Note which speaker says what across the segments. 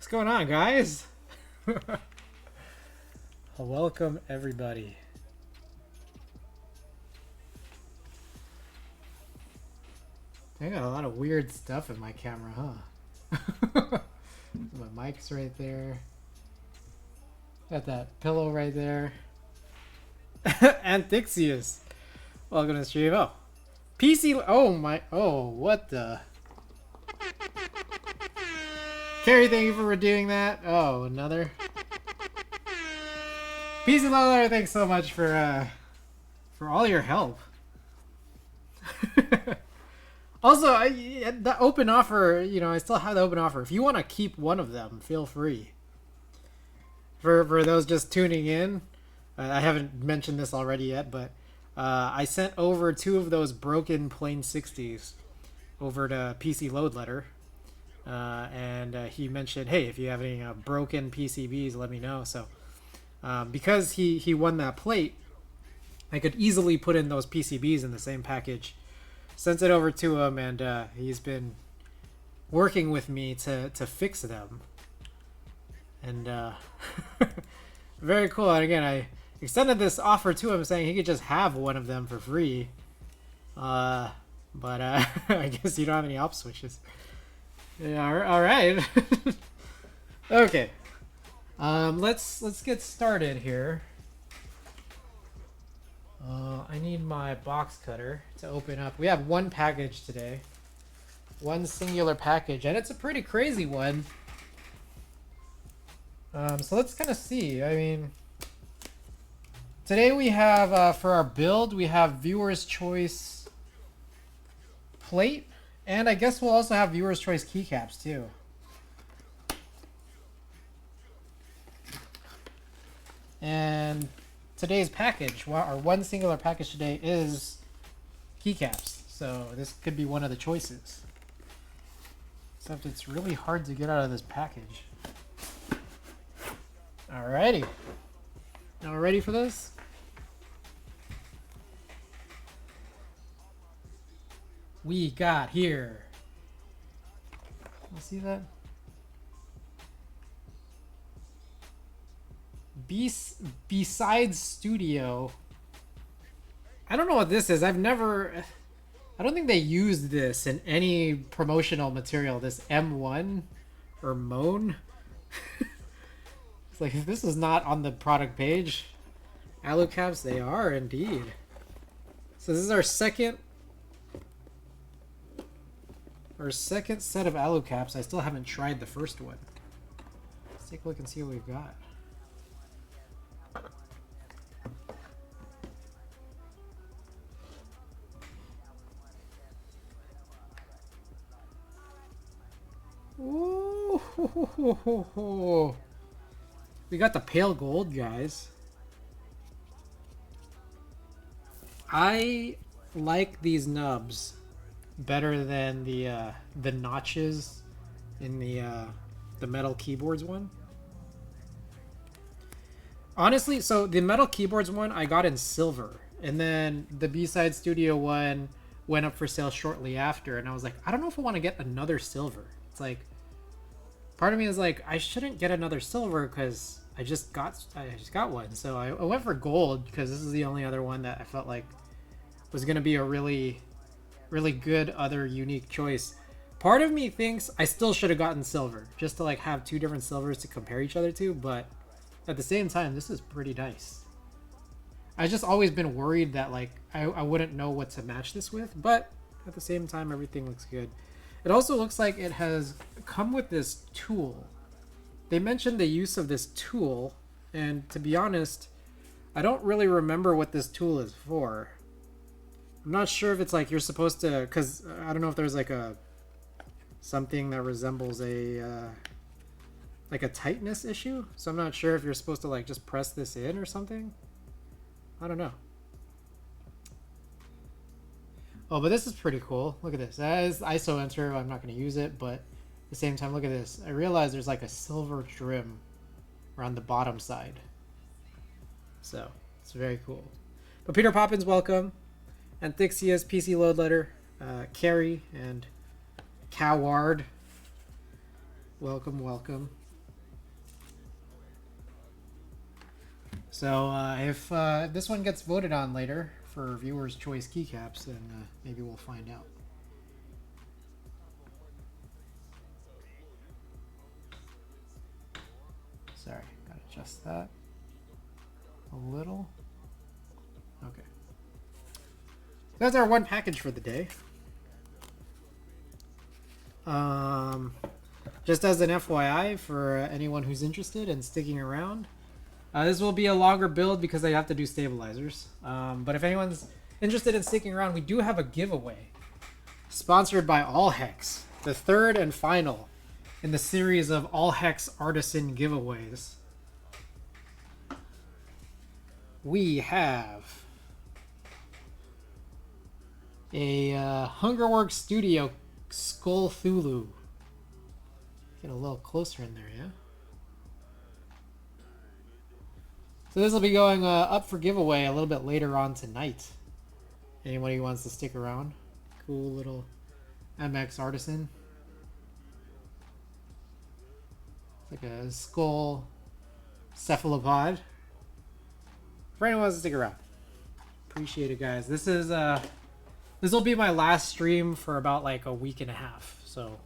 Speaker 1: What's going on, guys? Welcome, everybody. I got a lot of weird stuff in my camera, huh? My mic's right there. Got that pillow right there. Antixius. Welcome to the stream. Oh. PC. Oh, my. Oh, what the. Carrie, thank you for doing that. Oh, another. PC Lola, thanks so much for all your help. Also, the open offer, I still have the open offer. If you want to keep one of them, feel free. For those just tuning in, I haven't mentioned this already yet, but I sent over 2 of those broken plain 60s over to PC Load Letter. And he mentioned, hey, if you have any broken PCBs, let me know. So because he won that plate, I could easily put in those PCBs in the same package. Sent it over to him, and he's been working with me to fix them. And very cool. And again, I extended this offer to him, saying he could just have one of them for free. But I guess you don't have any op switches. Yeah, all right. Okay. Let's get started here. I need my box cutter to open up. We have one package today. One singular package, and it's a pretty crazy one. So let's kind of see. I mean, today we have, for our build, we have viewer's choice plate, and I guess we'll also have viewer's choice keycaps too. And today's package, our one singular package today, is keycaps. So this could be one of the choices. Except it's really hard to get out of this package. Alrighty. Now we're ready for this? We got here. You see that? Besides Studio. I don't know what this is. I don't think they used this in any promotional material. This M1 or Moan. It's like, if this is not on the product page. Alu caps, they are indeed. So this is our second set of alu caps. I still haven't tried the first one. Let's take a look and see what we've got. Ooh, we got the pale gold, guys. I like these nubs better than the notches in the metal keyboards one. Honestly, so the metal keyboards one I got in silver, and then the B-Side Studio one went up for sale shortly after, and I was like, I don't know if I want to get another silver. It's like, part of me is like, I shouldn't get another silver because I just got one. So I went for gold because this is the only other one that I felt like was going to be a really, really good other unique choice. Part of me thinks I still should have gotten silver just to like have 2 different silvers to compare each other to, but at the same time, this is pretty nice. I've just always been worried that like I wouldn't know what to match this with, but at the same time, everything looks good. It also looks like it has come with this tool. They mentioned the use of this tool, and to be honest, I don't really remember what this tool is for. I'm not sure if it's like you're supposed to, because I don't know if there's like something that resembles like a tightness issue. So I'm not sure if you're supposed to like just press this in or something. I don't know. Oh, but this is pretty cool. Look at this. That is ISO enter. I'm not going to use it, but at the same time, look at this. I realize there's like a silver trim around the bottom side. So it's very cool. But Peter Poppins, welcome. Antixius, PC Load Letter, Carrie, and Coward. Welcome, welcome. So if this one gets voted on later for viewers' choice keycaps, then maybe we'll find out. Sorry, gotta adjust that a little. Okay. That's our one package for the day. Just as an FYI for anyone who's interested in sticking around, this will be a longer build because I have to do stabilizers. But if anyone's interested in sticking around, we do have a giveaway sponsored by All Hex, the third and final in the series of All Hex Artisan giveaways. We have a Hungerworks Studio Skull Thulu. Get a little closer in there, yeah? So this will be going up for giveaway a little bit later on tonight. Anybody who wants to stick around. Cool little MX Artisan. It's like a skull cephalopod. For anyone who wants to stick around. Appreciate it, guys. This will be my last stream for about like a week and a half. So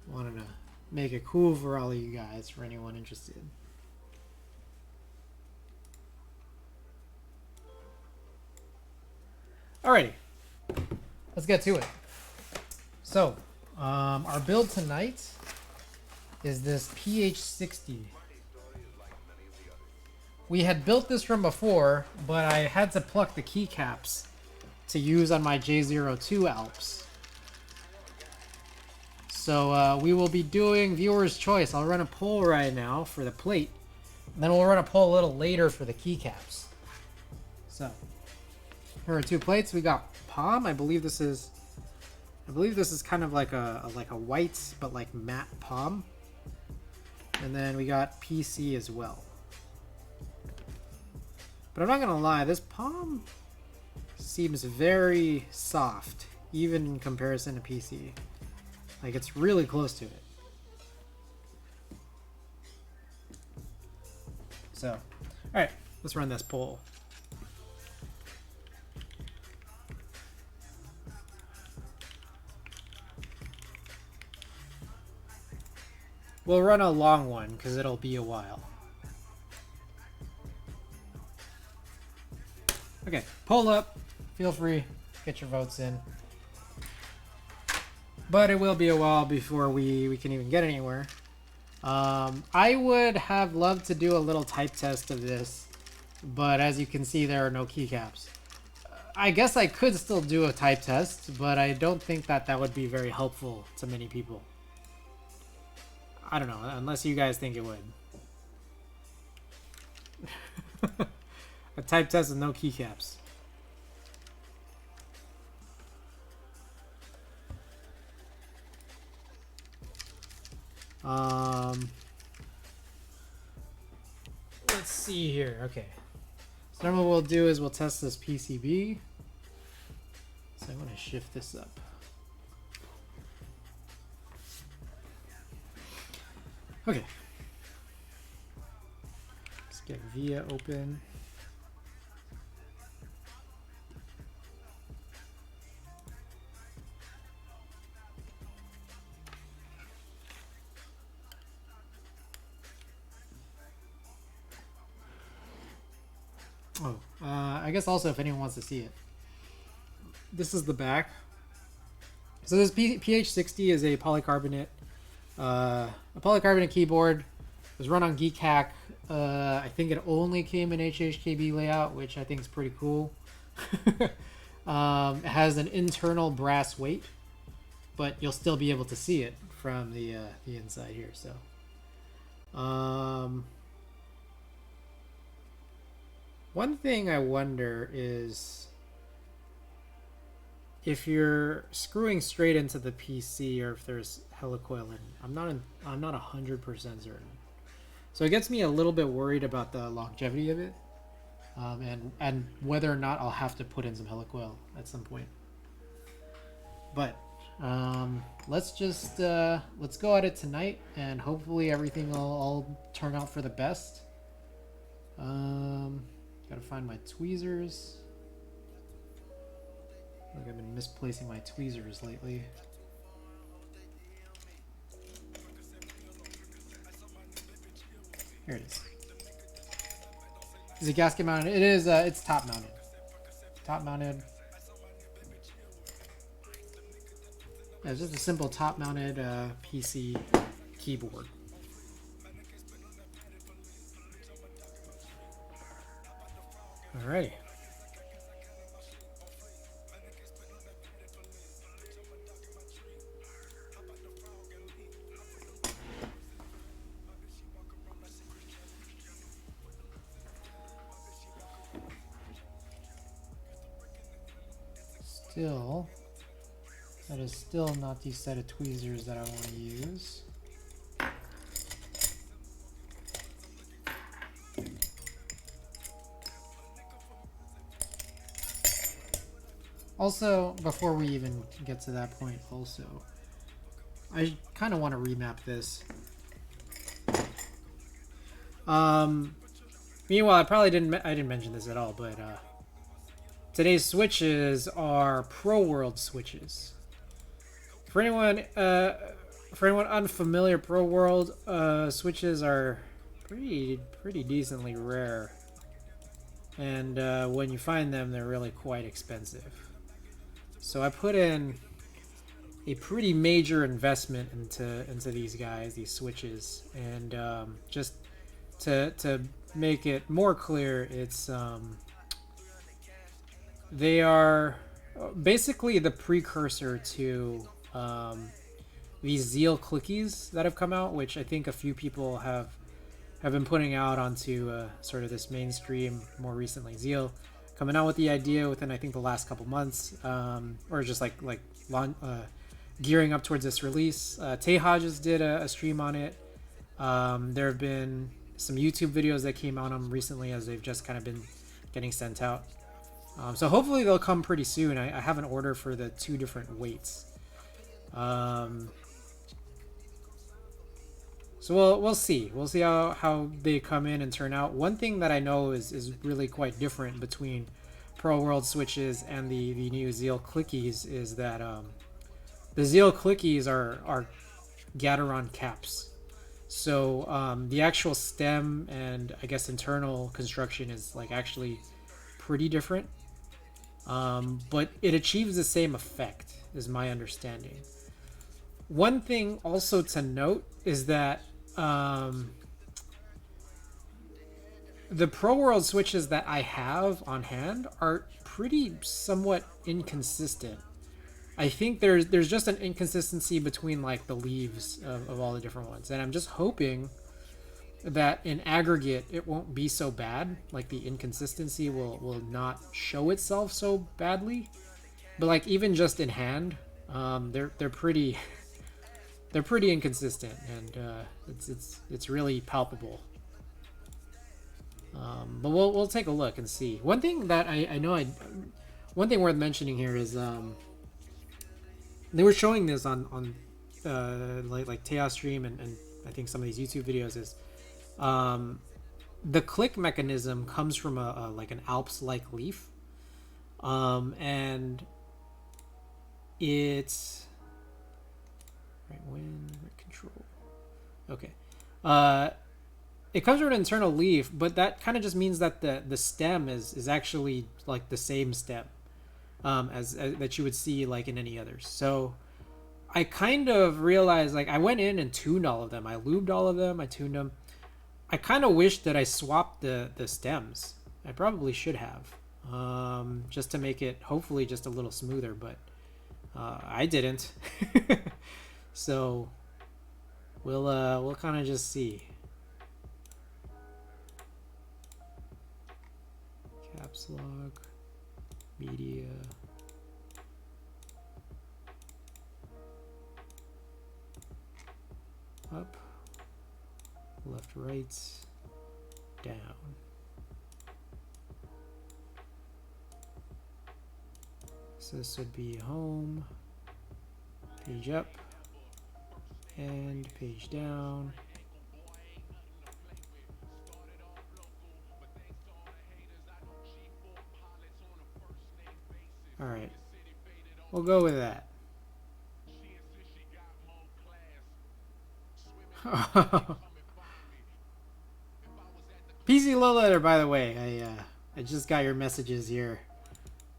Speaker 1: wanted to make it cool for all of you guys, for anyone interested. Alrighty, let's get to it. So, our build tonight is this ph60. We had built this from before, but I had to pluck the keycaps to use on my J02 Alps. So we will be doing viewer's choice. I'll run a poll right now for the plate, and then we'll run a poll a little later for the keycaps. So here are two plates. We got Palm. I believe this is kind of like a white but like matte Palm. And then we got PC as well. But I'm not gonna lie, this Palm seems very soft, even in comparison to PC. Like, it's really close to it. So, alright, let's run this poll. We'll run a long one, because it'll be a while. Okay, poll up. Feel free, get your votes in. But it will be a while before we can even get anywhere. I would have loved to do a little type test of this, but as you can see, there are no keycaps. I guess I could still do a type test, but I don't think that would be very helpful to many people. I don't know, unless you guys think it would. A type test with no keycaps. Let's see here. Okay. So now what we'll do is we'll test this PCB. So I'm going to shift this up. Okay. Let's get VIA open. Oh, I guess also if anyone wants to see it, this is the back. So this ph60 is a polycarbonate keyboard. It was run on Geek Hack. I think it only came in HHKB layout, which I think is pretty cool. It has an internal brass weight, but you'll still be able to see it from the inside here. So, one thing I wonder is if you're screwing straight into the PC or if there's helicoil in. I'm not 100% certain. So it gets me a little bit worried about the longevity of it, and whether or not I'll have to put in some helicoil at some point. But let's just let's go at it tonight, and hopefully everything will all turn out for the best. Gotta find my tweezers. I think I've been misplacing my tweezers lately. Here it is. Is it gasket mounted? It is. It's top mounted. Top mounted. Yeah, it's just a simple top mounted PC keyboard. Alrighty. Still, that is still not the set of tweezers that I want to use. Also, before we even get to that point, also, I kind of want to remap this. Meanwhile, I didn't mention this at all, but today's switches are Pro World switches. For anyone unfamiliar, Pro World switches are pretty decently rare, and when you find them, they're really quite expensive. So I put in a pretty major investment into these guys, these switches, and just to make it more clear, it's they are basically the precursor to these Zeal clickies that have come out, which I think a few people have been putting out onto sort of this mainstream more recently. Zeal coming out with the idea within, I think, the last couple months, or just like gearing up towards this release. Tay Hodges did a stream on it. There have been some YouTube videos that came out on them recently as they've just kind of been getting sent out. So hopefully they'll come pretty soon. I have an order for the 2 different weights. So we'll see. We'll see how they come in and turn out. One thing that I know is really quite different between Pro World switches and the new Zeal clickies is that the Zeal clickies are Gateron caps. So the actual stem and I guess internal construction is like actually pretty different. But it achieves the same effect, is my understanding. One thing also to note is that the Pro World switches that I have on hand are pretty somewhat inconsistent. I think there's just an inconsistency between like the leaves of all the different ones, and I'm just hoping that in aggregate it won't be so bad. Like the inconsistency will not show itself so badly, but like even just in hand, they're pretty inconsistent, and it's really palpable. But we'll take a look and see. One thing that I know one thing worth mentioning here is they were showing this on like Teos stream and I think some of these YouTube videos is the click mechanism comes from a like an Alps-like leaf, and it's right control. Okay, it comes from an internal leaf, but that kind of just means that the stem is actually like the same stem as that you would see like in any others. So I kind of realized, like, I went in and tuned all of them. I lubed all of them. I tuned them. I kind of wish that I swapped the stems. I probably should have, just to make it hopefully just a little smoother, but I didn't. So we'll kind of just see. Caps lock, media. Up, left, right, down. So this would be home, page up, and page down. Alright. We'll go with that. PC Low Letter, by the way, I just got your messages here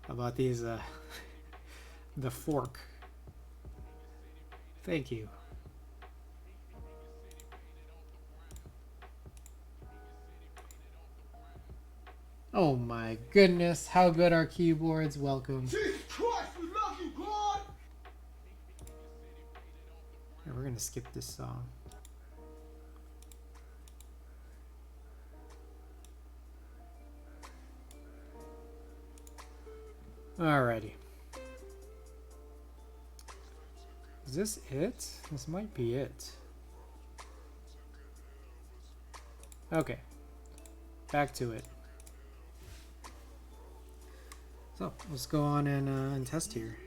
Speaker 1: about these the fork. Thank you. Oh my goodness, how good are keyboards? Welcome.
Speaker 2: Jesus Christ, we love you, God!
Speaker 1: Here, we're gonna skip this song. Alrighty. Is this it? This might be it. Okay. Back to it. So, let's go on and test here.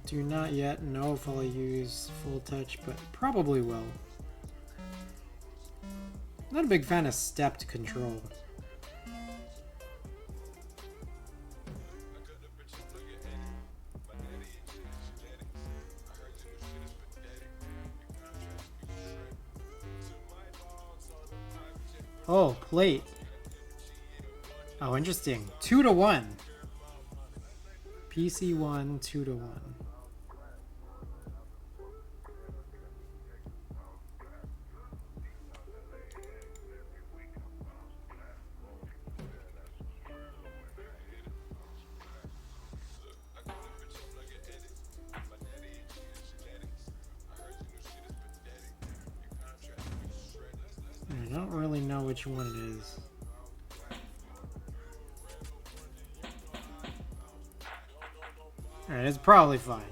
Speaker 1: Do not yet know if I'll use full touch, but probably will. Not a big fan of stepped control. Oh, plate. Oh, interesting. 2 to 1. PC1, 2 to 1. I don't really know which one it is. Alright, it's probably fine.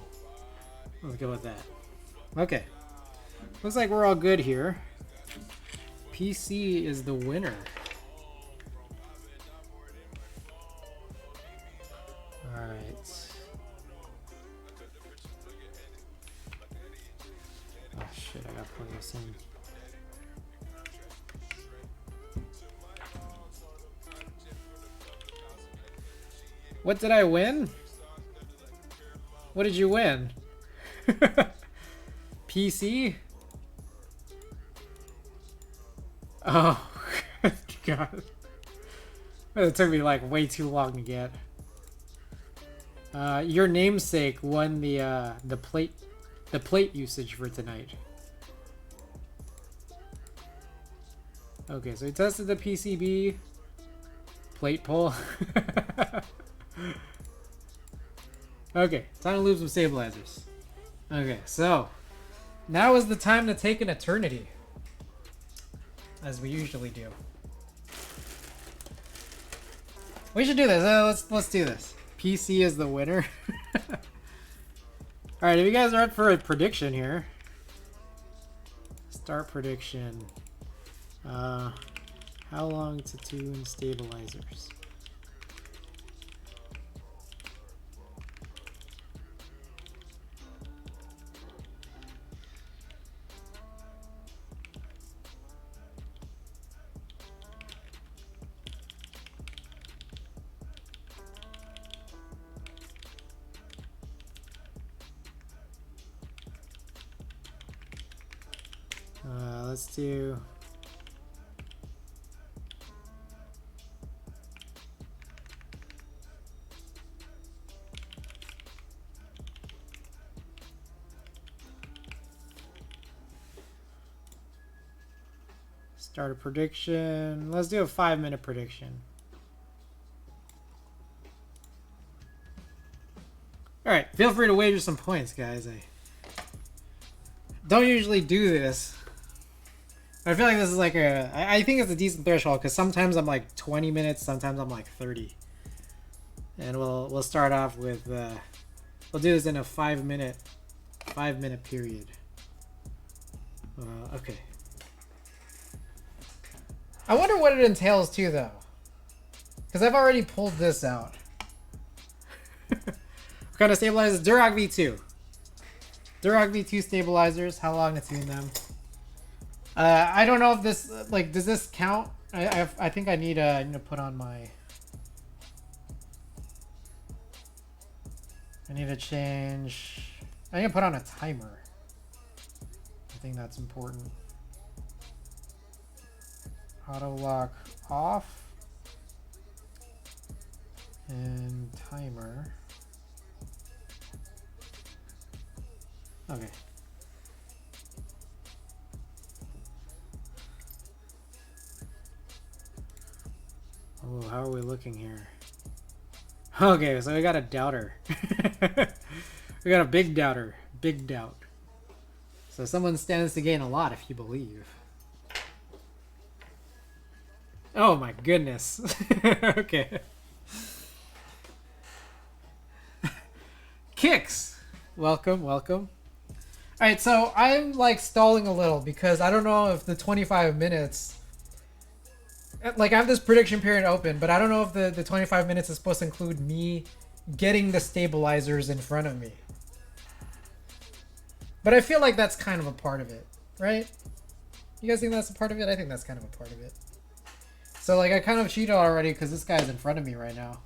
Speaker 1: Let's go with that. Okay. Looks like we're all good here. PC is the winner. Alright. Oh shit, I gotta plug this in. What did I win? What did you win? PC? Oh, God. It took me like way too long to get. Your namesake won the plate usage for tonight. Okay, so we tested the PCB plate pull. Okay, time to lose some stabilizers. Okay, so now is the time to take an eternity, as we usually do. We should do this. Let's do this. PC is the winner. All right, if you guys are up for a prediction here, start prediction. How long to tune stabilizers? Let's do start a prediction. Let's do a 5-minute prediction. All right, feel free to wager some points, guys. I don't usually do this. I feel like this is like I think it's a decent threshold because sometimes I'm like 20 minutes, sometimes I'm like 30. And we'll start off with we'll do this in a 5-minute period. Okay. I wonder what it entails too, though, because I've already pulled this out. What kind of stabilizers? Durock V2. Durock V2 stabilizers. How long to tune them? I don't know if this like does this count? I think I need to put on my. I need to change. I need to put on a timer. I think that's important. Auto lock off and timer. Okay. Oh, how are we looking here? Okay, so we got a doubter. We got a big doubter. Big doubt. So someone stands to gain a lot if you believe. Oh my goodness. Okay. Kicks. Welcome, welcome. Alright, so I'm like stalling a little because I don't know if the 25 minutes... Like, I have this prediction period open, but I don't know if the 25 minutes is supposed to include me getting the stabilizers in front of me. But I feel like that's kind of a part of it, right? You guys think that's a part of it? I think that's kind of a part of it. So, like, I kind of cheated already because this guy's in front of me right now.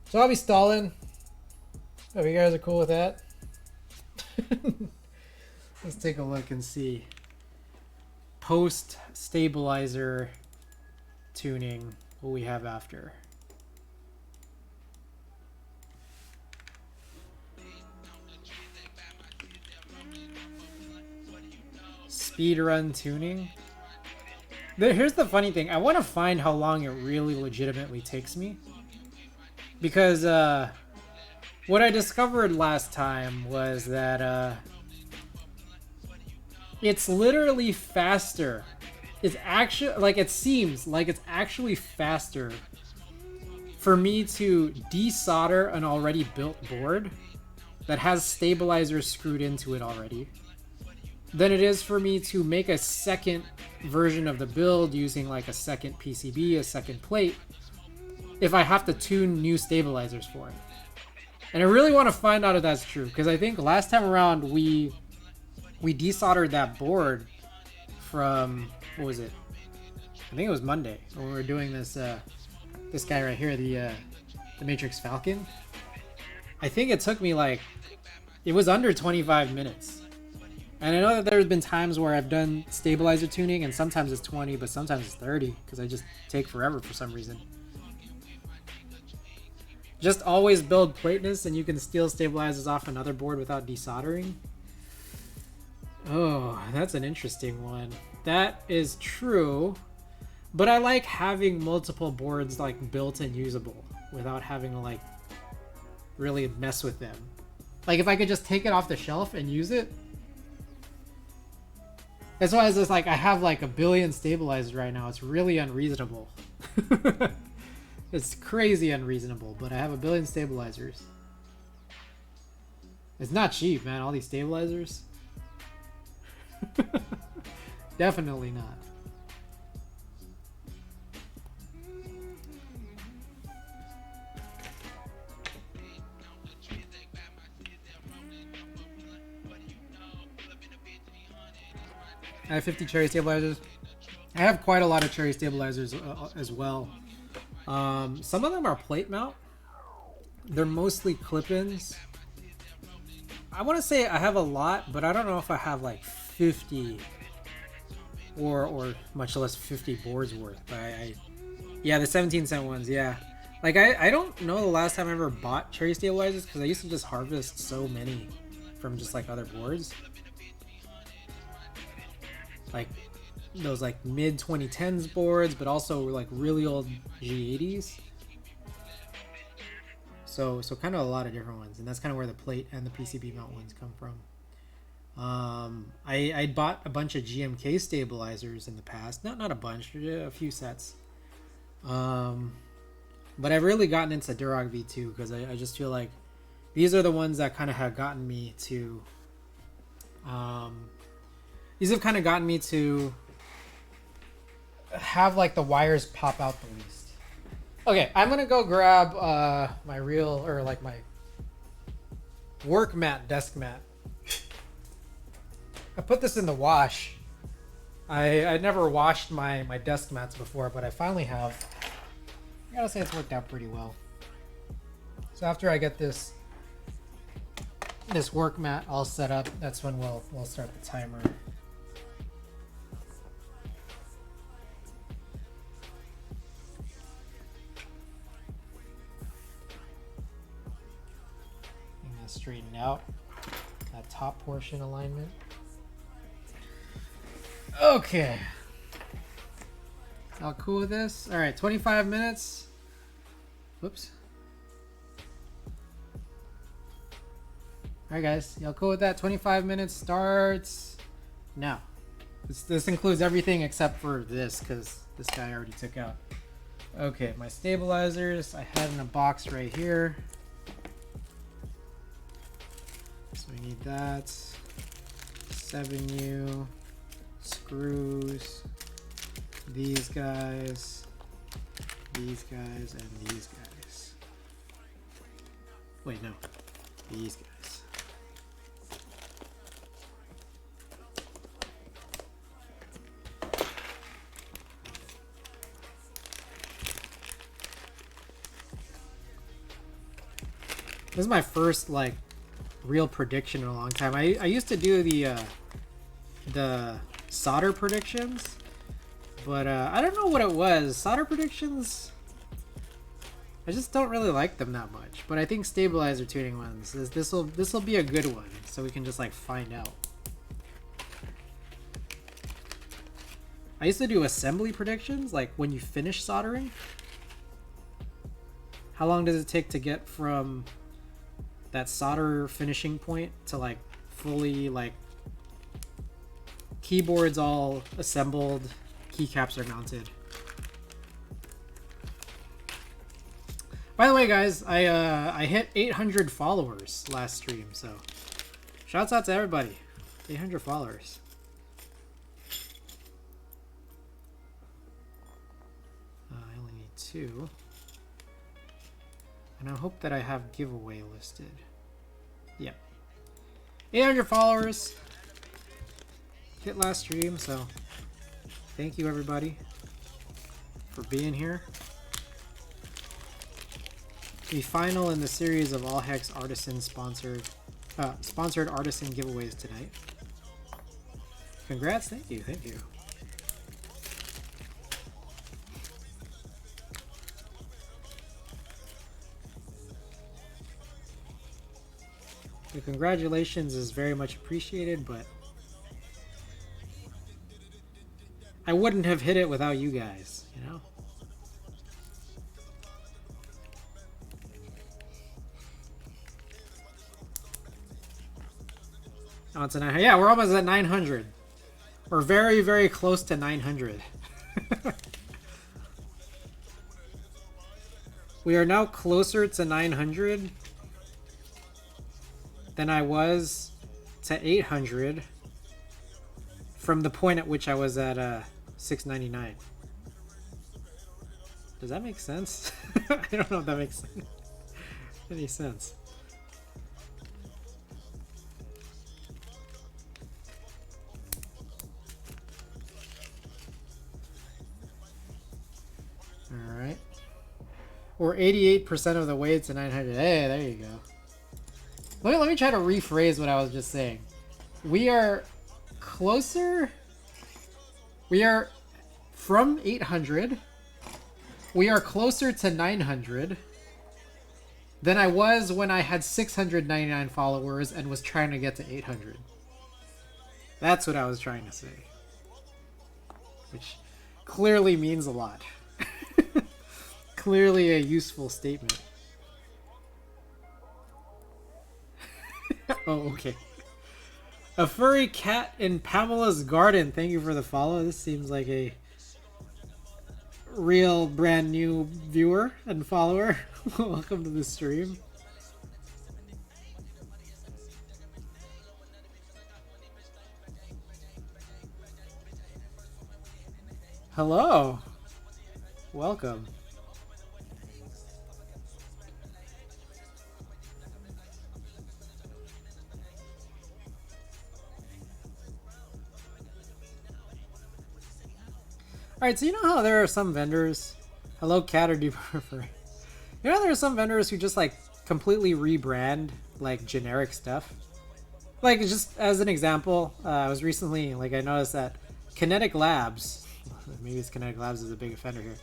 Speaker 1: So I'll be stalling. Hope you guys are cool with that. Let's take a look and see. Post stabilizer tuning, what we have after. Speed run tuning. Here's the funny thing. I want to find how long it really legitimately takes me. Because what I discovered last time was that it's literally faster. It's actually, like, it seems like it's actually faster for me to desolder an already built board that has stabilizers screwed into it already than it is for me to make a second version of the build using like a second PCB, a second plate, if I have to tune new stabilizers for it. And I really want to find out if that's true, because I think last time around we desoldered that board from, what was it? I think it was Monday when we were doing this this guy right here, the Matrix Falcon. I think it took me like, it was under 25 minutes. And I know that there's been times where I've done stabilizer tuning and sometimes it's 20, but sometimes it's 30 because I just take forever for some reason. Just always build plateness and you can steal stabilizers off another board without desoldering. Oh, that's an interesting one. That is true, but I like having multiple boards like built and usable without having to like really mess with them. Like if I could just take it off the shelf and use it. That's why it's just like I have like a billion stabilizers right now. It's really unreasonable. It's crazy unreasonable, but I have a billion stabilizers. It's not cheap, man, all these stabilizers. Definitely not. I have 50 cherry stabilizers. I have quite a lot of cherry stabilizers as well. Some of them are plate mount. They're mostly clip-ins. I want to say I have a lot, but I don't know if I have like 50 or much less 50 boards worth. But yeah, the 17-cent ones, yeah. Like I don't know the last time I ever bought cherry stabilizers because I used to just harvest so many from just like other boards. like those like mid 2010s boards, but also like really old G80s. So kind of a lot of different ones, and that's kind of where the plate and the PCB mount ones come from. I bought a bunch of GMK stabilizers in the past. Not a bunch, a few sets. But I've really gotten into Durock V2 because I just feel like these are the ones that kind of have gotten me to. These have kind of gotten me to have like the wires pop out the least. Okay, I'm gonna go grab my real, or like my work mat, desk mat. I put this in the wash. I never washed my desk mats before, but I finally have. I gotta say it's worked out pretty well. So after I get this work mat all set up, that's when we'll start the timer. Straighten out that top portion alignment. Okay. All cool with this? All right, 25 minutes. Whoops. All right, guys, y'all cool with that? 25 minutes starts now. This includes everything except for this, because this guy already took out. Okay, my stabilizers I had in a box right here. So we need that, 7U, screws, these guys, and these guys. Wait, no, these guys. This is my first, like, real prediction in a long time. I used to do the solder predictions, but I don't know what it was. Solder predictions, I just don't really like them that much. But I think stabilizer tuning ones, this will be a good one, so we can just like find out. I used to do assembly predictions, like when you finish soldering. How long does it take to get from that solder finishing point to like fully, like, keyboards all assembled, keycaps are mounted. By the way, guys, I hit 800 followers last stream, so shouts out to everybody. 800 followers. I only need 2. And I hope that I have giveaway listed. Yep. 800 followers. Hit last stream, so thank you everybody for being here. The final in the series of All Hex Artisan sponsored artisan giveaways tonight. Congrats, thank you. The congratulations is very much appreciated, but I wouldn't have hit it without you guys, you know? Oh, it's a 900. Yeah, we're almost at 900. We're very, very close to 900. We are now closer to 900 than I was to 800 from the point at which I was at 699. Does that make sense? I don't know if that makes any sense. All right. We're 88% of the way to 900. Hey, there you go. Let me try to rephrase what I was just saying. We are closer. We are from 800. We are closer to 900 than I was when I had 699 followers and was trying to get to 800. That's what I was trying to say. which clearly means a lot. Clearly a useful statement. Oh, okay. A furry cat in Pamela's garden. Thank you for the follow. This seems like a real brand new viewer and follower. Welcome to the stream. Hello. Welcome. Alright, so you know how there are some vendors... Hello, cat, or do you prefer... You know there are some vendors who just, like, completely rebrand, like, generic stuff? Like, just as an example, I was recently... Like, I noticed that Kinetic Labs... Maybe it's Kinetic Labs is a big offender here.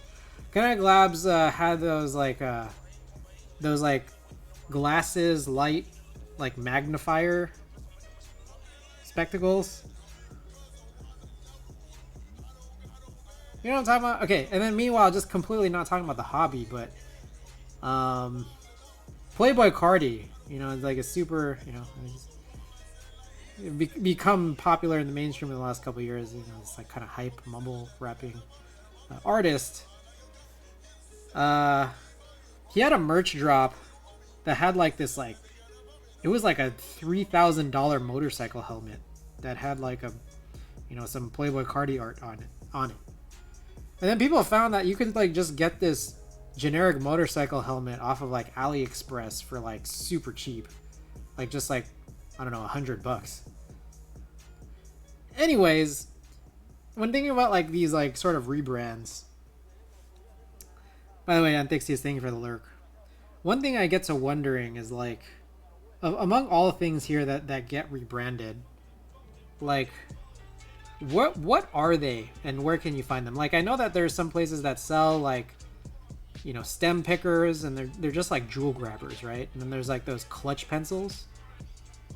Speaker 1: Kinetic Labs had those, like, glasses, light, like, magnifier spectacles. You know what I'm talking about? Okay, and then meanwhile, just completely not talking about the hobby, but Playboy Cardi, you know, it's like a super, you know, become popular in the mainstream in the last couple of years. You know, it's like kind of hype, mumble rapping artist. He had a merch drop that had like this, like, it was like a $3,000 motorcycle helmet that had like a, you know, some Playboy Cardi art on it. And then people found that you could like just get this generic motorcycle helmet off of like AliExpress for like super cheap, like just like, I don't know, $100. Anyways, when thinking about like these like sort of rebrands, by the way, Antixius, thank you for the lurk. One thing I get to wondering is like, among all things here that get rebranded, like, what are they and where can you find them? Like, I know that there's some places that sell like, you know, stem pickers, and they're just like jewel grabbers, right? And then there's like those clutch pencils,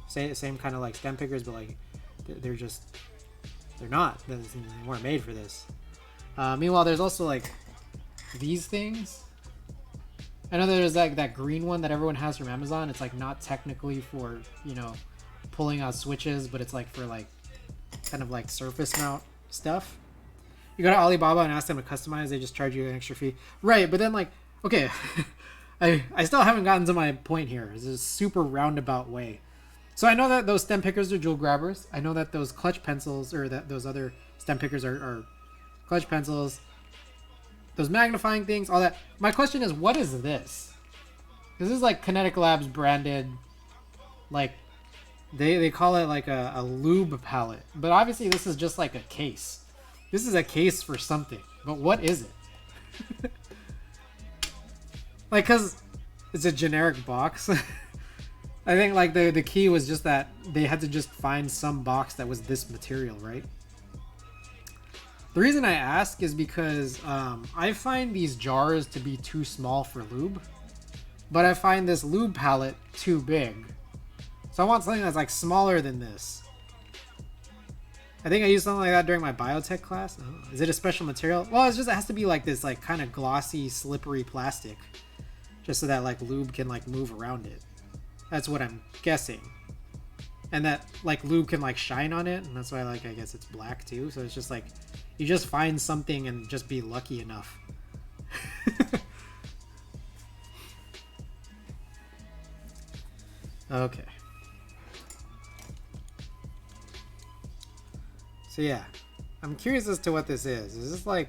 Speaker 1: same kind of like stem pickers, but like they're not, they weren't made for this. Meanwhile, there's also like these things. I know there's like that green one that everyone has from Amazon. It's like not technically for, you know, pulling out switches, but it's like for like kind of like surface mount stuff. You go to Alibaba and ask them to customize, they just charge you an extra fee. Right, but then like, okay, I still haven't gotten to my point here. It's a super roundabout way. So I know that those stem pickers are jewel grabbers. I know that those clutch pencils, or that those other stem pickers are clutch pencils. Those magnifying things, all that. My question is, what is this? This is like Kinetic Labs branded, like, they call it like a lube palette. But obviously this is just like a case. This is a case for something. But what is it? Like, because it's a generic box. I think like the key was just that they had to just find some box that was this material, right? The reason I ask is because I find these jars to be too small for lube, but I find this lube palette too big. So I want something that's like smaller than this. I think I used something like that during my biotech class. Oh, is it a special material? Well, it has to be like this like kind of glossy, slippery plastic, just so that like lube can like move around it. That's what I'm guessing. And that like lube can like shine on it, and that's why like I guess it's black too. So it's just like you just find something and just be lucky enough. Okay. So yeah, I'm curious as to what this is. Is this like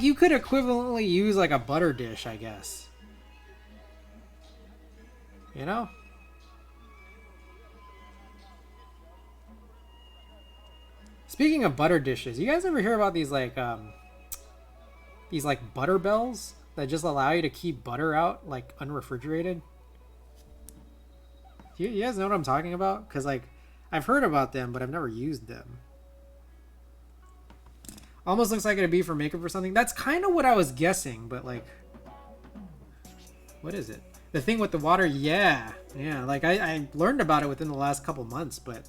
Speaker 1: you could equivalently use like a butter dish, I guess. You know? Speaking of butter dishes, you guys ever hear about these like butter bells that just allow you to keep butter out like unrefrigerated? You guys know what I'm talking about? Because like I've heard about them, but I've never used them. Almost looks like it'd be for makeup or something. That's kind of what I was guessing, but like, what is it? The thing with the water, yeah. Like I learned about it within the last couple months, but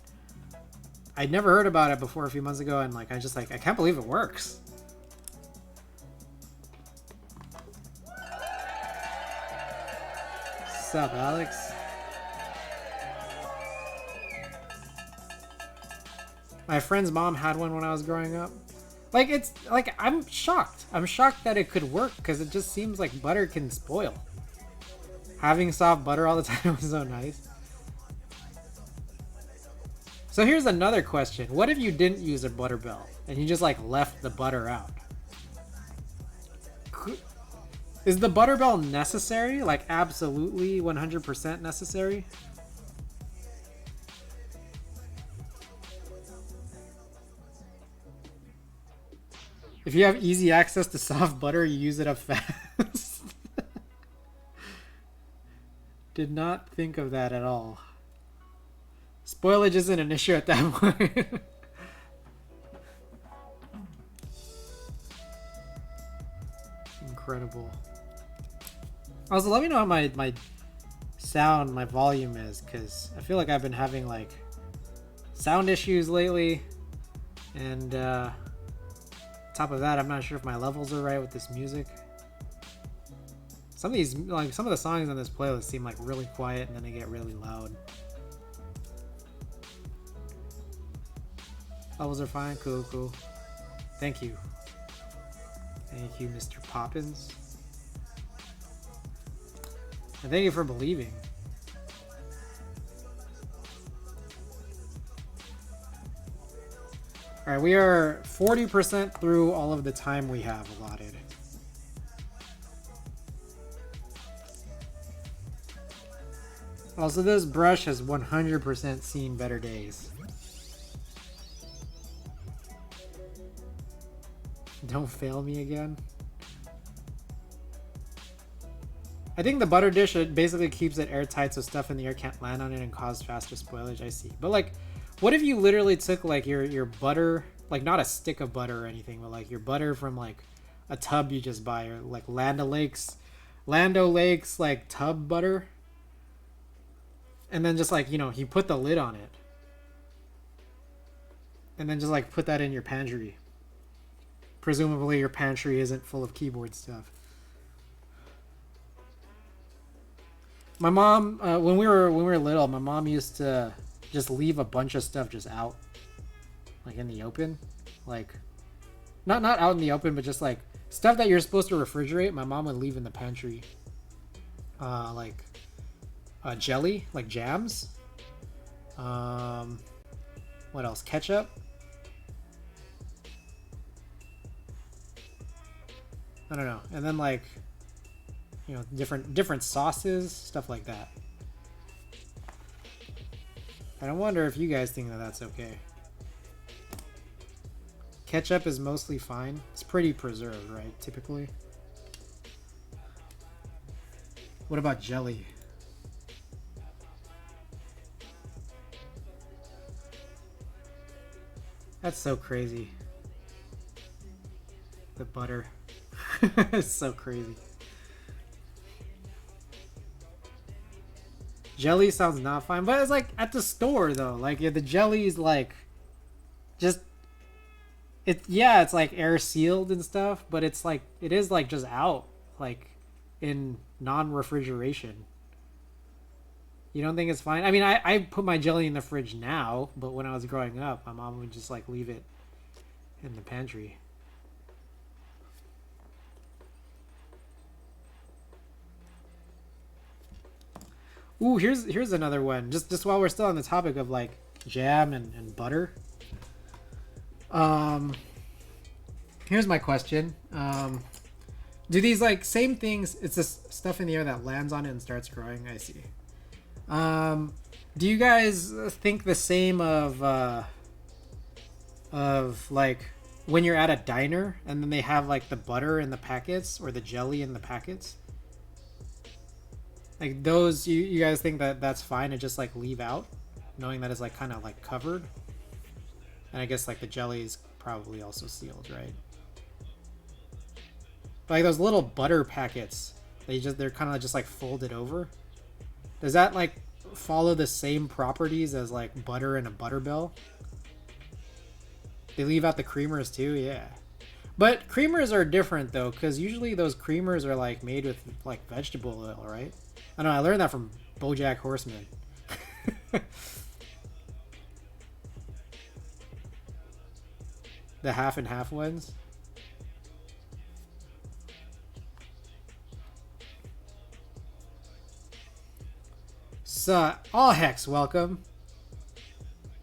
Speaker 1: I don't know. I don't know what it is. But yeah, I'm curious as to what this is. Is this like I'd never heard about it before a few months ago, and like I just like I can't believe it works. What's up, Alex? My friend's mom had one when I was growing up. Like, it's like I'm shocked. I'm shocked that it could work because it just seems like butter can spoil. Having soft butter all the time was so nice. So here's another question. What if you didn't use a butter belt and you just like left the butter out? Is the butter belt necessary? Like absolutely 100% necessary? If you have easy access to soft butter, you use it up fast. Did not think of that at all. Spoilage isn't an issue at that point. Incredible. Also, let me know how my sound, my volume is, because I feel like I've been having like sound issues lately, and top of that, I'm not sure if my levels are right with this music. Some of these, like some of the songs on this playlist seem like really quiet and then they get really loud. Levels are fine, cool, cool. Thank you. Thank you, Mr. Poppins. And thank you for believing. Alright, we are 40% through all of the time we have allotted. Also, this brush has 100% seen better days. Don't fail me again. I think the butter dish, it basically keeps it airtight so stuff in the air can't land on it and cause faster spoilage. I see. But like, what if you literally took like your butter, like not a stick of butter or anything, but like your butter from like a tub you just buy, or like Land O'Lakes like tub butter, and then just like, you know, you put the lid on it and then just like put that in your pantry. Presumably your pantry isn't full of keyboard stuff. My mom, when we were little, my mom used to just leave a bunch of stuff just out, like in the open, like not out in the open, but just like stuff that you're supposed to refrigerate. My mom would leave in the pantry, like jelly, like jams. What else? Ketchup. I don't know. And then like, you know, different sauces, stuff like that. And I wonder if you guys think that that's okay. Ketchup is mostly fine. It's pretty preserved, right? Typically. What about jelly? That's so crazy. The butter. It's so crazy. Jelly sounds not fine, but it's like at the store though. Like, yeah, the jelly is like just it's like air sealed and stuff, but it's like it is like just out, like in non-refrigeration. You don't think it's fine? I mean, I put my jelly in the fridge now, but when I was growing up, my mom would just like leave it in the pantry. Ooh, here's another one. Just while we're still on the topic of like jam and butter. Here's my question. Do these like same things? It's this stuff in the air that lands on it and starts growing. I see. Do you guys think the same of like when you're at a diner and then they have like the butter in the packets or the jelly in the packets? Like those, you guys think that that's fine to just like leave out, knowing that it's like kind of like covered? And I guess like the jelly is probably also sealed, right? But like those little butter packets, they're kind of just like folded over. Does that like follow the same properties as like butter in a butter bell? They leave out the creamers too, yeah. But creamers are different though, because usually those creamers are like made with like vegetable oil, right? I know, I learned that from BoJack Horseman. The half and half ones. So, All Hex, welcome.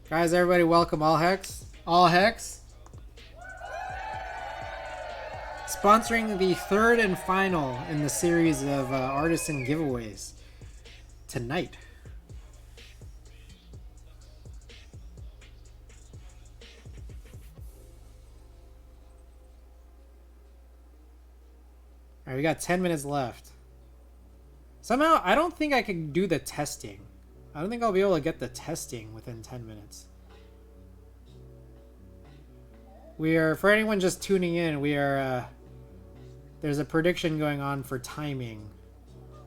Speaker 1: Guys, everybody welcome All Hex. All Hex. Sponsoring the third and final in the series of artisan giveaways tonight. Alright, we got 10 minutes left. Somehow, I don't think I can do the testing. I don't think I'll be able to get the testing within 10 minutes. We are, for anyone just tuning in, we are, there's a prediction going on for timing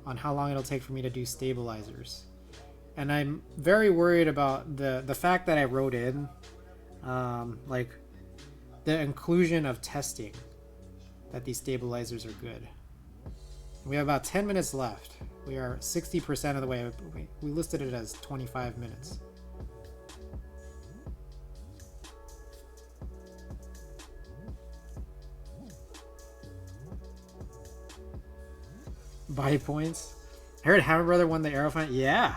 Speaker 1: on how long it'll take for me to do stabilizers. And I'm very worried about the fact that I wrote in, like, the inclusion of testing, that these stabilizers are good. We have about 10 minutes left. We are 60% of the way. We listed it as 25 minutes. Buy points. I heard Hammer Brother won the Arrow fight. Yeah,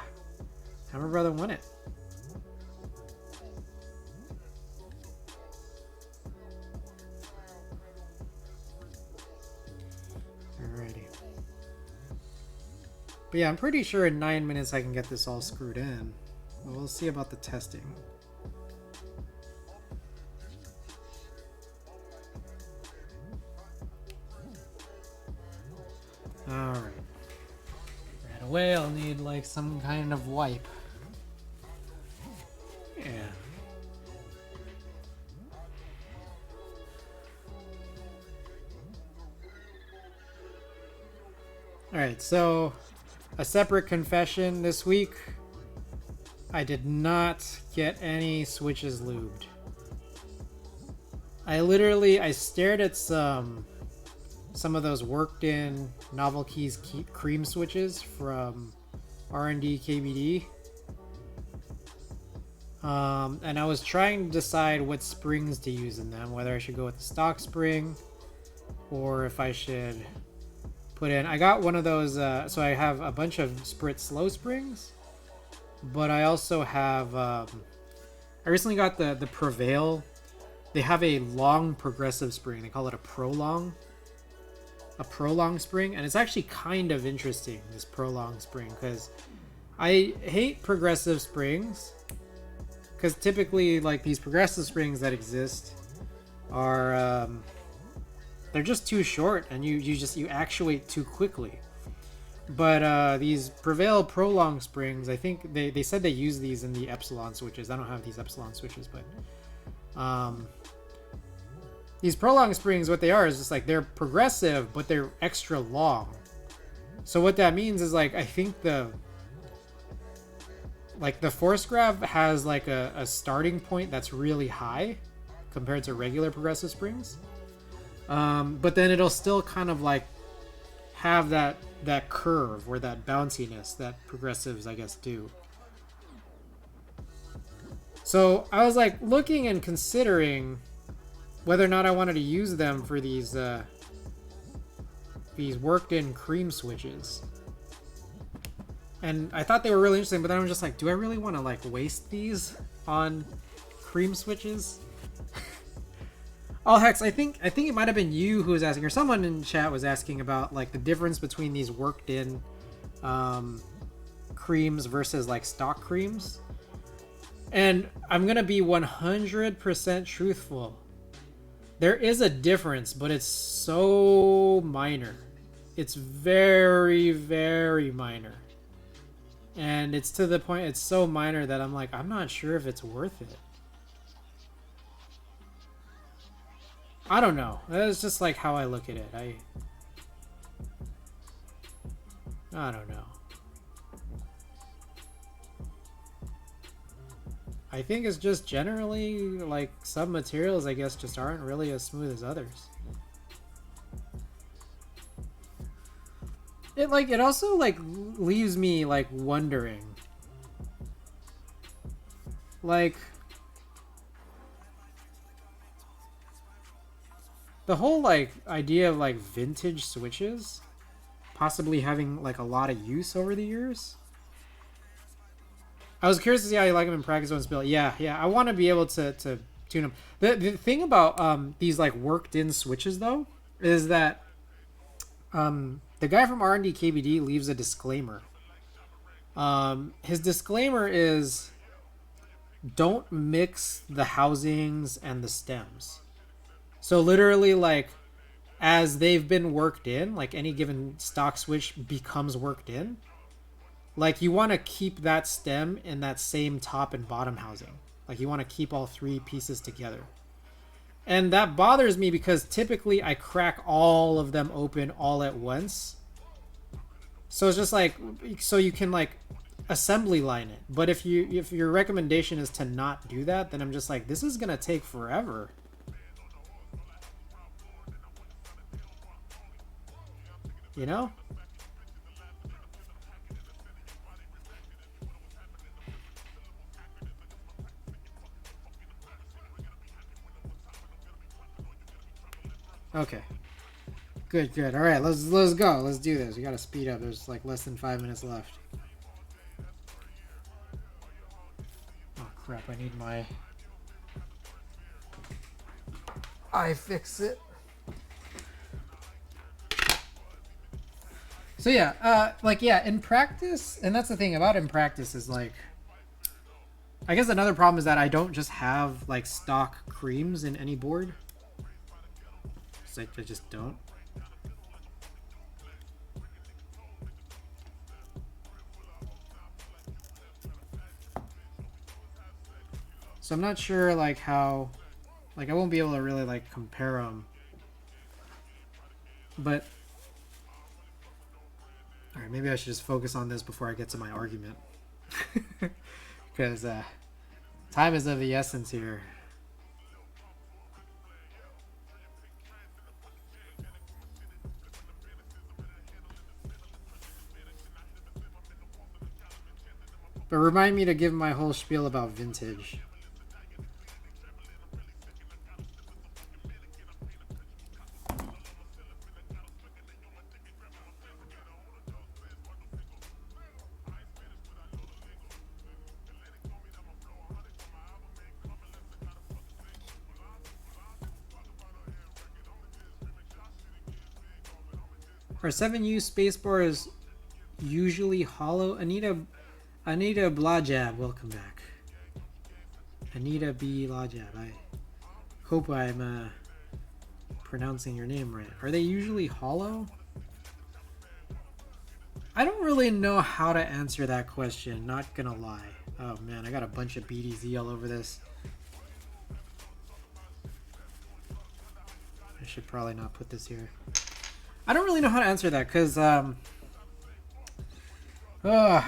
Speaker 1: Hammer Brother won it. Alrighty. But yeah, I'm pretty sure in 9 minutes I can get this all screwed in. But we'll see about the testing. Alright. Right away, I'll need like some kind of wipe. Yeah. Alright, so a separate confession this week. I did not get any switches lubed. I stared at some of those worked in Novel Keys cream switches from R&D KBD. And I was trying to decide what springs to use in them, whether I should go with the stock spring or if I should put in. I got one of those, so I have a bunch of Sprit slow springs, but I also have, I recently got the Prevail. They have a long progressive spring. They call it a prolong spring, and it's actually kind of interesting, this prolong spring, because I hate progressive springs, because typically like these progressive springs that exist are they're just too short and you actuate too quickly. But these Prevail prolong springs, I think they said they use these in the Epsilon switches. I don't have these Epsilon switches, but these prolong springs, what they are is just like they're progressive, but they're extra long. So what that means is like I think the force grab has like a starting point that's really high compared to regular progressive springs. But then it'll still kind of like have that curve or that bounciness that progressives, I guess, do. So I was like looking and considering whether or not I wanted to use them for these worked-in cream switches. And I thought they were really interesting, but then I'm just like, do I really want to like waste these on cream switches? Oh, Hex, I think it might have been you who was asking, or someone in chat was asking about like the difference between these worked-in creams versus like stock creams. And I'm gonna be 100% truthful. There is a difference, but it's so minor. It's very, very minor. And it's to the point, it's so minor that I'm like, I'm not sure if it's worth it. I don't know. That's just like how I look at it. I don't know. I think it's just generally like some materials, I guess, just aren't really as smooth as others. It also like leaves me like wondering, like the whole like idea of like vintage switches possibly having like a lot of use over the years. I was curious to see how you like them in practice when it's built. Yeah, I want to be able to tune them. The thing about these like worked in switches though is that the guy from R&D KBD leaves a disclaimer. His disclaimer is don't mix the housings and the stems. So literally like as they've been worked in, like any given stock switch becomes worked in, like you want to keep that stem in that same top and bottom housing. Like you want to keep all three pieces together. And that bothers me because typically I crack all of them open all at once. So it's just like, so you can like assembly line it. But if your recommendation is to not do that, then I'm just like, this is going to take forever. You know? Okay. Good. All right, let's go. Let's do this. We gotta speed up. There's like less than 5 minutes left. Oh crap! I need my iFixit. So yeah, in practice, and that's the thing about in practice is like, I guess another problem is that I don't just have like stock creams in any board. I just don't. So I'm not sure like how, like I won't be able to really like compare them. But all right, maybe I should just focus on this before I get to my argument, because time is of the essence here. But remind me to give my whole spiel about vintage. Our 7U spacebar is usually hollow. Anita Blajab, welcome back. Anita B. Blajab, I hope I'm pronouncing your name right. Are they usually hollow? I don't really know how to answer that question, not gonna lie. Oh man, I got a bunch of BDZ all over this. I should probably not put this here. I don't really know how to answer that because how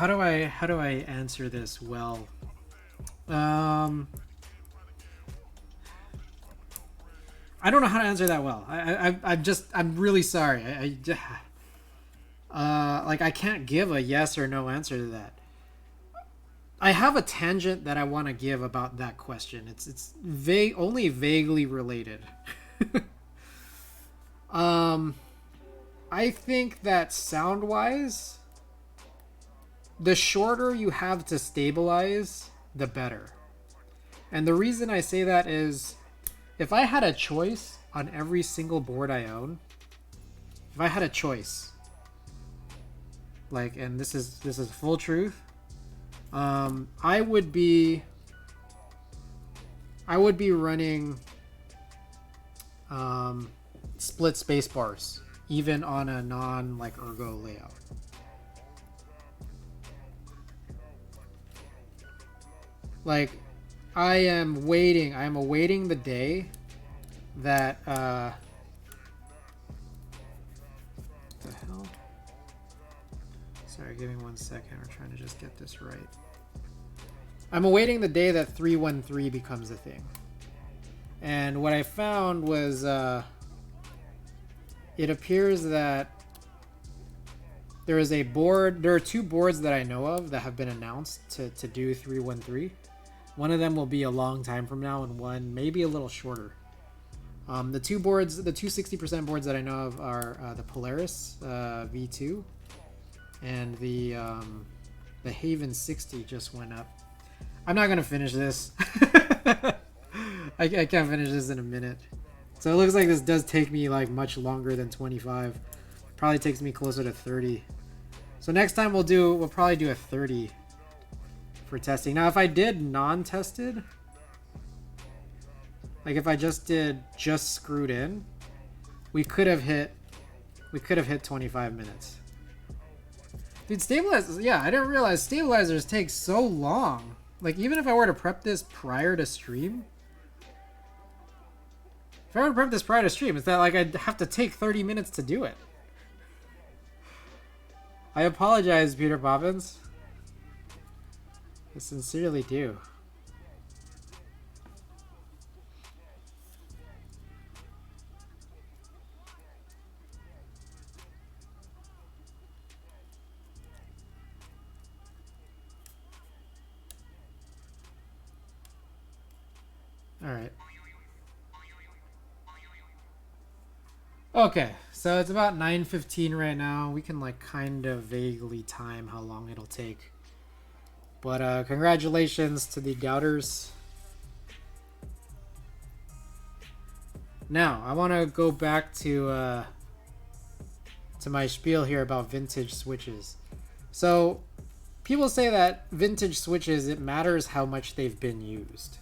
Speaker 1: do I answer this well? I don't know how to answer that well. I'm really sorry. Like I can't give a yes or no answer to that. I have a tangent that I want to give about that question. It's only vaguely related. I think that sound-wise, the shorter you have to stabilize, the better. And the reason I say that is, if I had a choice on every single board I own, if I had a choice, like, and this is full truth, I would be running split space bars, even on a non like ergo layout. Like, I am awaiting the day that what the hell? Sorry, give me 1 second. We're trying to just get this right. I'm awaiting the day that 313 becomes a thing. And what I found was it appears that there is a board. There are two boards that I know of that have been announced to do 313. One of them will be a long time from now, and one maybe a little shorter. The two 60% boards that I know of are the Polaris V2 and the Haven 60 just went up. I'm not gonna finish this. I can't finish this in a minute. So it looks like this does take me like much longer than 25. Probably takes me closer to 30. So next time we'll probably do a 30 for testing. Now if I did non-tested, like if I just did screwed in, we could have hit 25 minutes. Dude, stabilizers, yeah, I didn't realize stabilizers take so long. Like even if I were to prep this prior to stream, it's that like I'd have to take 30 minutes to do it. I apologize, Peter Poppins. I sincerely do. All right. Okay, so it's about 9:15 right now. We can like kind of vaguely time how long it'll take. But congratulations to the doubters. Now, I want to go back to my spiel here about vintage switches. So, people say that vintage switches, it matters how much they've been used.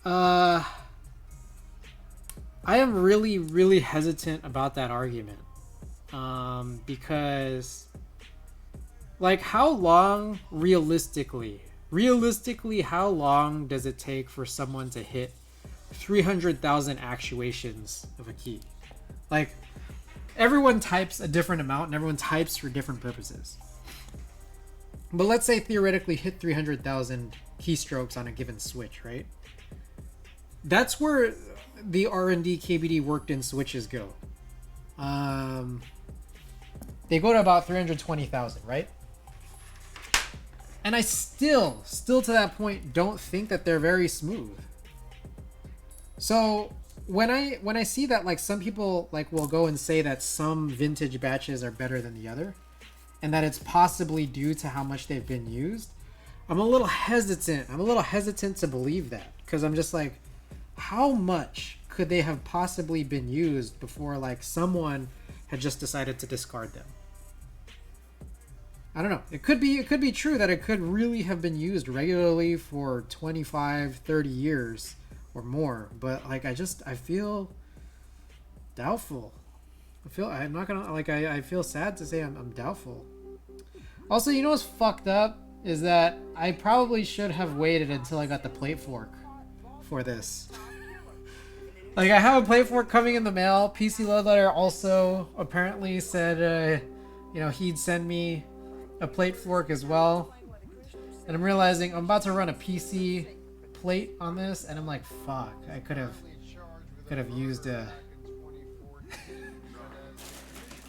Speaker 1: I am really, really hesitant about that argument. Because, like, how long, realistically, how long does it take for someone to hit 300,000 actuations of a key? Like, everyone types a different amount and everyone types for different purposes. But let's say theoretically hit 300,000 keystrokes on a given switch, right? That's where the R&D KBD worked in switches go. They go to about 320,000, right? And I still to that point don't think that they're very smooth. So when I see that like some people like will go and say that some vintage batches are better than the other, and that it's possibly due to how much they've been used, I'm a little hesitant. I'm a little hesitant to believe that, because I'm just like, how much could they have possibly been used before like someone had just decided to discard them? I don't know. It could be true that it could really have been used regularly for 25, 30 years or more, but like I feel doubtful. I feel sad to say I'm doubtful. Also, you know what's fucked up is that I probably should have waited until I got the plate fork for this. Like, I have a plate fork coming in the mail. PC Load Letter also apparently said, he'd send me a plate fork as well. And I'm realizing I'm about to run a PC plate on this, and I'm like, fuck, I could have used a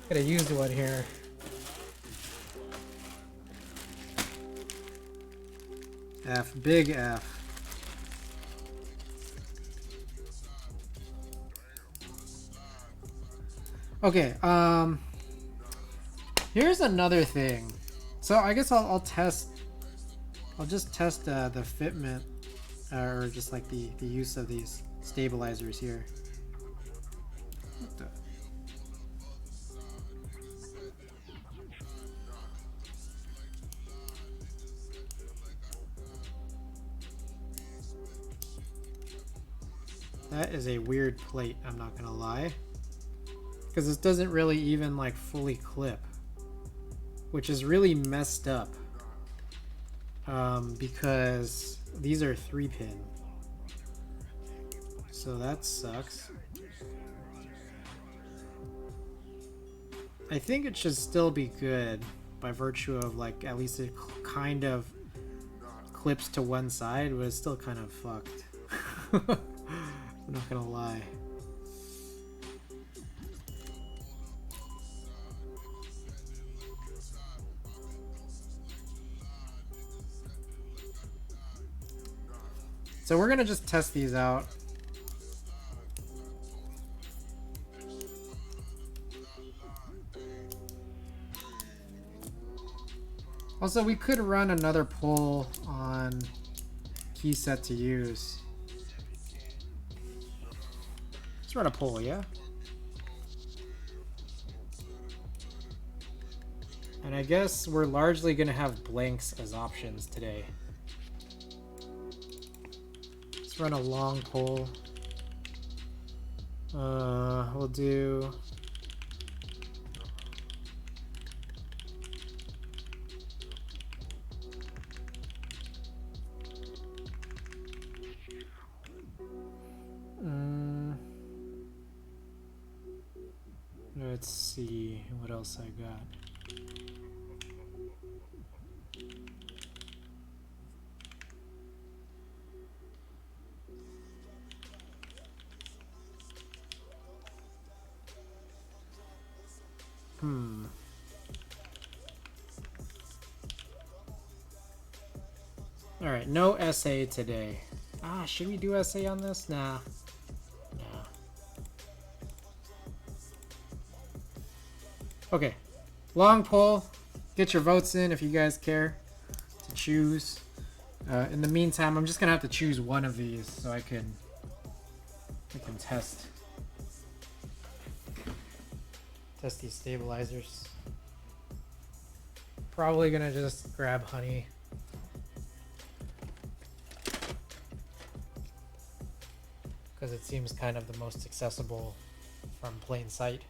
Speaker 1: could have used one here. F, big F. Okay, here's another thing. So I guess I'll just test the fitment, or just like the use of these stabilizers here. That is a weird plate, I'm not gonna lie. Because this doesn't really even like fully clip, which is really messed up. Because these are 3-pin. So that sucks. I think it should still be good. by virtue of like at least it kind of clips to one side, but it's still kind of fucked. I'm not gonna lie. So we're gonna just test these out. Also, we could run another poll on keyset to use. Let's run a poll, yeah? And I guess we're largely gonna have blanks as options today. Let's run a long poll. We'll do... let's see what else I got. All right, no essay today. Ah, should we do essay on this? Nah. Okay, long poll. Get your votes in if you guys care to choose. In the meantime, I'm just gonna have to choose one of these so I can test these stabilizers. Probably gonna just grab honey. Because it seems kind of the most accessible from plain sight.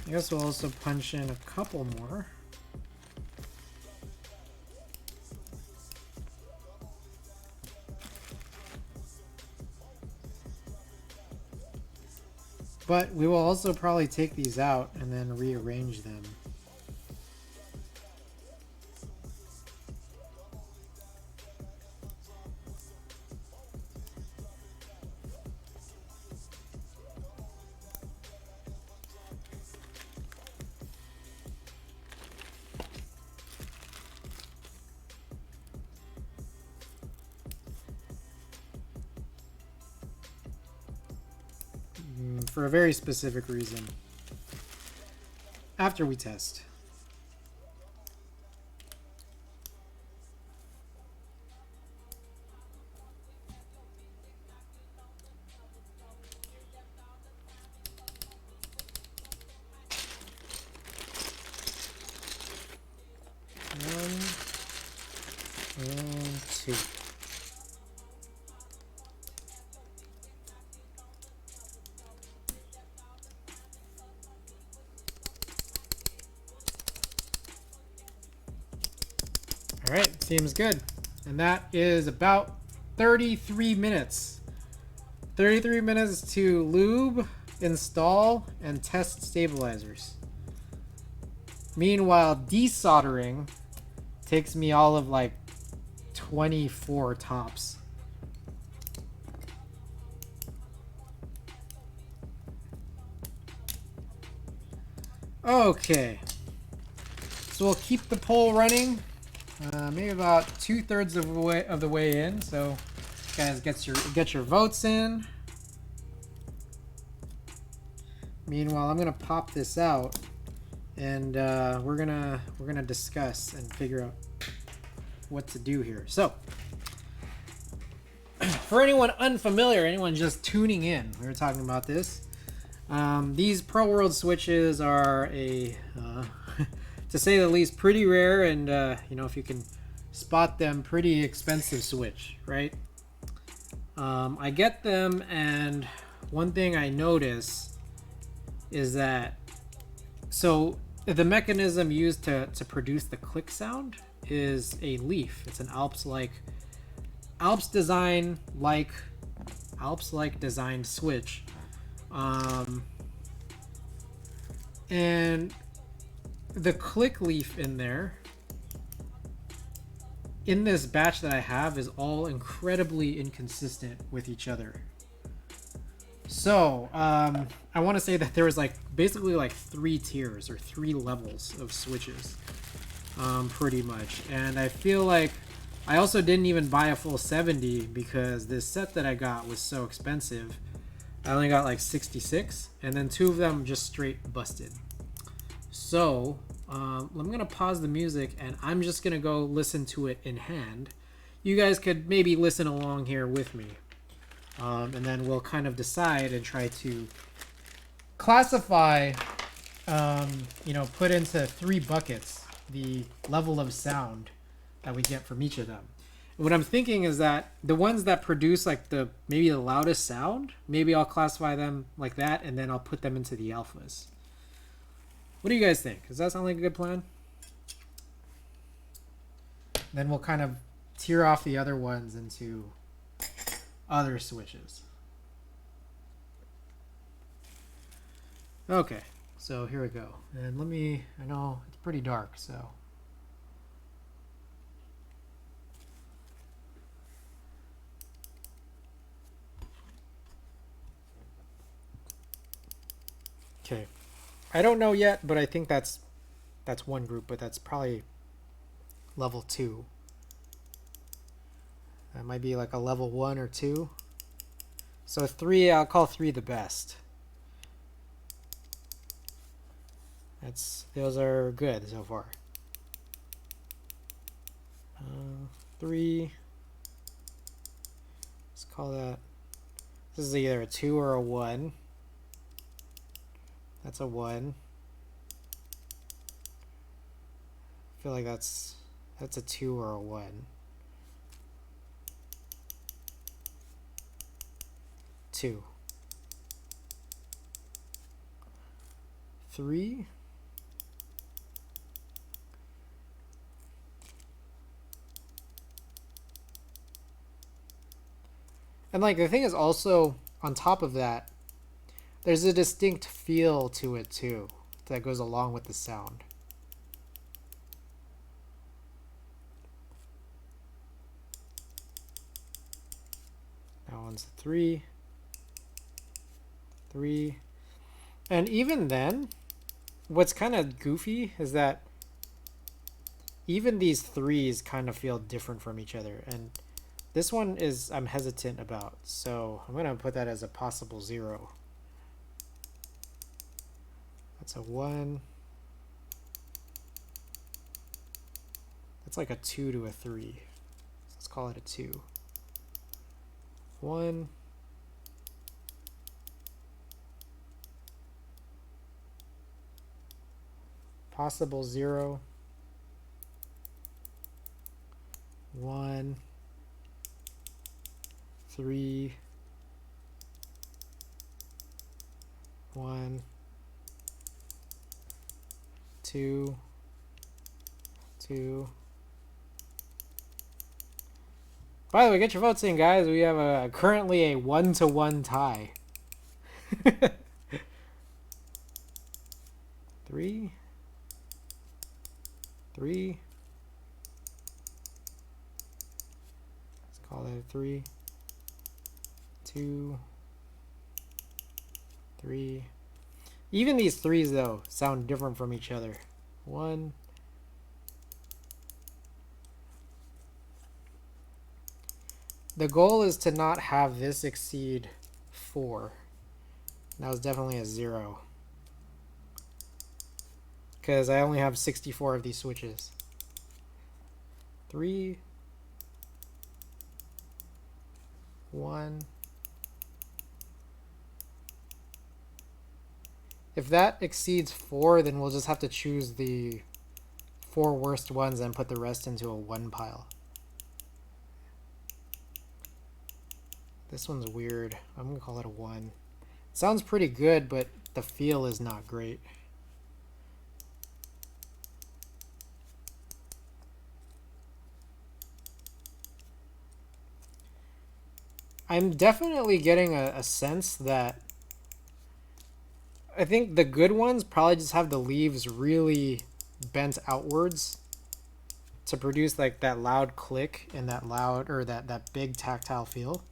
Speaker 1: I guess we'll also punch in a couple more. But we will also probably take these out and then rearrange them. For a very specific reason. After we test. One and two. All right, seems good. And that is about 33 minutes. 33 minutes to lube, install, and test stabilizers. Meanwhile, desoldering takes me all of like 24 tops. Okay. So we'll keep the poll running. Maybe about 2/3 of the way in. So, guys, get your votes in. Meanwhile, I'm gonna pop this out, and we're gonna discuss and figure out what to do here. So, for anyone unfamiliar, anyone just tuning in, we were talking about this. These Pro World switches are a, to say the least, pretty rare, and you know, if you can spot them, pretty expensive switch, right? I get them, and one thing I notice is that, so the mechanism used to produce the click sound is a leaf. It's an Alps designed switch. And the click leaf in there, in this batch that I have, is all incredibly inconsistent with each other. So I want to say that there was like basically like 3 tiers or 3 levels of switches, pretty much. And I feel like I also didn't even buy a full 70 because this set that I got was so expensive. I only got like 66, and then 2 of them just straight busted. So I'm gonna pause the music, and I'm just gonna go listen to it in hand. You guys could maybe listen along here with me, and then we'll kind of decide and try to classify, you know, put into 3 buckets the level of sound that we get from each of them. And what I'm thinking is that the ones that produce like maybe the loudest sound, maybe I'll classify them like that, and then I'll put them into the alphas. What do you guys think? Does that sound like a good plan? Then we'll kind of tier off the other ones into other switches. Okay, so here we go. And I know it's pretty dark, so. Okay. I don't know yet, but I think that's one group, but that's probably level 2. That might be like a level 1 or 2. So 3, I'll call 3 the best. Those are good so far. 3. Let's call that. This is either a 2 or a 1. That's a 1. I feel like that's a 2 or a 1. 2. 3. And like the thing is also on top of that, there's a distinct feel to it too that goes along with the sound. That one's a 3. 3. And even then, what's kind of goofy is that even these 3s kind of feel different from each other. And this one I'm hesitant about, so I'm going to put that as a possible 0. That's a 1. That's like a 2 to a 3. Let's call it a 2. 1. Possible 0. 1. 3. 1. 2. 2. By the way, get your votes in, guys. We have currently a 1-to-1 tie. 3. 3. Let's call that a 3. 2. 3. Even these 3s though sound different from each other. 1. The goal is to not have this exceed 4. That was definitely a 0. Because I only have 64 of these switches. 3. 1. If that exceeds 4, then we'll just have to choose the 4 worst ones and put the rest into a 1 pile. This one's weird. I'm gonna call it a 1. It sounds pretty good, but the feel is not great. I'm definitely getting a sense that I think the good ones probably just have the leaves really bent outwards to produce like that loud click and that loud, or that big tactile feel.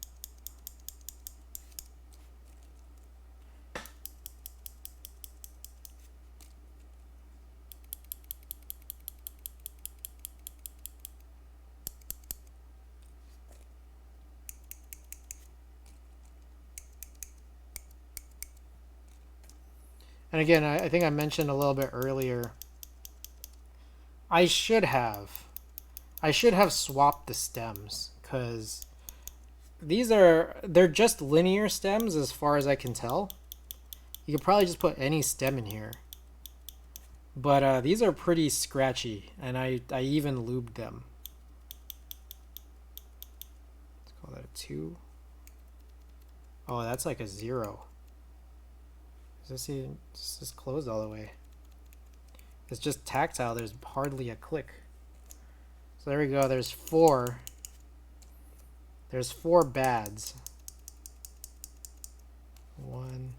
Speaker 1: And again, I think I mentioned a little bit earlier, I should have swapped the stems, because they're just linear stems as far as I can tell. You could probably just put any stem in here. But these are pretty scratchy, and I even lubed them. Let's call that a 2. Oh, that's like a 0. Is this closed all the way? It's just tactile. There's hardly a click. So there we go. There's 4. There's 4 bads. 1.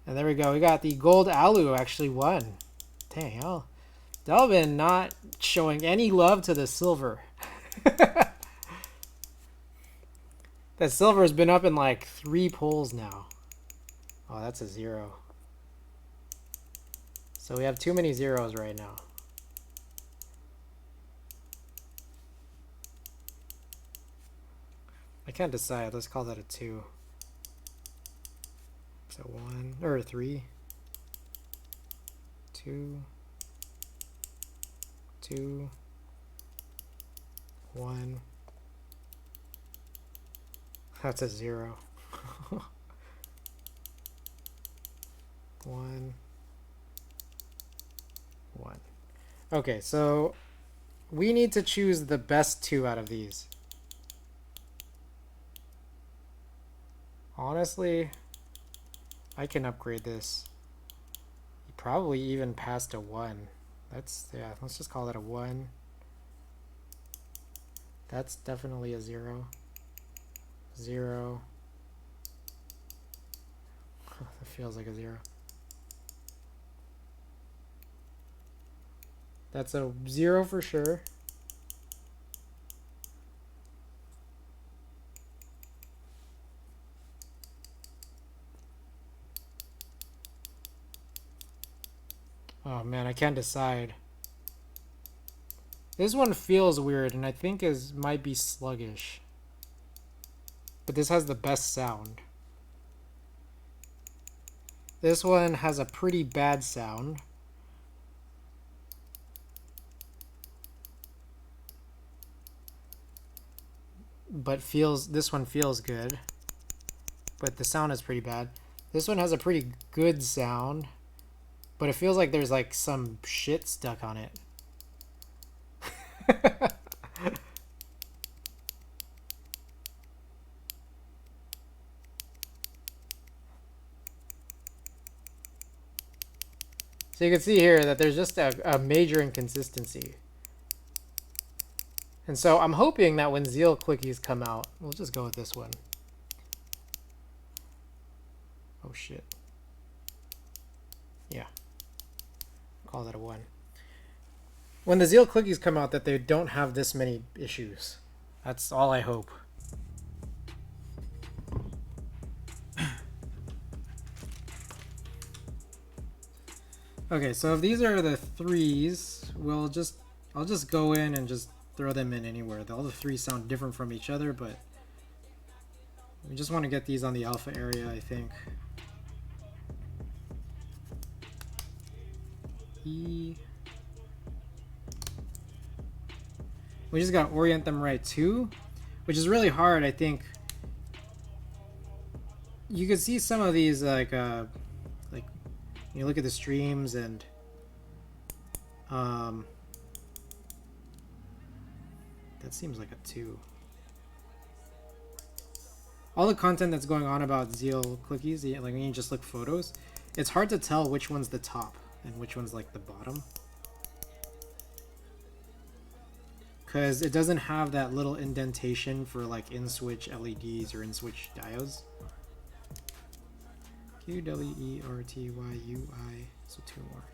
Speaker 1: And there we go. We got the gold alu actually won. Dang hell. Delvin not showing any love to the silver. That silver has been up in like 3 polls now. Oh, that's a 0. So we have too many zeros right now. I can't decide. Let's call that a 2. So 1 or 3. 2. 2. 1. That's a 0. 1. 1. Okay, so we need to choose the best 2 out of these. Honestly, I can upgrade this. Probably even past a 1. Yeah, let's just call it a 1. That's definitely a 0. 0. That feels like a 0. That's a 0 for sure. Oh man, I can't decide. This one feels weird and I think might be sluggish. But this has the best sound. This one has a pretty bad sound. But this one feels good. But the sound is pretty bad. This one has a pretty good sound. But it feels like there's like some shit stuck on it. So you can see here that there's just a major inconsistency. And so I'm hoping that when Zeal Clickies come out, we'll just go with this one. Oh shit. Yeah. Call that a 1. When the Zeal Clickies come out, that they don't have this many issues. That's all I hope. Okay, so if these are the 3s, I'll just go in and just throw them in anywhere. All the 3s sound different from each other, but we just want to get these on the alpha area, I think. E. We just gotta orient them right too, which is really hard, I think. You could see some of these like Like, you look at the streams and that seems like a 2. All the content that's going on about Zeal clickies, like when you just look photos, it's hard to tell which one's the top and which one's like the bottom. Because it doesn't have that little indentation for like in-switch LEDs or in-switch diodes. QWERTYUI, so 2 more.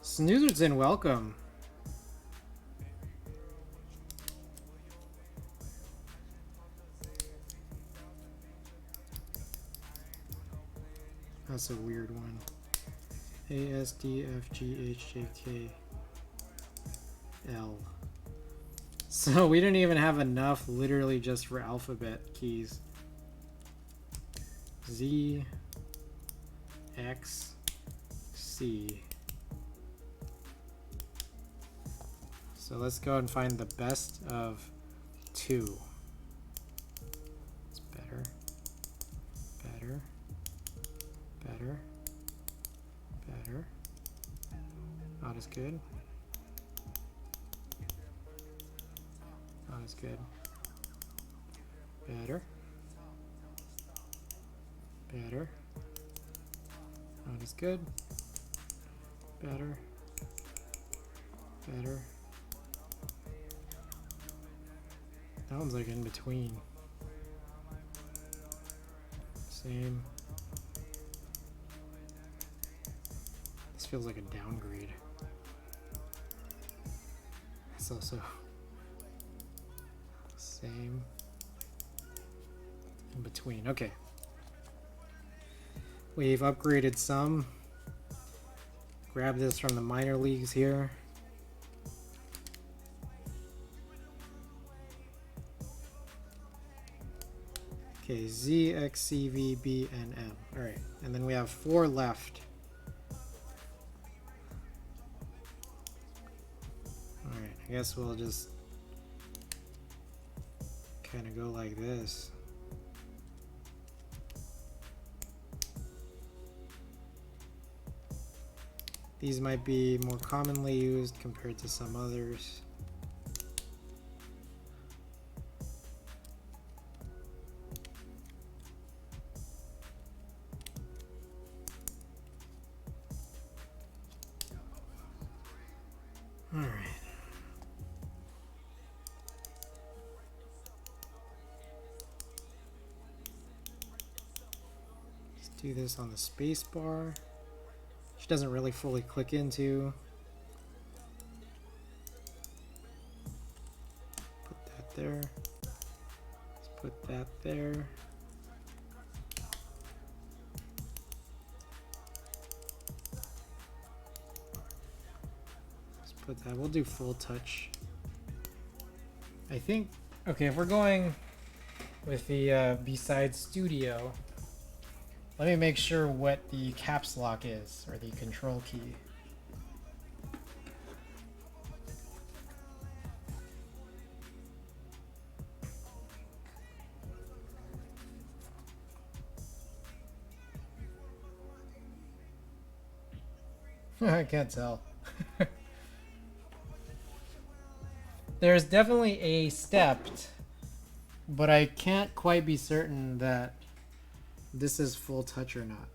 Speaker 1: Snoozerton, welcome. That's a weird one. ASDFGHJKL. So we didn't even have enough literally just for alphabet keys. Z, X, C. So let's go and find the best of 2. It's better, better, better, better. Not as good. Not as good. Better. Better. Not as good. Better. Better. That one's like in between. Same. This feels like a downgrade. It's also same. In between. Okay. We've upgraded some. Grab this from the minor leagues here. Okay, Z, X, C, V, B, and M. Alright, and then we have 4 left. Alright, I guess we'll just kind of go like this. These might be more commonly used compared to some others. All right. Let's do this on the space bar. Which doesn't really fully click into. Put that there. Let's put that there. Let's put that. We'll do full touch. I think. Okay, if we're going with the B-side studio. Let me make sure what the caps lock is, or the control key. I can't tell. There's definitely a stepped, but I can't quite be certain that this is full touch or not.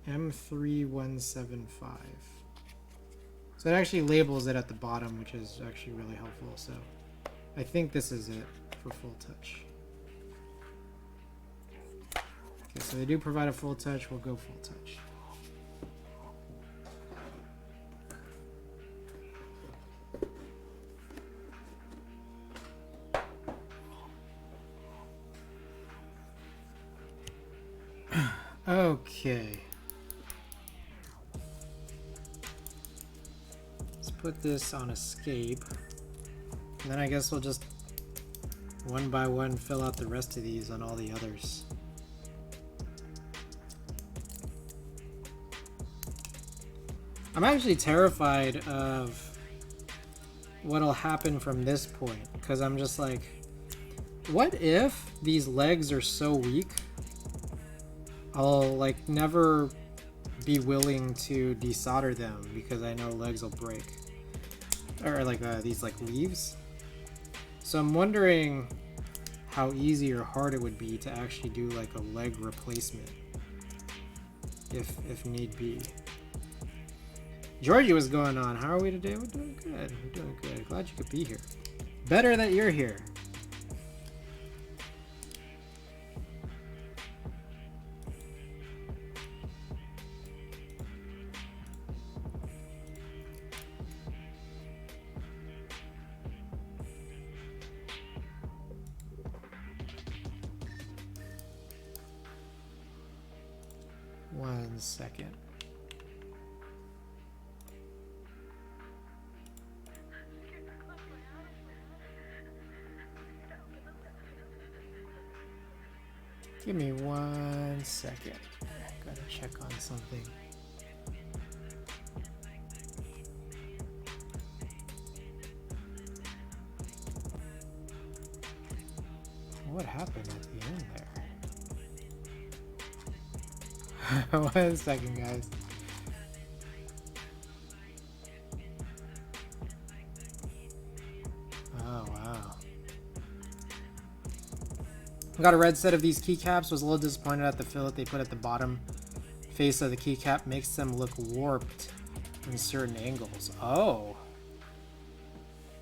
Speaker 1: M3175. So it actually labels it at the bottom, which is actually really helpful. So I think this is it for full touch. Okay, so they do provide a full touch. We'll go full touch. Okay. Let's put this on escape. And then I guess we'll just one by one fill out the rest of these on all the others. I'm actually terrified of what'll happen from this point, because I'm just like, what if these legs are so weak I'll like never be willing to desolder them because I know legs will break, or like these like leaves. So I'm wondering how easy or hard it would be to actually do like a leg replacement if need be. Georgie, what's going on? How are we today? We're doing good. We're doing good. Glad you could be here. Better that you're here. One second. Give me 1 second. Gotta check on something. What happened at the end there? 1 second, guys. Oh, wow. Got a red set of these keycaps. Was a little disappointed at the fillet they put at the bottom face of the keycap. Makes them look warped in certain angles. Oh.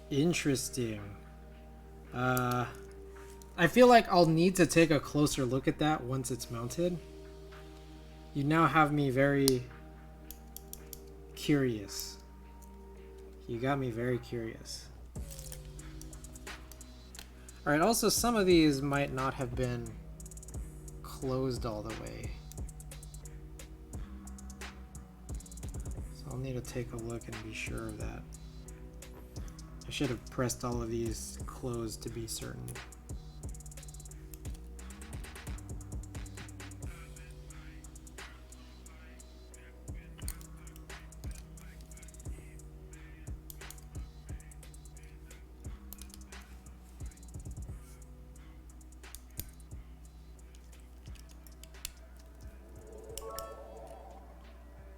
Speaker 1: Interesting. I feel like I'll need to take a closer look at that once it's mounted. You now have me very curious. You got me very curious. Alright, also some of these might not have been closed all the way. So I'll need to take a look and be sure of that. I should have pressed all of these closed to be certain.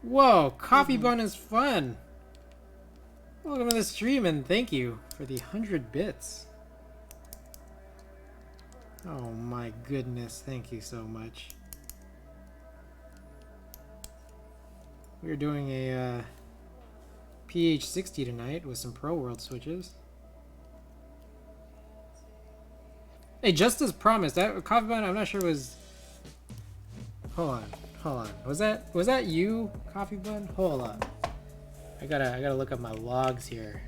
Speaker 1: Whoa, coffee bun is fun. Welcome to the stream and thank you for the 100 bits. Oh my goodness, thank you so much. We're doing a ph60 tonight with some Pro World switches. Hey, just as promised, that coffee bun I'm not sure was. Hold on. Was that you, coffee bun? Hold on. I gotta look up my logs here.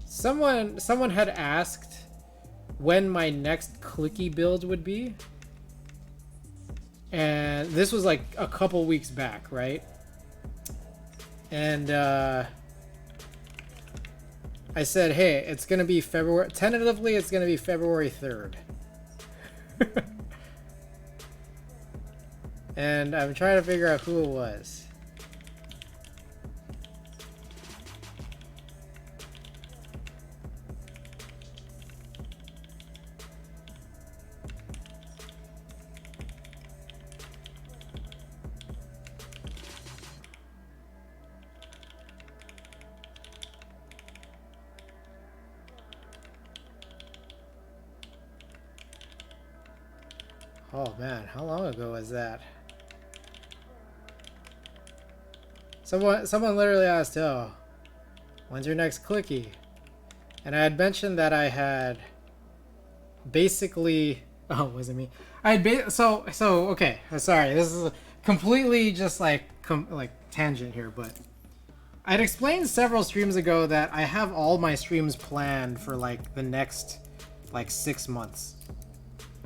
Speaker 1: Someone had asked when my next clicky build would be. And this was like a couple weeks back, right? And I said, hey, it's gonna be February, tentatively it's gonna be February 3rd. And I'm trying to figure out who it was. Oh man, how long ago was that? Someone literally asked, oh, when's your next clicky? And I had mentioned that I had basically Oh, was it me? So okay. Sorry, this is completely just like like tangent here, but I'd explained several streams ago that I have all my streams planned for like the next like 6 months.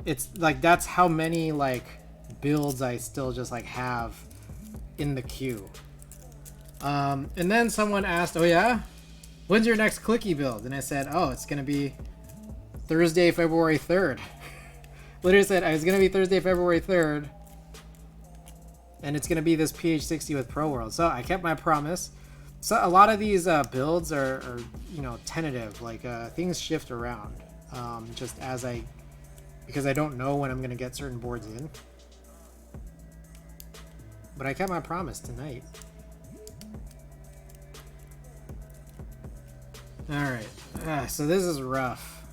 Speaker 1: It's like that's how many like builds I still just like have in the queue. And then someone asked, "Oh yeah, when's your next clicky build?" And I said, "Oh, it's gonna be Thursday, February 3rd." Literally said I was gonna be Thursday, February 3rd, and it's gonna be this ph60 with Pro World. So I kept my promise. So a lot of these builds are you know tentative. Like things shift around just as because I don't know when I'm gonna get certain boards in. But I kept my promise tonight. Alright, so this is rough.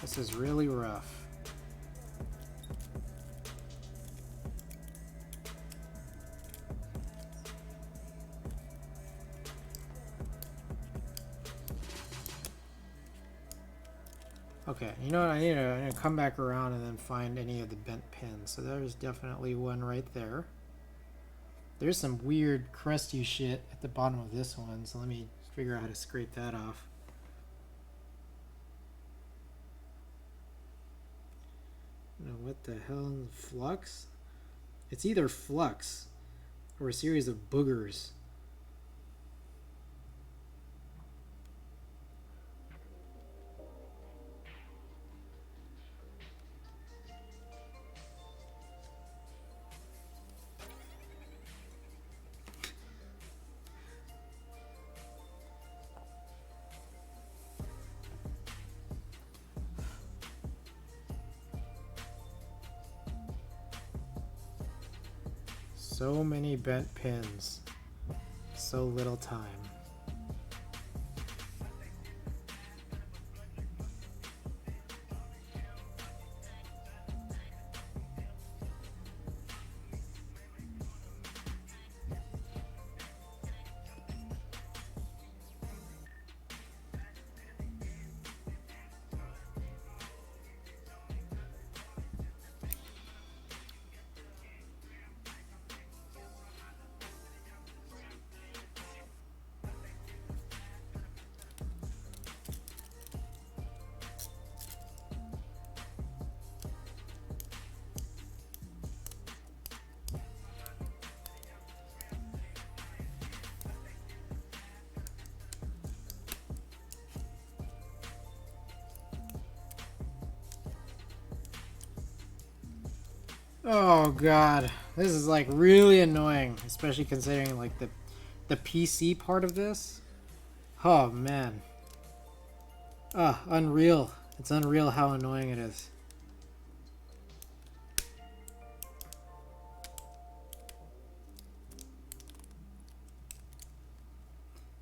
Speaker 1: This is really rough. Okay, you know what, I need to come back around and then find any of the bent pins. So there's definitely one right there. There's some weird crusty shit at the bottom of this one, so let me figure out how to scrape that off. Now what the hell is flux? It's either flux or a series of boogers. So many bent pins, so little time. Oh god, this is like really annoying, especially considering like the PC part of this. Oh man. Unreal. It's unreal how annoying it is.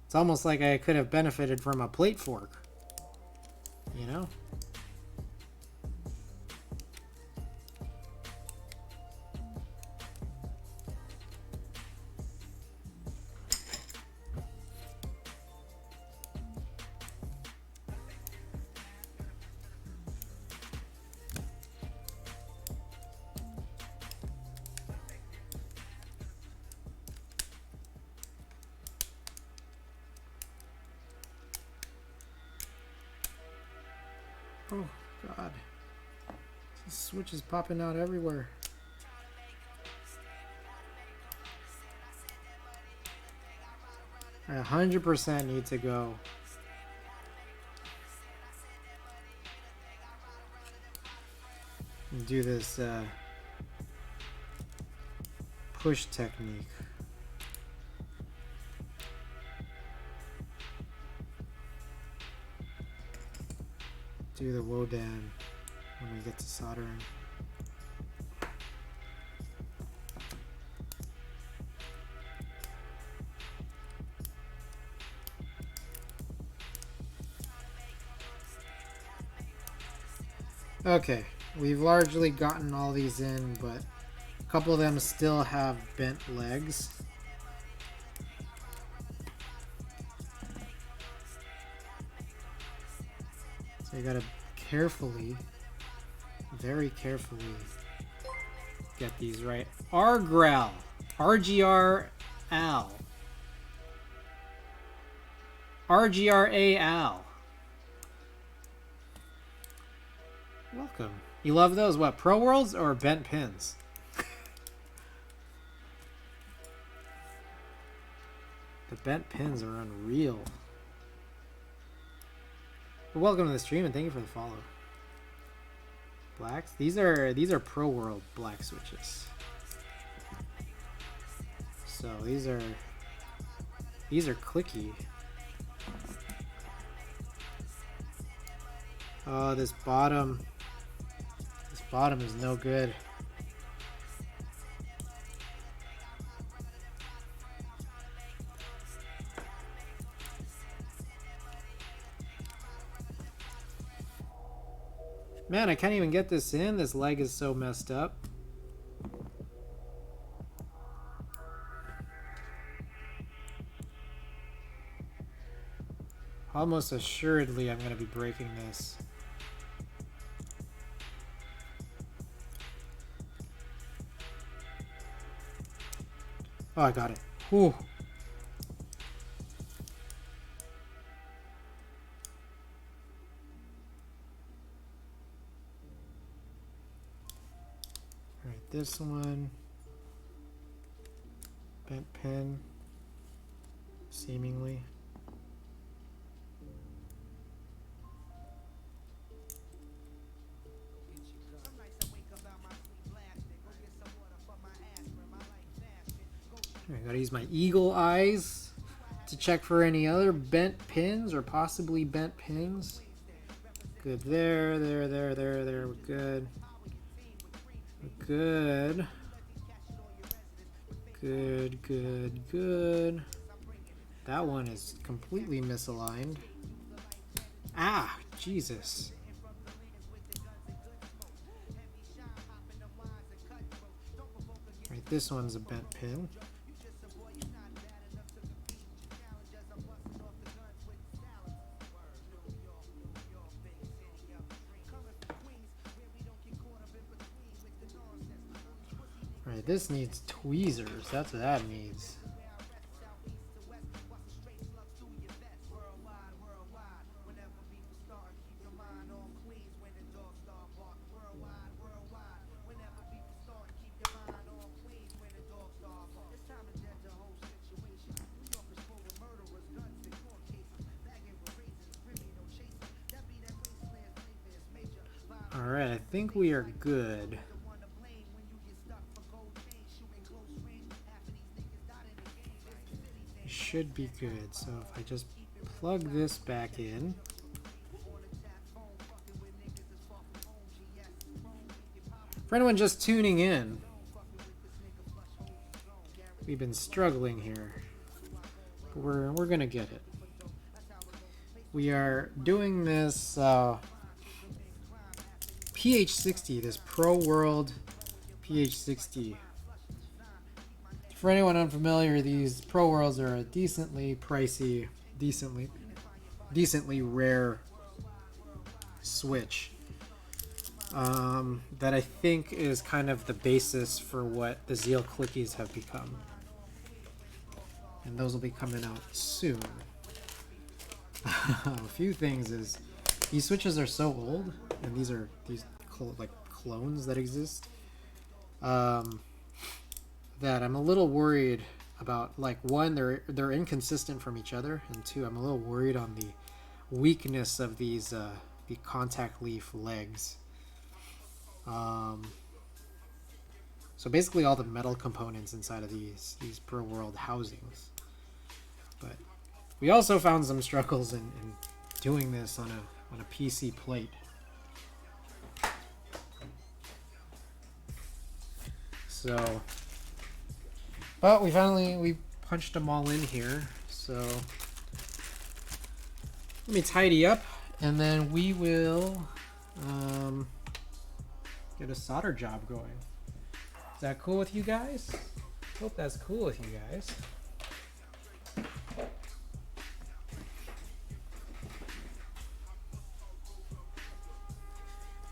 Speaker 1: It's almost like I could have benefited from a plate fork. You know? Oh god. This switch is popping out everywhere. I 100% need to go. And do this push technique. Do the Wodan when we get to soldering. Okay, we've largely gotten all these in, but a couple of them still have bent legs. So you gotta carefully very carefully get these right. Argrel. RGR-Al. RGRA-Al. Welcome. You love those, what, Pro Worlds or bent pins? The bent pins are unreal. Well, welcome to the stream and thank you for the follow. Blacks? These are Pro World black switches. So these are clicky. Oh, this bottom is no good. Man, I can't even get this in. This leg is so messed up. Almost assuredly, I'm going to be breaking this. Oh, I got it. Whew. Alright, this one. Bent pin. Seemingly. I gotta use my eagle eyes to check for any other bent pins or possibly bent pins. Good there, there. We're good. We're good. Good. That one is completely misaligned. Ah, Jesus. Right, this one's a bent pin. Right, this needs tweezers. That's what that needs. All right, I think we are good. Should be good. So if I just plug this back in. For anyone just tuning in, we've been struggling here. But we're gonna get it. We are doing this ph60, this Pro World ph60. For anyone unfamiliar, these Pro Worlds are a decently pricey, decently rare switch that I think is kind of the basis for what the Zeal Clickies have become. And those will be coming out soon. A few things is these switches are so old, and these are like clones that exist. That I'm a little worried about, like, one, they're inconsistent from each other, and two, I'm a little worried on the weakness of these the contact leaf legs. So basically all the metal components inside of these Pro World housings. But we also found some struggles in doing this on a PC plate. So, but we punched them all in here. So let me tidy up, and then we will get a solder job going. Is that cool with you guys? Hope that's cool with you guys.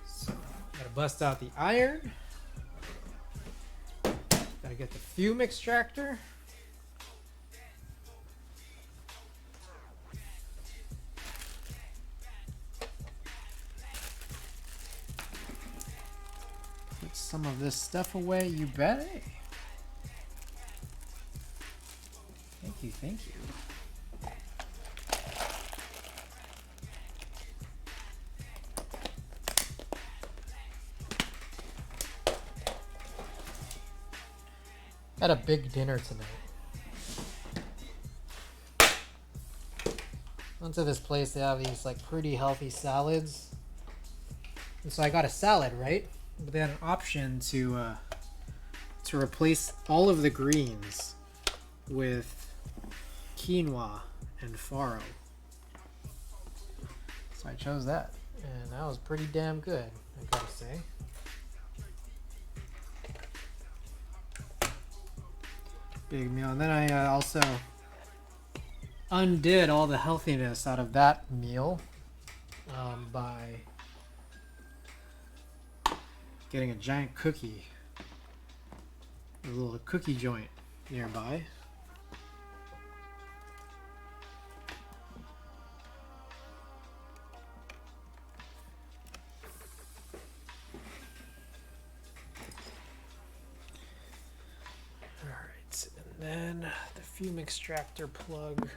Speaker 1: So, gotta bust out the iron. Gotta get the fume extractor. Put some of this stuff away, you bet. Thank you, thank you. Had a big dinner tonight. Went to this place, they have these like pretty healthy salads. And so I got a salad, right? But they had an option to replace all of the greens with quinoa and farro. So I chose that. And that was pretty damn good, I gotta say. Big meal. And then I also undid all the healthiness out of that meal by getting a giant cookie, a little cookie joint nearby. Then the fume extractor plug.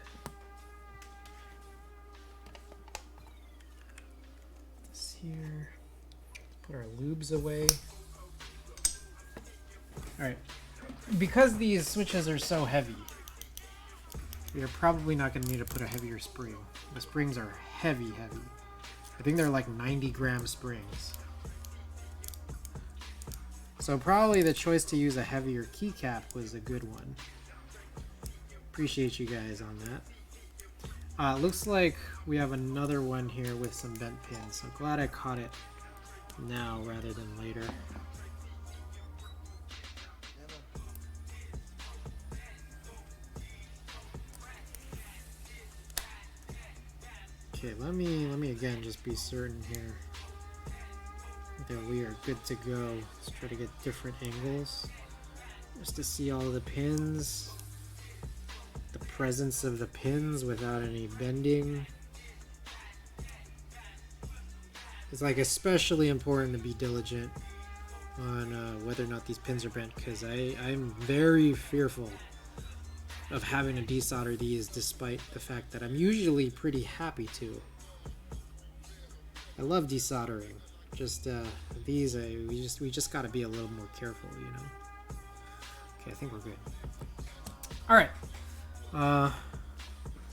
Speaker 1: This here. Put our lubes away. Alright. Because these switches are so heavy, you're probably not going to need to put a heavier spring. The springs are heavy. I think they're like 90-gram springs. So probably the choice to use a heavier keycap was a good one. Appreciate you guys on that. Looks like we have another one here with some bent pins. So glad I caught it now rather than later. Okay, let me again just be certain here that we are good to go. Let's try to get different angles just to see all the pins, the presence of the pins without any bending. It's like especially important to be diligent on whether or not these pins are bent, because I'm very fearful of having to desolder these despite the fact that I'm usually pretty happy to. I love desoldering. Just these, we just got to be a little more careful, you know. Okay, I think we're good. All right,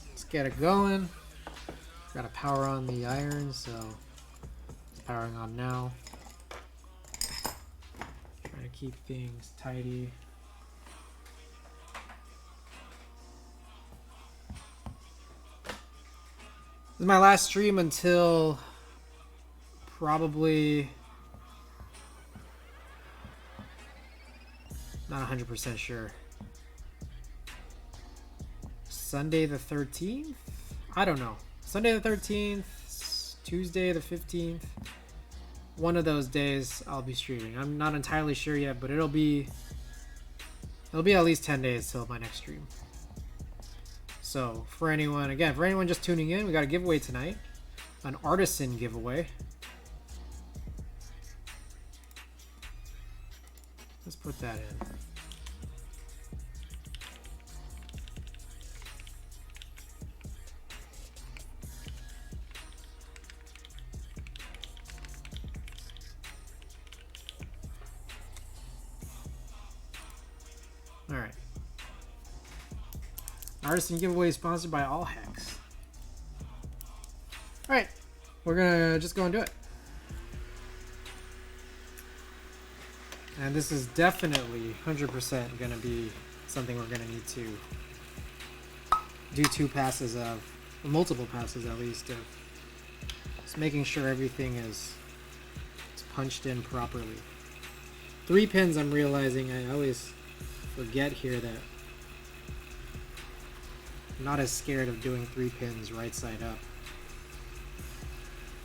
Speaker 1: let's get it going. Got to power on the iron, so it's powering on now. Trying to keep things tidy. This is my last stream until probably, not 100% sure, Sunday the 13th? I don't know. Sunday the 13th, Tuesday the 15th. One of those days I'll be streaming. I'm not entirely sure yet, but it'll be at least 10 days till my next stream. So for anyone just tuning in, we got a giveaway tonight. An artisan giveaway. Let's put that in. All right. Artisan giveaway is sponsored by All Hacks. All right, we're gonna just go and do it. And this is definitely 100% going to be something we're going to need to do two passes of, or multiple passes at least, of just making sure everything is punched in properly. 3 pins, I'm realizing I always forget here that I'm not as scared of doing 3 pins right side up.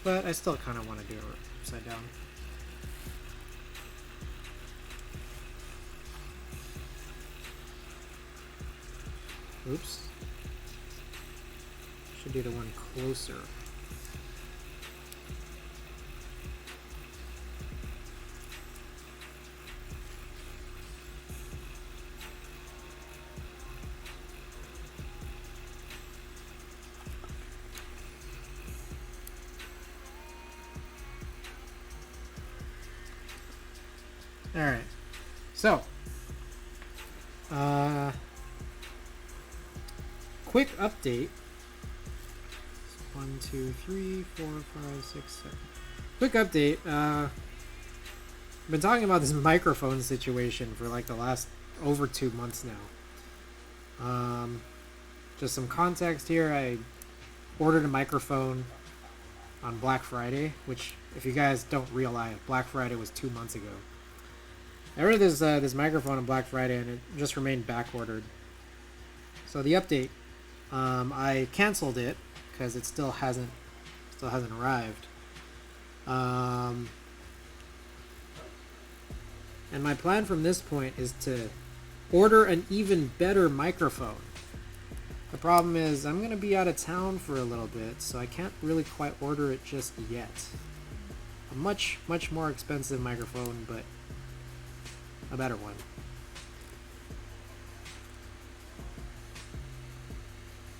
Speaker 1: But I still kind of want to do it upside down. Oops. Should do the one closer. Alright, so, quick update. 1, 2, 3, 4, 5, 6, 7. Quick update. I've been talking about this microphone situation for like the last over 2 months now. Just some context here. I ordered a microphone on Black Friday, which, if you guys don't realize, Black Friday was 2 months ago. I ordered this microphone on Black Friday, and it just remained back ordered. So the update, I canceled it because it still hasn't arrived. And my plan from this point is to order an even better microphone. The problem is I'm going to be out of town for a little bit, so I can't really quite order it just yet. A much more expensive microphone, but a better one.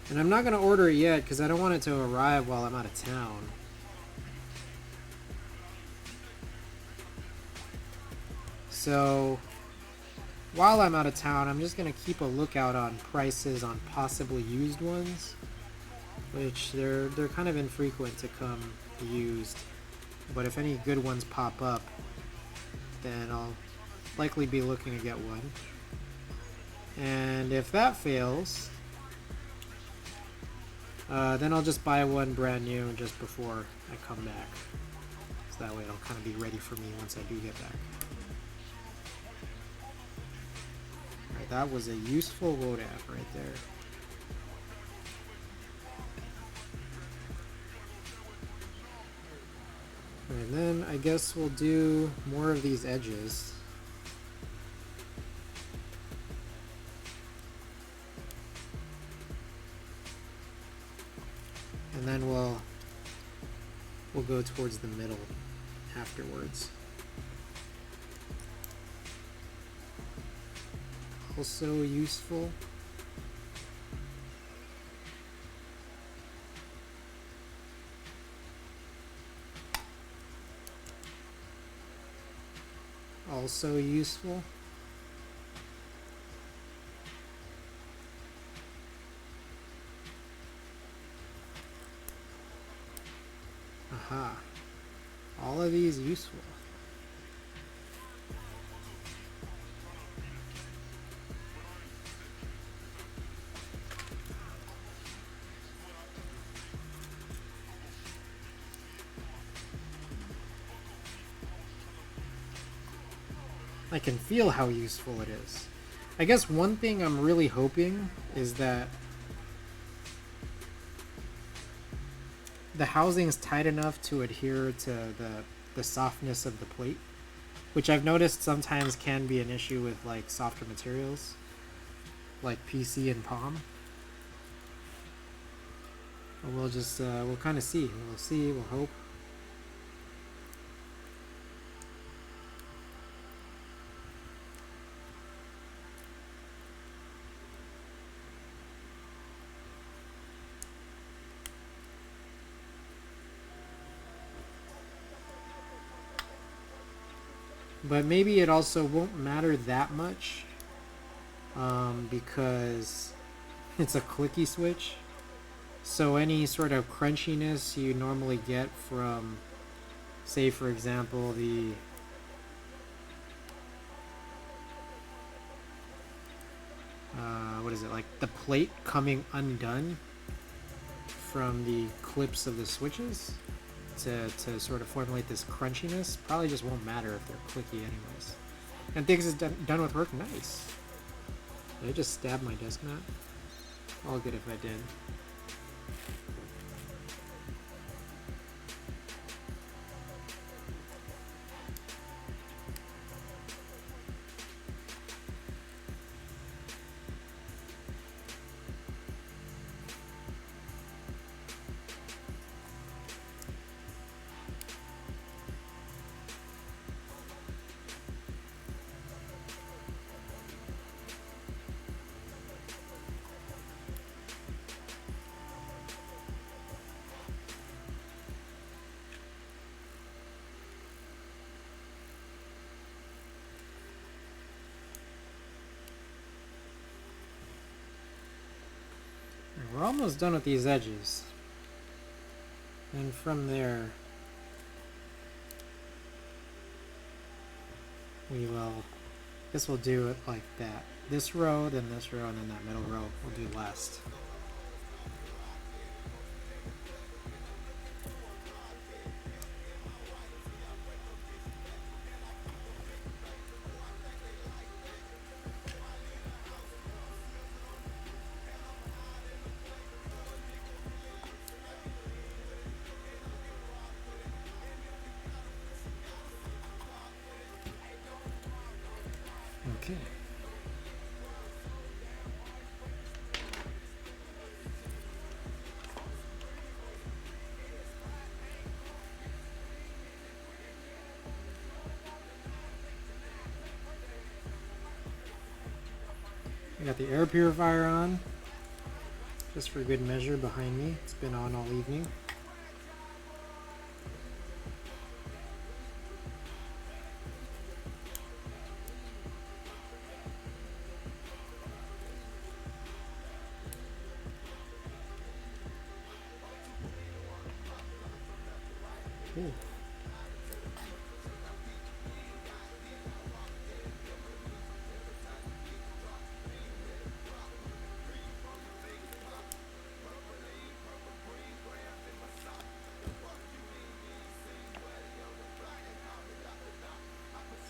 Speaker 1: And I'm not going to order it yet because I don't want it to arrive while I'm out of town. So while I'm out of town, I'm just going to keep a lookout on prices on possibly used ones, which they're kind of infrequent to come used. But if any good ones pop up, then I'll likely be looking to get one. And if that fails, then I'll just buy one brand new just before I come back. So that way it'll kind of be ready for me once I do get back. Alright, that was a useful VOD right there. And then I guess we'll do more of these edges. And then we'll go towards the middle afterwards. Also useful. Also useful. Aha. All of these useful. I can feel how useful it is. I guess one thing I'm really hoping is that the housing is tight enough to adhere to the softness of the plate, which I've noticed sometimes can be an issue with like softer materials like PC and palm. But we'll just we'll kind of see. We'll hope. But maybe it also won't matter that much because it's a clicky switch. So any sort of crunchiness you normally get from, say for example, the what is it, like the plate coming undone from the clips of the switches to sort of formulate this crunchiness, probably just won't matter if they're clicky anyways. And things is done with work. Nice. Did I just stab my desk mat? All good if I did. we're almost done with these edges. And from there, we will, I guess we'll do it like that. This row, then this row, and then that middle row we'll do last. Okay. I got the air purifier on, just for good measure behind me. It's been on all evening. Ooh.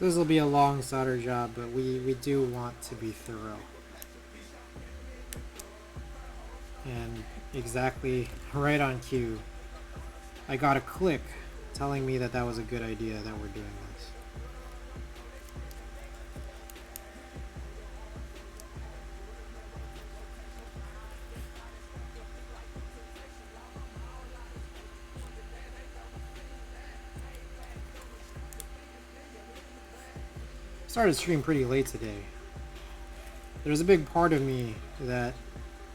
Speaker 1: This will be a long solder job, but we do want to be thorough. And exactly right on cue, I got a click telling me that that was a good idea that we're doing this. Started stream pretty late today. There's a big part of me that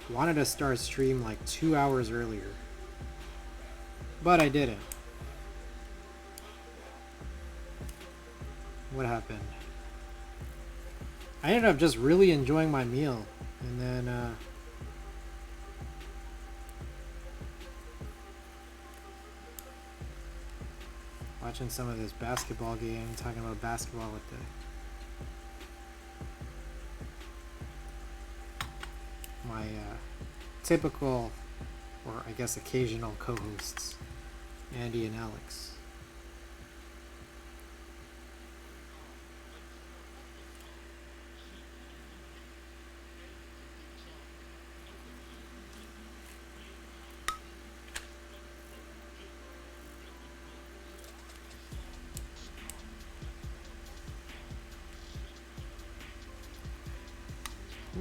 Speaker 1: wanted to start stream like 2 hours earlier, but I didn't. What happened? I ended up just really enjoying my meal, and then watching some of this basketball game, talking about basketball with my typical, or I guess occasional co-hosts, Andy and Alex.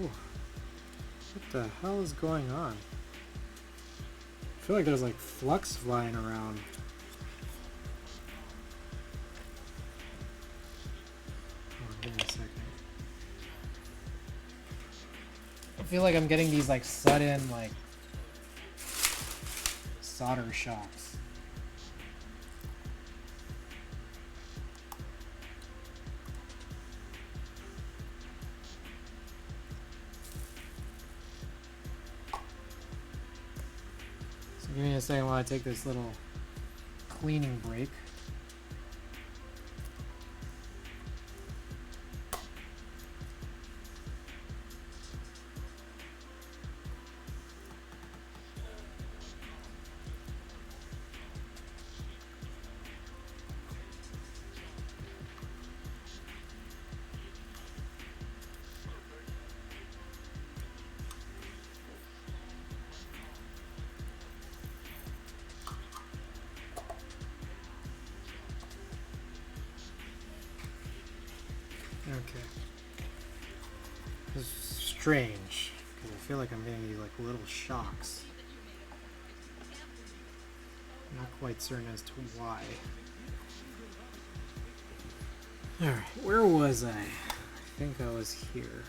Speaker 1: Ooh. What the hell is going on? I feel like there's like flux flying around. Oh, give me a second. I feel like I'm getting these like sudden like solder shocks. Give me a second while I take this little cleaning break. Okay. This is strange, because I feel like I'm getting these like little shocks. Not quite certain as to why. Alright, where was I? I think I was here.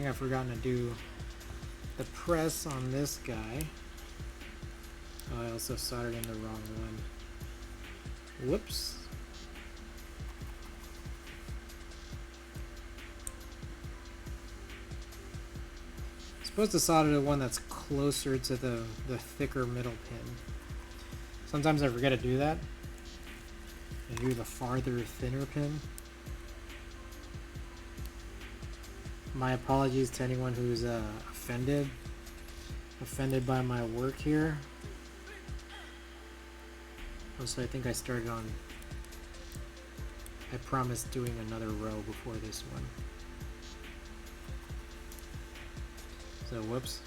Speaker 1: think I've forgotten to do the press on this guy. Oh, I also soldered in the wrong one. Whoops. I'm supposed to solder the one that's closer to the thicker middle pin. Sometimes I forget to do that. I do the farther, thinner pin. My apologies to anyone who's offended by my work here. Also, I think I started on... I promised doing another row before this one. So, whoops.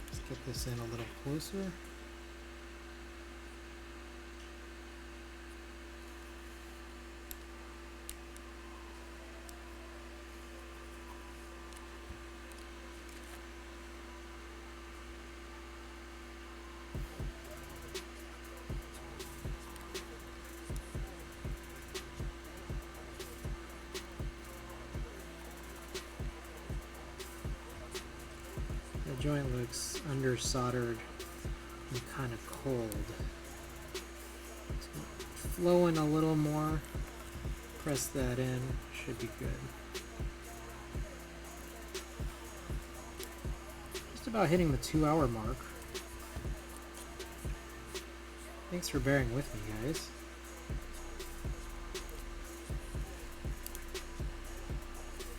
Speaker 1: Let's get this in a little closer. The joint looks under soldered and kind of cold. So flow in a little more, press that in, should be good. Just about hitting the 2-hour mark. Thanks for bearing with me, guys.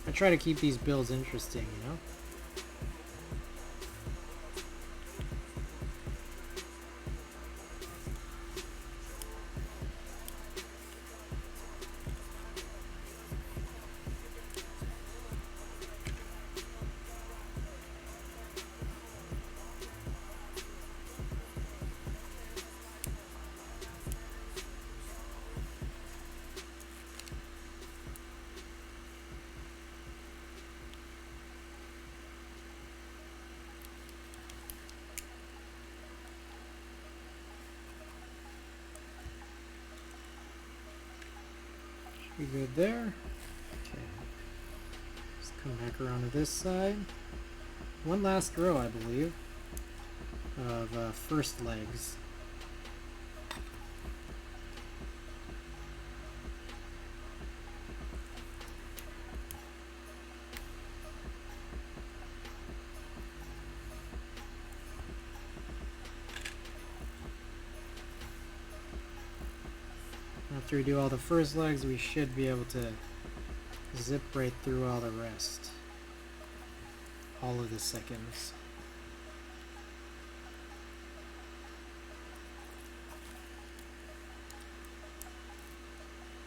Speaker 1: I try to keep these builds interesting, you know? Be good there. Okay. Just come back around to this side. One last row, I believe, of first legs. After we do all the first legs, we should be able to zip right through all the rest. All of the seconds.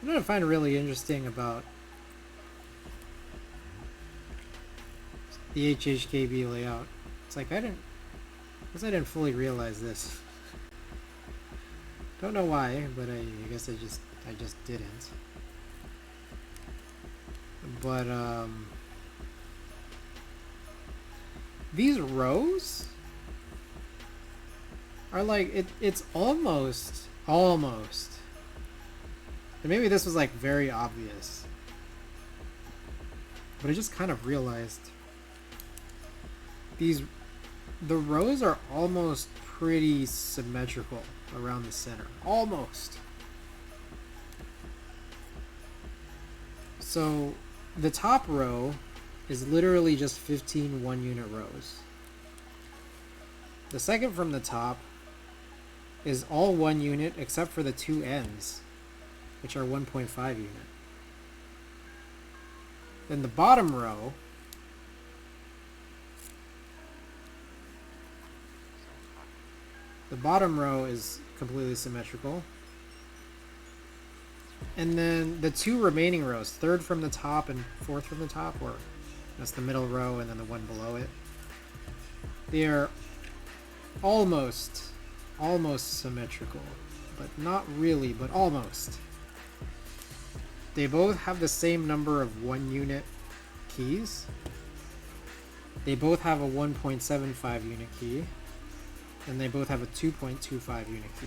Speaker 1: What I find really interesting about the HHKB layout, it's like I guess I didn't fully realize this. Don't know why, but I guess I just didn't. But these rows are like it's almost, and maybe this was like very obvious, but I just kind of realized the rows are almost pretty symmetrical around the center. Almost. So the top row is literally just 15 1-unit rows. The second from the top is all 1 unit except for the two ends, which are 1.5 unit. Then the bottom row is completely symmetrical. And then the two remaining rows, third from the top and fourth from the top, or that's the middle row and then the one below it, they are almost symmetrical, but not really, but almost. They both have the same number of 1-unit keys, They both have a 1.75 unit key, and they both have a 2.25 unit key.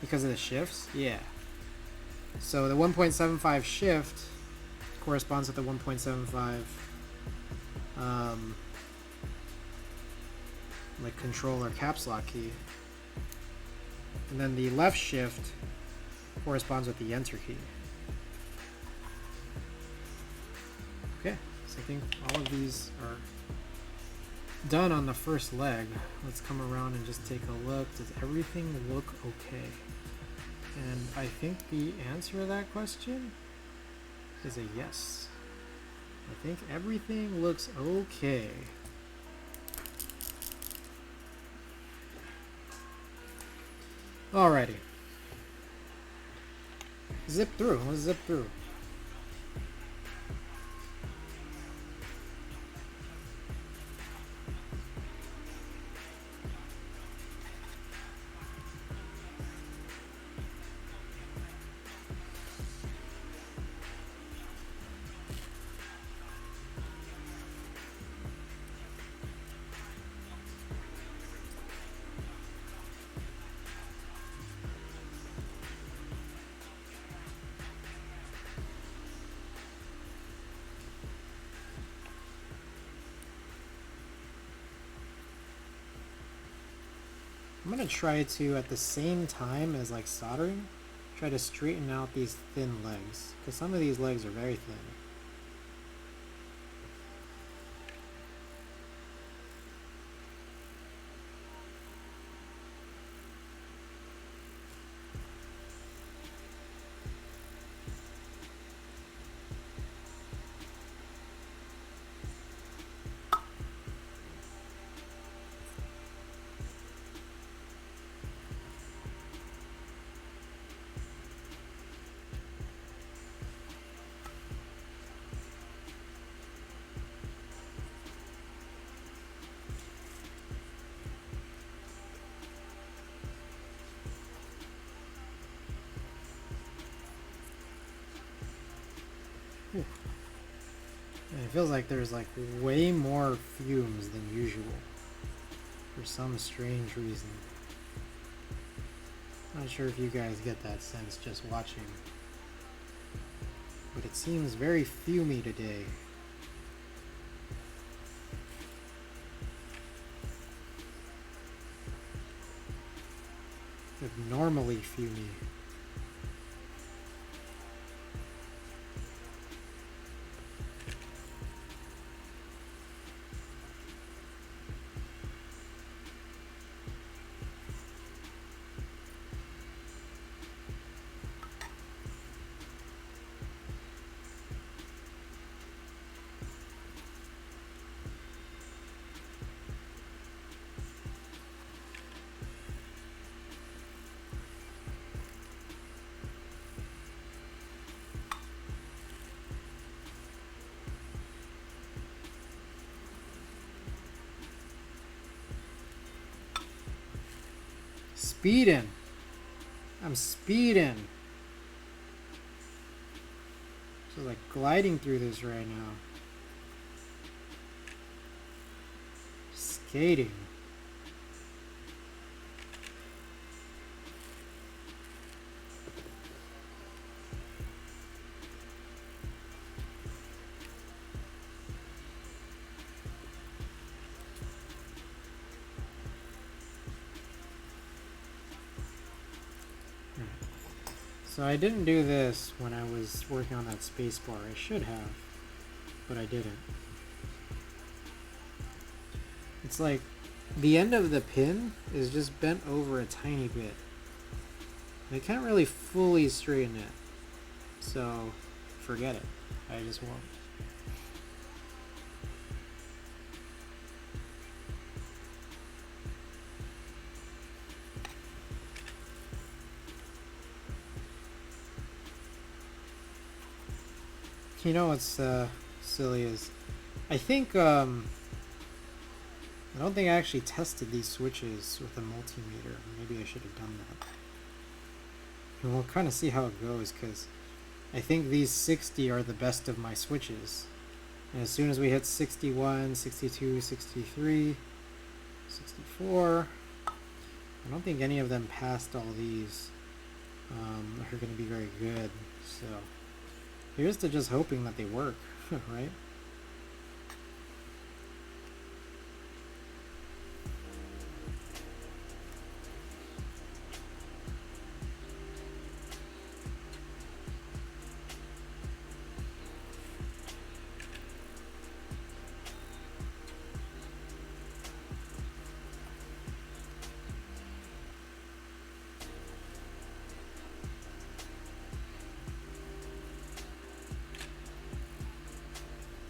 Speaker 1: Because of the shifts? Yeah. So the 1.75 shift corresponds with the 1.75 like control or caps lock key. And then the left shift corresponds with the enter key. Okay, so I think all of these are done on the first leg. Let's come around and just take a look. Does everything look okay? And I think the answer to that question is a yes. I think everything looks okay. Alrighty. Zip through. Let's zip through. I'm gonna try to, at the same time as like soldering, try to straighten out these thin legs, because some of these legs are very thin. And it feels like there's like way more fumes than usual for some strange reason. Not sure if you guys get that sense just watching, but it seems very fumey today. Abnormally fumey. Speeding. I'm speeding. So like gliding through this right now. Skating. So I didn't do this when I was working on that space bar. I should have, but I didn't. It's like the end of the pin is just bent over a tiny bit. I can't really fully straighten it, so forget it. I just won't. You know what's silly is, I think, I don't think I actually tested these switches with a multimeter. Maybe I should have done that. And we'll kind of see how it goes, because I think these 60 are the best of my switches. And as soon as we hit 61, 62, 63, 64, I don't think any of them past all these are going to be very good. So here's to just hoping that they work, right?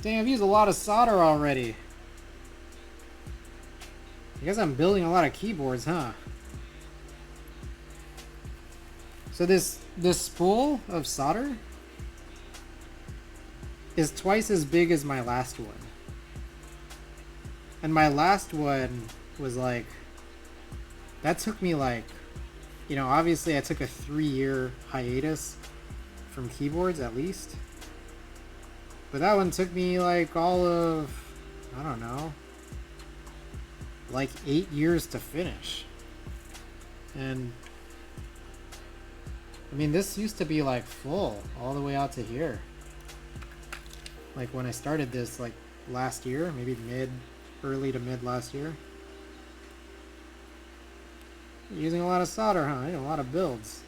Speaker 1: Dang, I've used a lot of solder already. I guess I'm building a lot of keyboards, huh? So this spool of solder is twice as big as my last one. And my last one was like, that took me like, you know, obviously I took a 3-year hiatus from keyboards at least. But that one took me like all of, I don't know, like 8 years to finish. And I mean, this used to be like full all the way out to here. Like when I started this like last year, maybe early to mid last year. Using a lot of solder, huh? A lot of builds.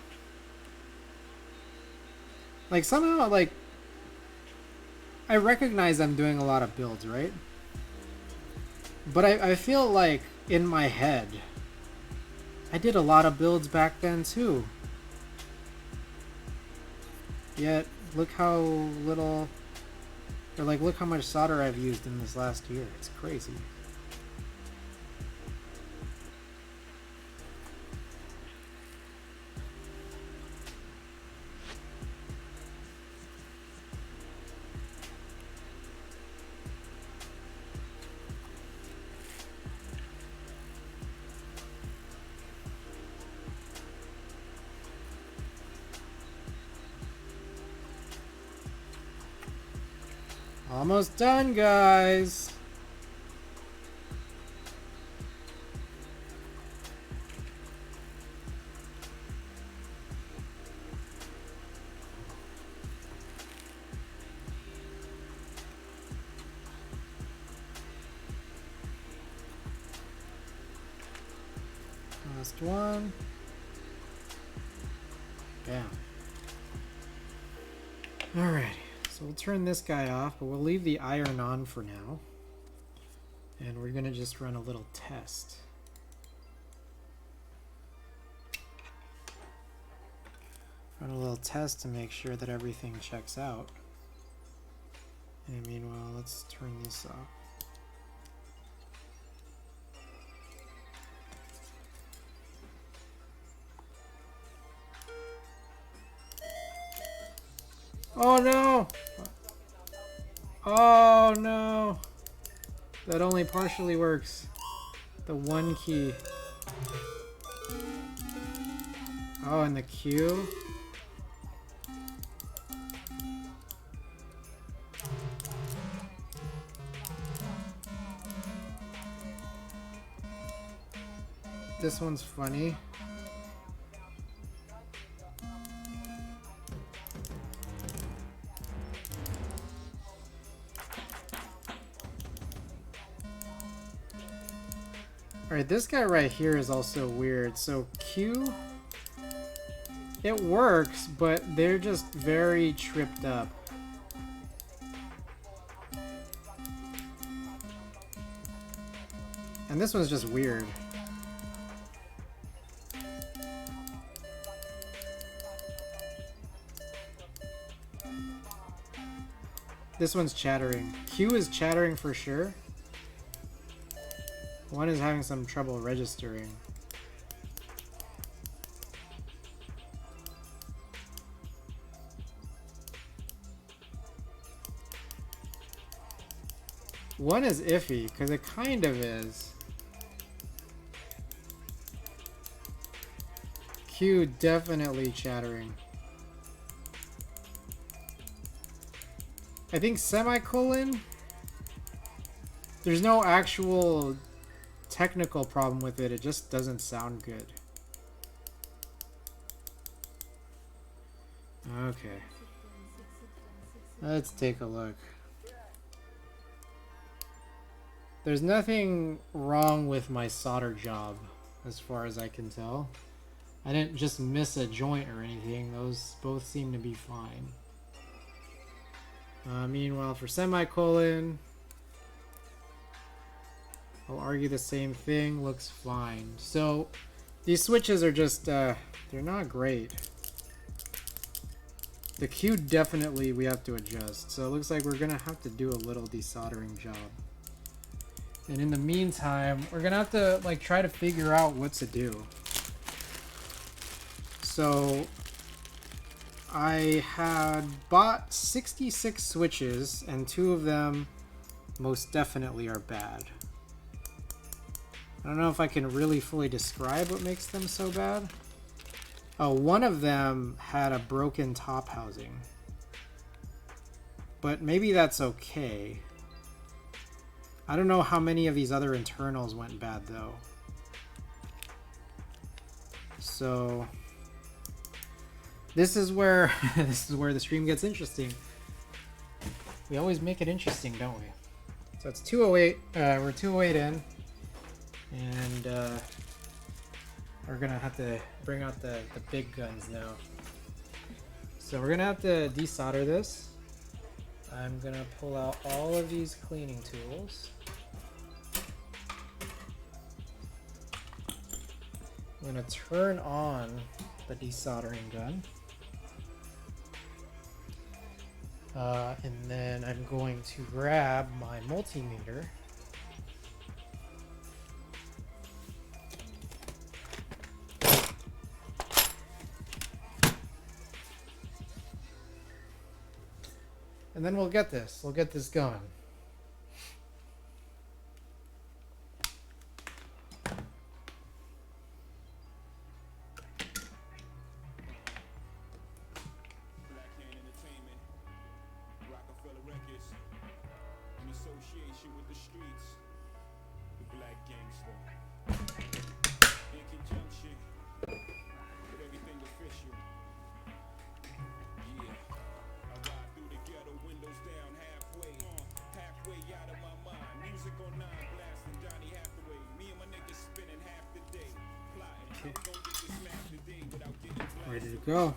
Speaker 1: Like somehow, like, I recognize I'm doing a lot of builds, right? But I feel like in my head, I did a lot of builds back then too. Yet, look how little, or like look how much solder I've used in this last year. It's crazy. Almost done, guys. Last one. Bam. Alrighty. So we'll turn this guy off, but we'll leave the iron on for now. And we're gonna just run a little test. Run a little test to make sure that everything checks out. And meanwhile, let's turn this off. Oh no! Oh no! That only partially works. The one key. Oh, and the Q? This one's funny. Alright, this guy right here is also weird. So Q, it works, but they're just very tripped up. And this one's just weird. This one's chattering. Q is chattering for sure. One is having some trouble registering. One is iffy, because it kind of is. Q definitely chattering. I think semicolon, there's no actual technical problem with it. It just doesn't sound good. Okay. Let's take a look. There's nothing wrong with my solder job, as far as I can tell. I didn't just miss a joint or anything. Those both seem to be fine. Meanwhile, for semicolon, I'll argue the same thing. Looks fine. So these switches are just, they're not great. The Q definitely we have to adjust. So it looks like we're gonna have to do a little desoldering job. And in the meantime, we're gonna have to like try to figure out what to do. So I had bought 66 switches and 2 of them most definitely are bad. I don't know if I can really fully describe what makes them so bad. Oh, one of them had a broken top housing. But maybe that's okay. I don't know how many of these other internals went bad though. So this is where the stream gets interesting. We always make it interesting, don't we? So it's 208. We're 208 in, and we're gonna have to bring out the big guns now. So we're gonna have to desolder this. I'm gonna pull out all of these cleaning tools. I'm gonna turn on the desoldering gun. And then I'm going to grab my multimeter. And then we'll get this going. Ready to go.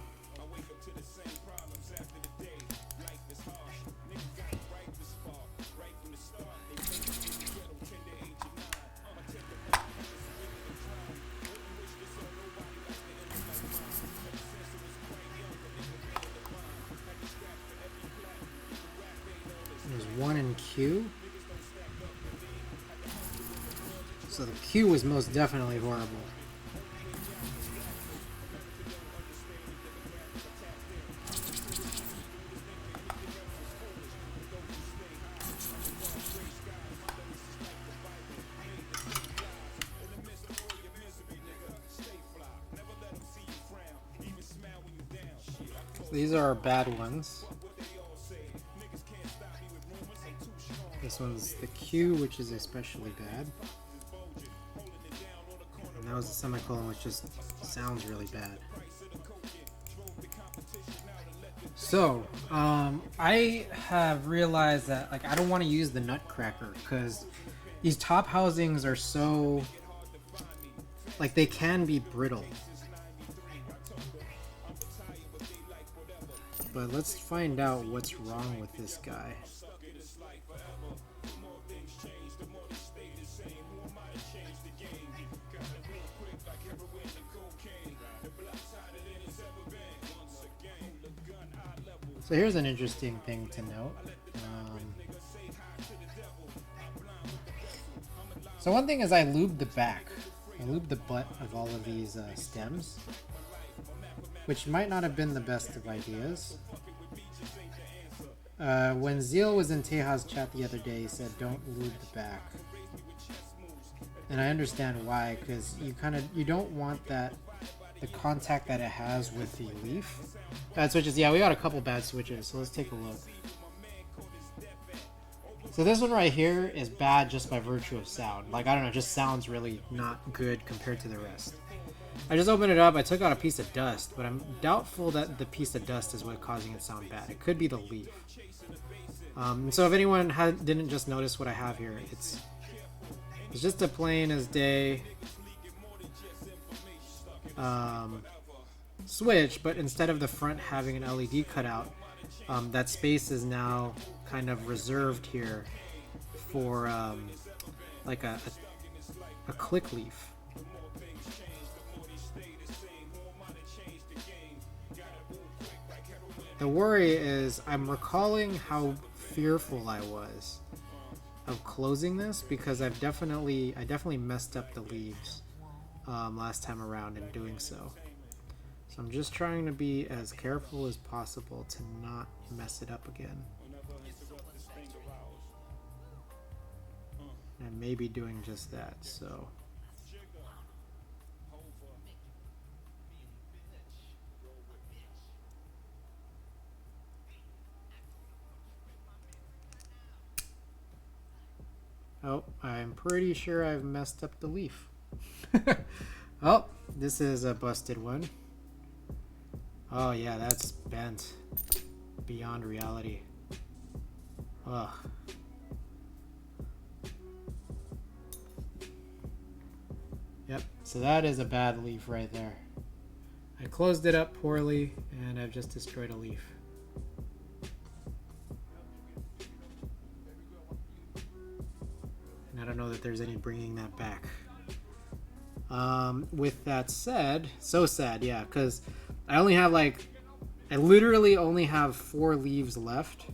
Speaker 1: There's one in Q. So the Q was most definitely horrible. These are our bad ones. This one's the Q, which is especially bad. And that was the semicolon, which just sounds really bad. So, I have realized that like I don't want to use the nutcracker because these top housings are so like they can be brittle. But let's find out what's wrong with this guy. So here's an interesting thing to note. So one thing is I lubed the back. I lubed the butt of all of these stems, which might not have been the best of ideas. When Zeal was in Teja's chat the other day, he said don't lube the back. And I understand why, because you don't want the contact that it has with the leaf. Bad switches, yeah, we got a couple bad switches, so let's take a look. So this one right here is bad just by virtue of sound. Like, I don't know, just sounds really not good compared to the rest. I just opened it up, I took out a piece of dust, but I'm doubtful that the piece of dust is what's causing it to sound bad. It could be the leaf. So if anyone didn't just notice what I have here, it's just a plain as day switch, but instead of the front having an LED cutout, that space is now kind of reserved here for like a click leaf. The worry is I'm recalling how fearful I was of closing this because I definitely messed up the leaves last time around in doing so. So I'm just trying to be as careful as possible to not mess it up again. And maybe doing just that, so. Oh, I'm pretty sure I've messed up the leaf. Oh, this is a busted one. Oh yeah, that's bent beyond reality. Ugh. Yep, so that is a bad leaf right there. I closed it up poorly and I've just destroyed a leaf. And I don't know that there's any bringing that back. With that said, so sad, yeah, because I literally only have 4 leaves left.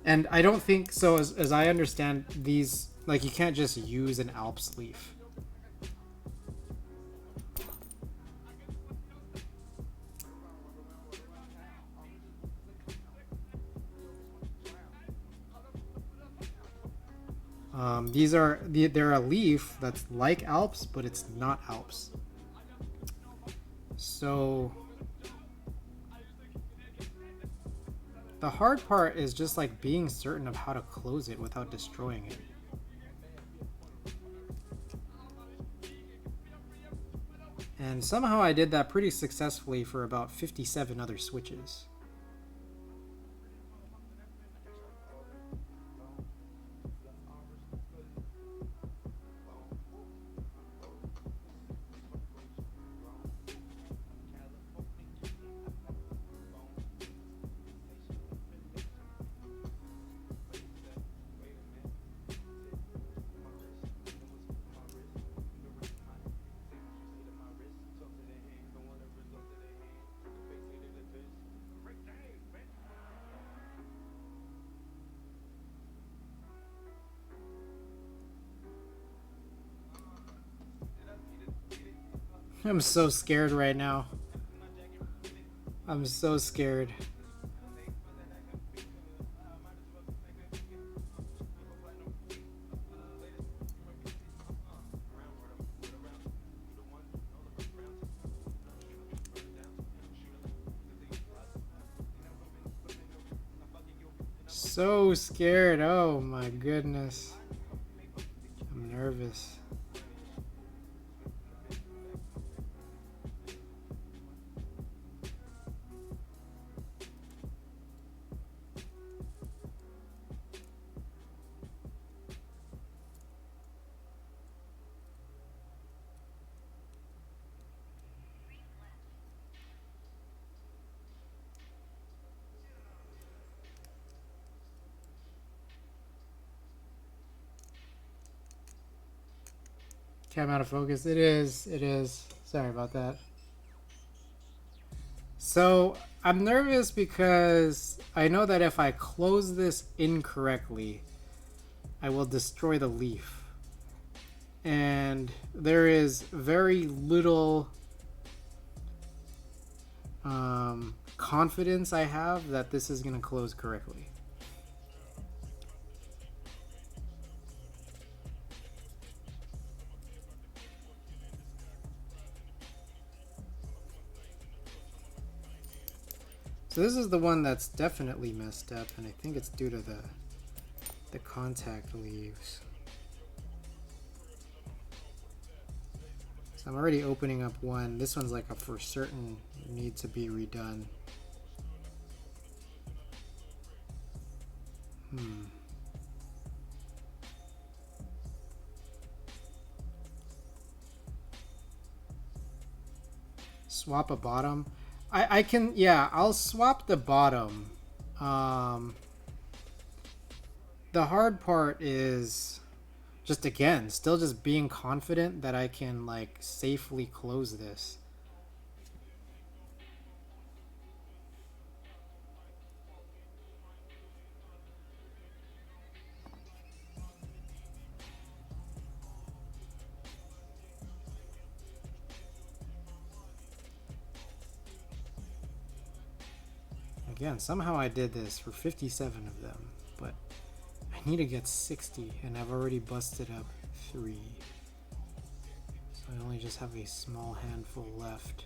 Speaker 1: And I don't think, so as I understand, these, like, you can't just use an Alps leaf. They're a leaf that's like Alps, but it's not Alps. So the hard part is just like being certain of how to close it without destroying it. And somehow I did that pretty successfully for about 57 other switches. I'm so scared right now. I'm so scared. So scared. Oh my goodness. I'm nervous. Cam out of focus. It is. Sorry about that. So I'm nervous because I know that if I close this incorrectly, I will destroy the leaf. And there is very little confidence I have that this is going to close correctly. So this is the one that's definitely messed up, and I think it's due to the contact leaves. So I'm already opening up one. This one's like a for certain need to be redone. Swap a bottom. I can, yeah, I'll swap the bottom. The hard part is just, again, still just being confident that I can like safely close this. Again, somehow I did this for 57 of them, but I need to get 60, and I've already busted up 3. So I only just have a small handful left.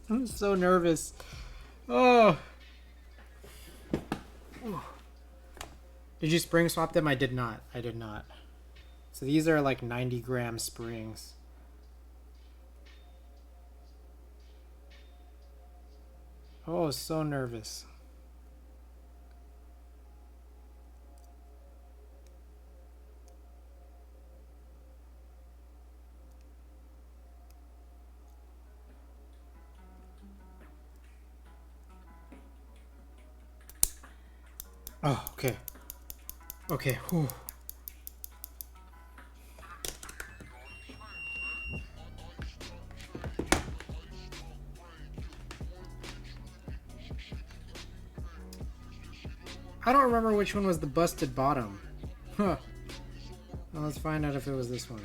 Speaker 1: I'm so nervous. Oh. Did you spring swap them? I did not. I did not. So these are like 90-gram springs. Oh, so nervous. Oh, okay. Okay. Whew. I don't remember which one was the busted bottom. Huh. Well, let's find out if it was this one.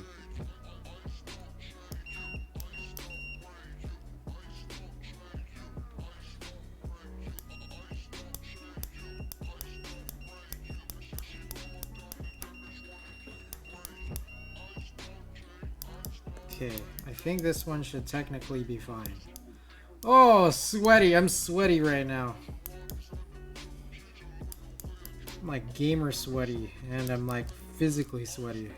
Speaker 1: Okay, I think this one should technically be fine. Oh, sweaty. I'm sweaty right now. I'm like gamer sweaty, and I'm like physically sweaty.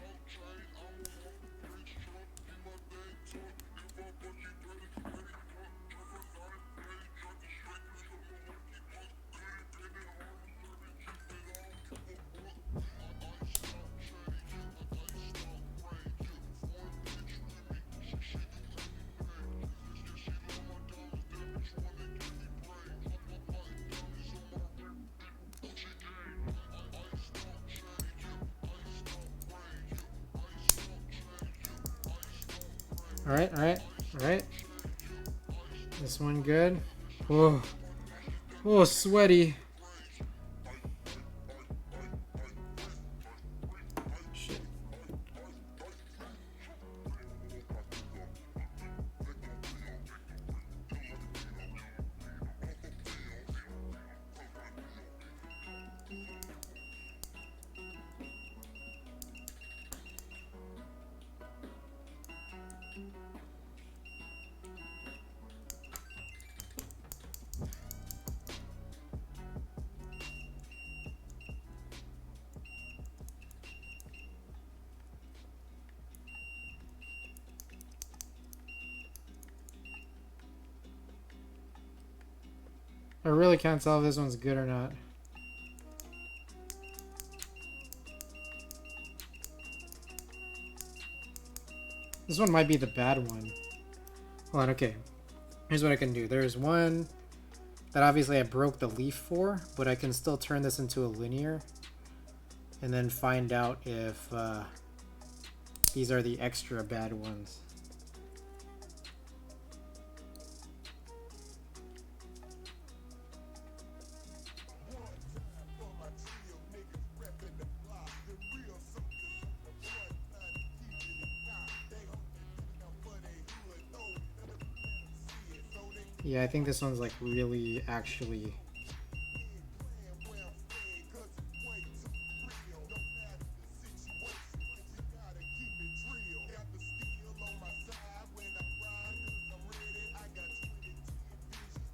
Speaker 1: Alright, alright, alright. This one good. Oh, oh, sweaty. Shit. I really can't tell if this one's good or not. This one might be the bad one. Hold on, okay. Here's what I can do. There's one that obviously I broke the leaf for, but I can still turn this into a linear and then find out if these are the extra bad ones. Yeah, I think this one's like really actually.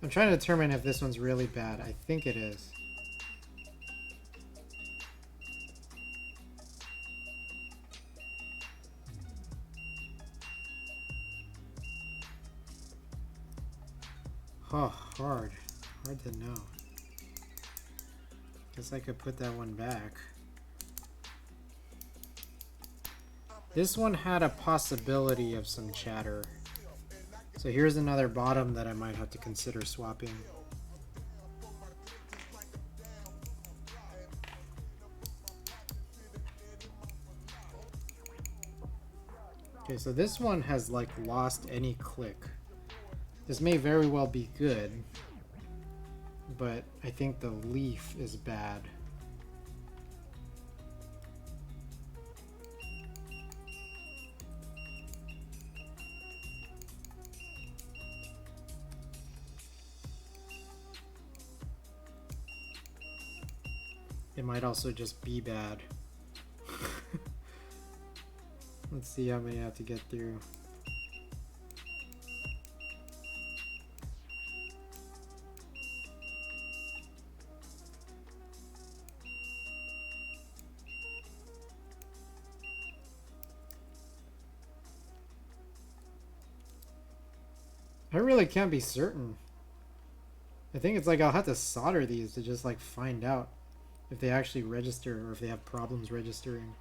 Speaker 1: I'm trying to determine if this one's really bad. I think it is. Oh, hard. Hard to know. Guess I could put that one back. This one had a possibility of some chatter. So here's another bottom that I might have to consider swapping. Okay, so this one has like lost any click. This may very well be good, but I think the leaf is bad. It might also just be bad. Let's see how many I have to get through. I really can't be certain. I think it's like I'll have to solder these to just like find out if they actually register or if they have problems registering.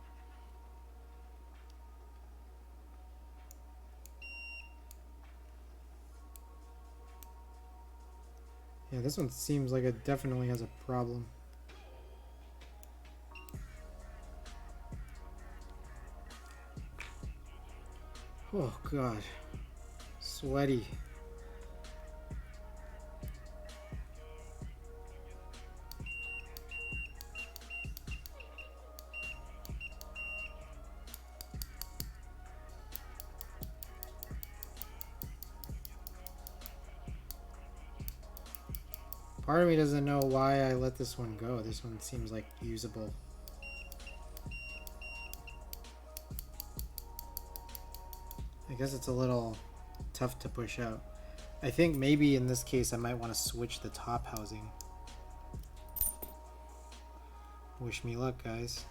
Speaker 1: Yeah, this one seems like it definitely has a problem. Oh god. Sweaty. Part of me doesn't know why I let this one go. This one seems like usable. I guess it's a little tough to push out. I think maybe in this case I might want to switch the top housing. Wish me luck, guys.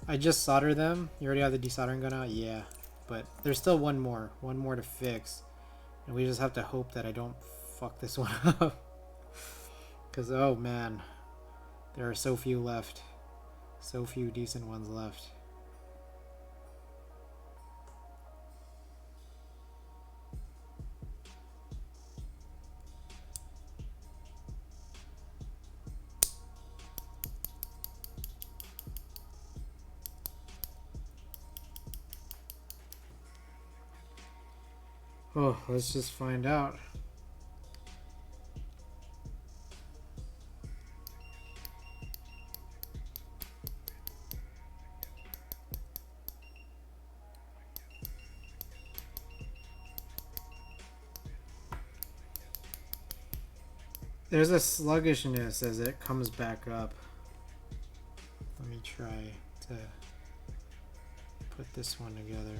Speaker 1: I just soldered them. You already have the desoldering gun out? Yeah. But there's still one more to fix. And we just have to hope that I don't fuck this one up. Because, oh man, there are so few left. So few decent ones left. Oh, let's just find out. There's a sluggishness as it comes back up. Let me try to put this one together.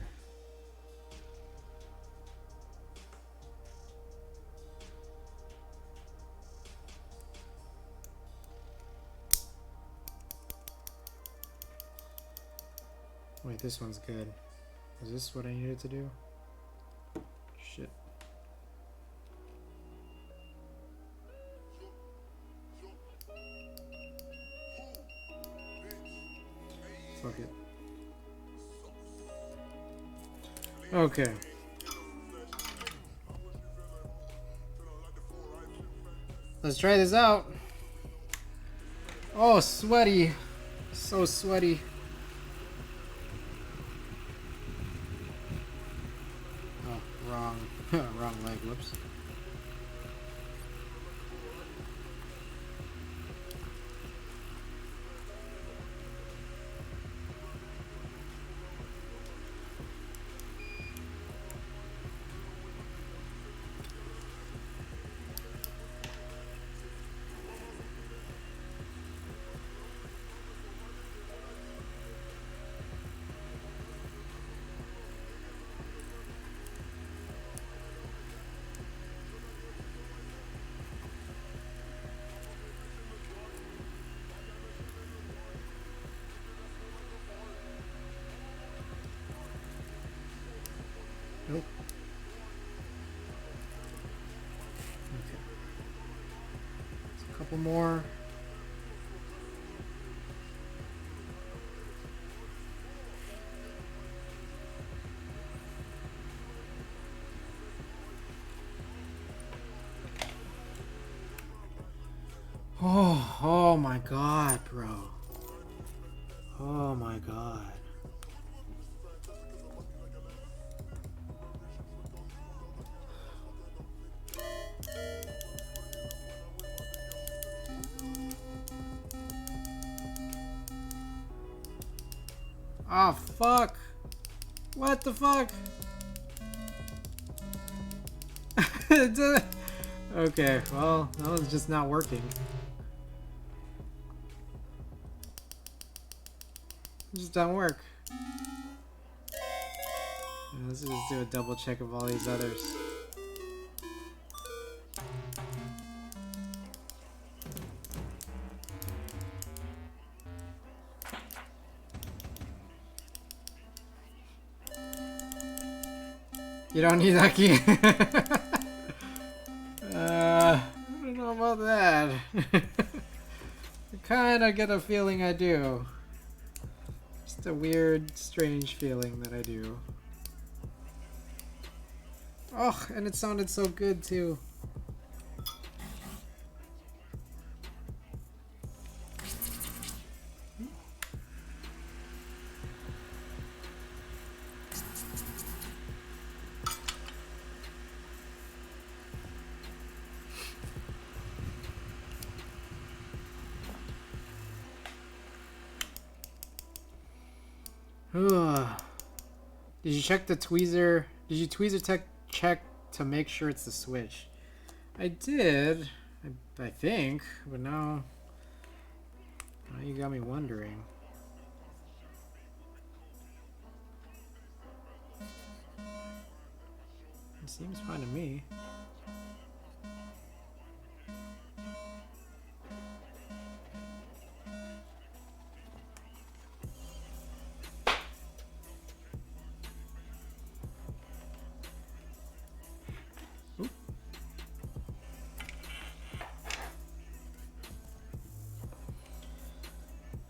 Speaker 1: Wait, this one's good. Is this what I needed to do? Shit. Fuck it. Okay. Let's try this out. Oh, sweaty. So sweaty. Oh, wrong. Wrong leg. Whoops. Couple more. Oh my god, bro. Oh my god. Oh fuck. What the fuck? Okay, well, that was just not working. It just doesn't work. Let's just do a double check of all these others. You don't need that key. I don't know about that. I kind of get a feeling I do. Just a weird, strange feeling that I do. Oh, and it sounded so good too. Did you check the tweezer? Did you tweezer check to make sure it's the switch? I did, I think, but now you got me wondering. It seems fine to me.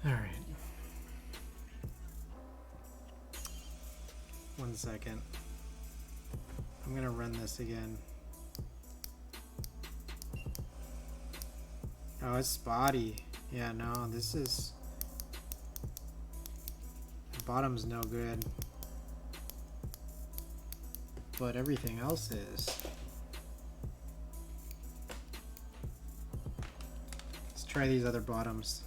Speaker 1: Alright. 1 second. I'm gonna run this again. Oh, it's spotty. Yeah, no, this is... The bottom's no good. But everything else is. Let's try these other bottoms.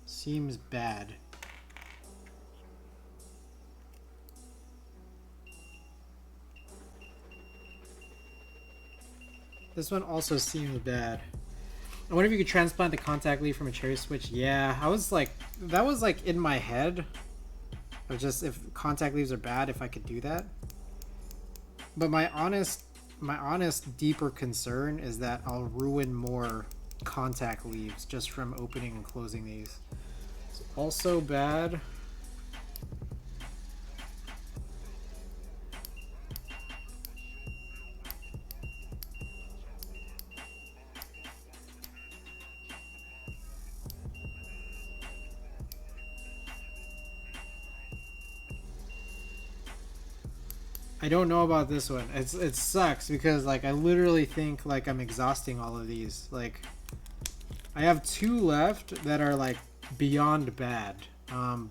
Speaker 1: Seems bad. This one also seems bad. I wonder if you could transplant the contact leaf from a cherry switch. Yeah, I was like, that was like in my head. Of just if contact leaves are bad, if I could do that. But my honest deeper concern is that I'll ruin more contact leaves just from opening and closing these. It's also bad. I don't know about this one. It sucks because like I literally think like I'm exhausting all of these. Like I have 2 left that are like beyond bad.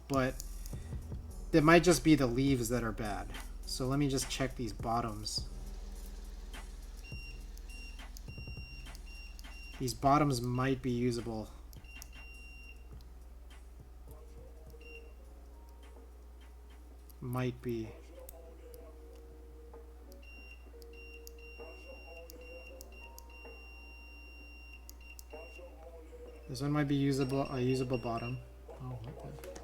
Speaker 1: But it might just be the leaves that are bad. So let me just check these bottoms. These bottoms might be usable. Might be. This one might be usable, a usable bottom. Oh, what the?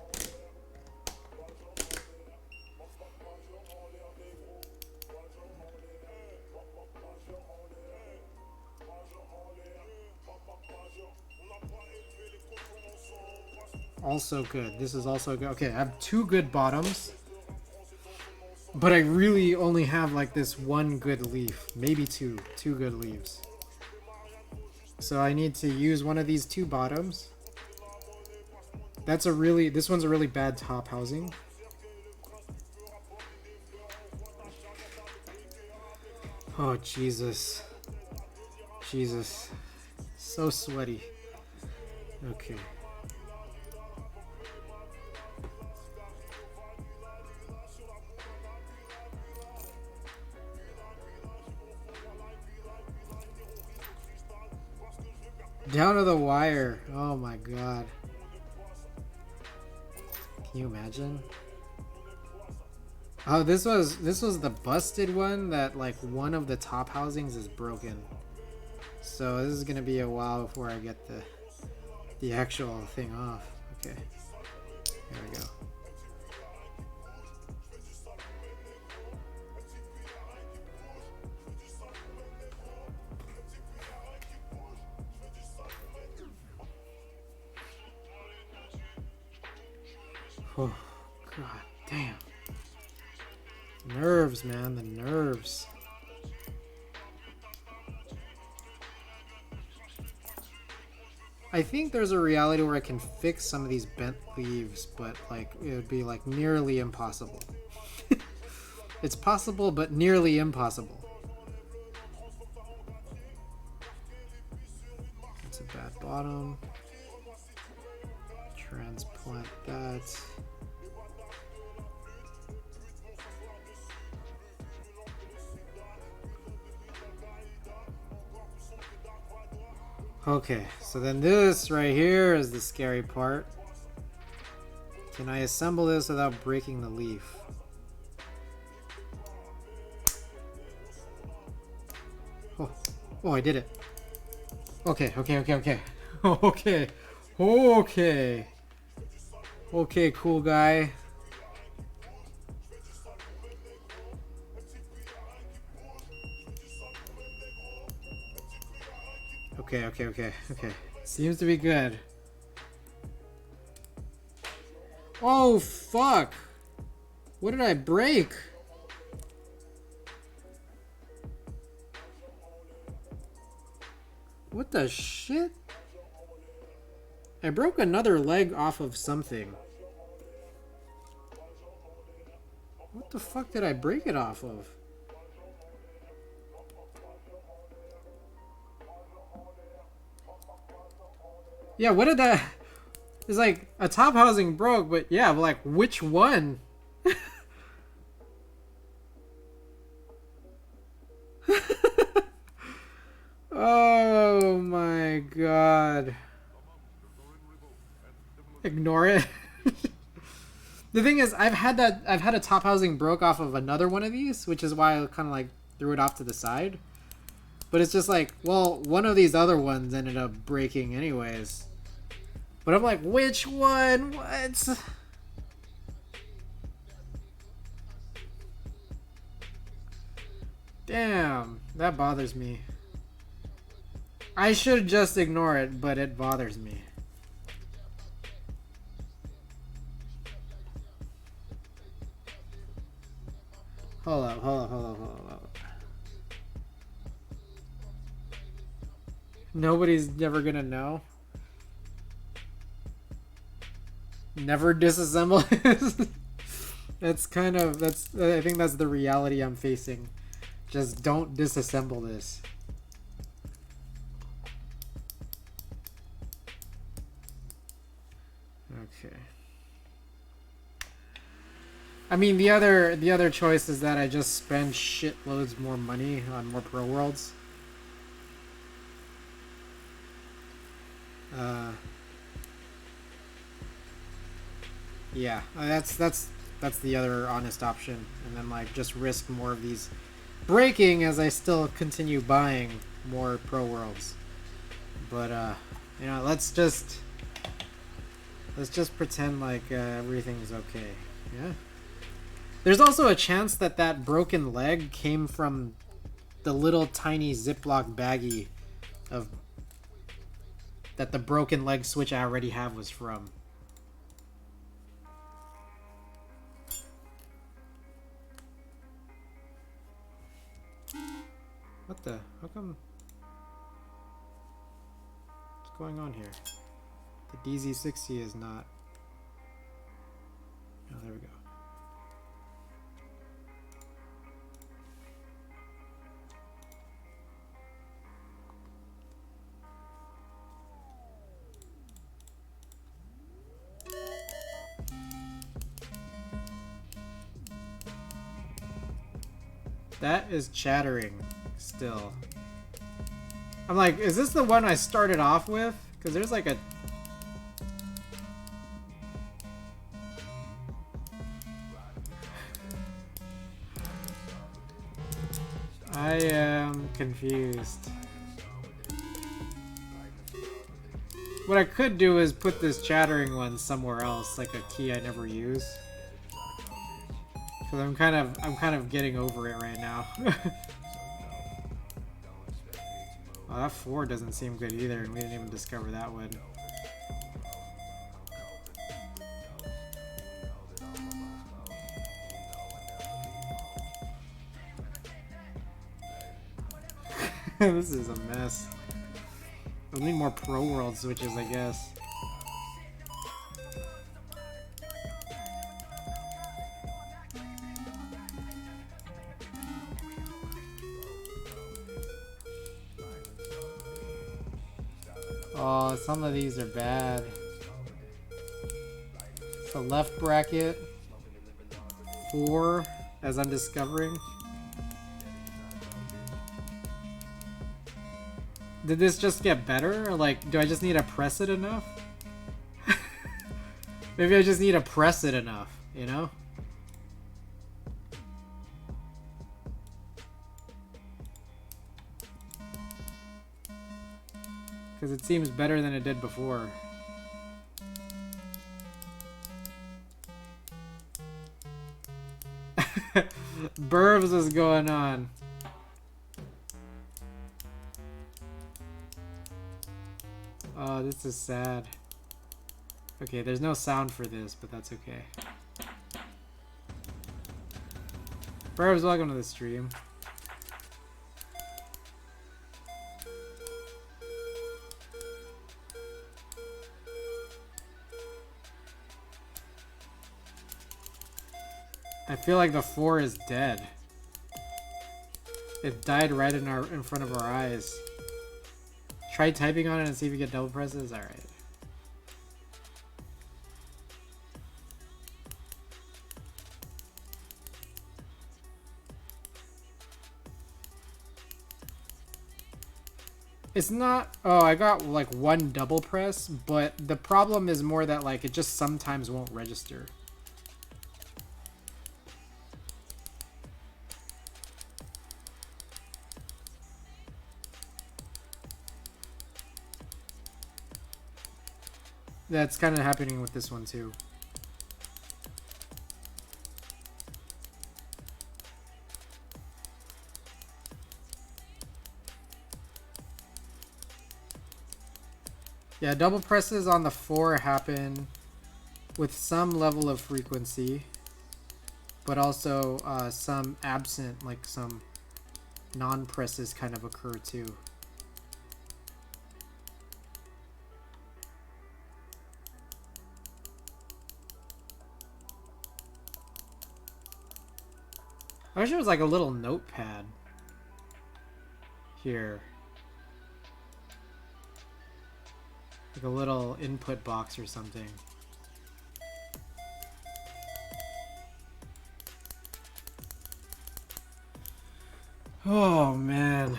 Speaker 1: Also good. This is also good. Okay, I have 2 good bottoms. But I really only have like this 1 good leaf. Maybe 2. 2 good leaves. So I need to use one of these 2 bottoms. This one's a really bad top housing. Oh, Jesus. Jesus. So sweaty. Okay. Down to the wire. Oh my god. Can you imagine? Oh, this was the busted one that like one of the top housings is broken. So this is gonna be a while before I get the actual thing off. Okay. Here we go. Oh, god damn. Nerves, man, the nerves. I think there's a reality where I can fix some of these bent leaves, but like it would be like nearly impossible. It's possible, but nearly impossible. That's a bad bottom. Transplant that. Okay, so then this right here is the scary part. Can I assemble this without breaking the leaf? Oh, I did it. Okay. Okay, cool guy. Okay. Seems to be good. Oh, fuck! What did I break? What the shit? I broke another leg off of something. What the fuck did I break it off of? Yeah, what did that... It's like a top housing broke, but yeah, like which one? Oh my god. Ignore it. The thing is, I've had a top housing broke off of another one of these, which is why I kind of like threw it off to the side. But it's just like, well, one of these other ones ended up breaking anyways. But I'm like, which one? What? Damn, that bothers me. I should just ignore it, but it bothers me. Hold up. Nobody's never gonna know. Never disassemble it. I think that's the reality I'm facing. Just don't disassemble this. Okay. I mean, the other choice is that I just spend shitloads more money on more Pro Worlds. Yeah, that's the other honest option, and then like just risk more of these breaking as I still continue buying more Pro Worlds. But you know, let's just pretend like everything's okay. Yeah. There's also a chance that that broken leg came from the little tiny Ziploc baggie of that the broken leg switch I already have was from. What the? How come? What's going on here? The DZ60 is not. Oh, there we go. That is chattering still. I'm like, is this the one I started off with? Because there's like a... I am confused. What I could do is put this chattering one somewhere else, like a key I never use. Because I'm kind of getting over it right now. Well, that 4 doesn't seem good either, and we didn't even discover that one. This is a mess. We'll need more Pro World switches, I guess. Oh, some of these are bad. So left bracket, 4, as I'm discovering. Did this just get better? Or like, do I just need to press it enough? Maybe I just need to press it enough, you know? Because it seems better than it did before. Burbs is going on. Oh, this is sad. Okay, there's no sound for this, but that's okay. Burbs, welcome to the stream. I feel like the 4 is dead. It died right in front of our eyes. Try typing on it and see if you get double presses. Alright. It's not... Oh, I got like 1 double press, but the problem is more that like it just sometimes won't register. That's kind of happening with this one too. Yeah, double presses on the 4 happen with some level of frequency, but also some absent, like some non-presses kind of occur too. I wish there was like a little notepad here. Like a little input box or something. Oh man.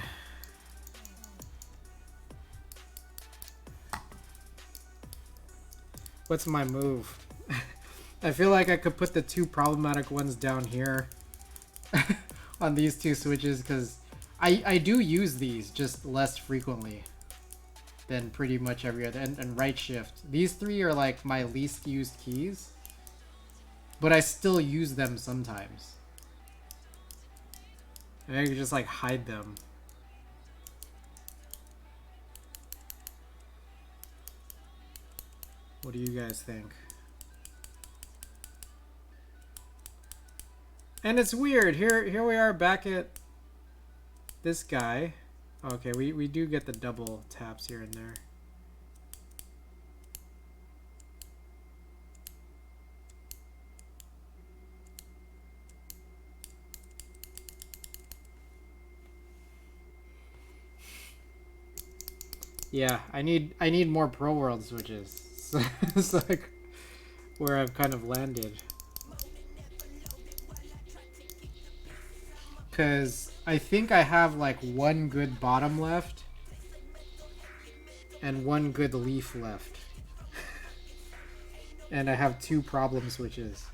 Speaker 1: What's my move? I feel like I could put the 2 problematic ones down here. On these 2 switches, because I do use these just less frequently than pretty much every other, and right shift. These 3 are like my least used keys, but I still use them sometimes. And I can just like hide them. What do you guys think? And it's weird. Here we are back at this guy. Okay, we do get the double taps here and there. Yeah, I need more Pro World switches. So it's like where I've kind of landed. Cause I think I have like one good bottom left and one good leaf left. And I have 2 problem switches.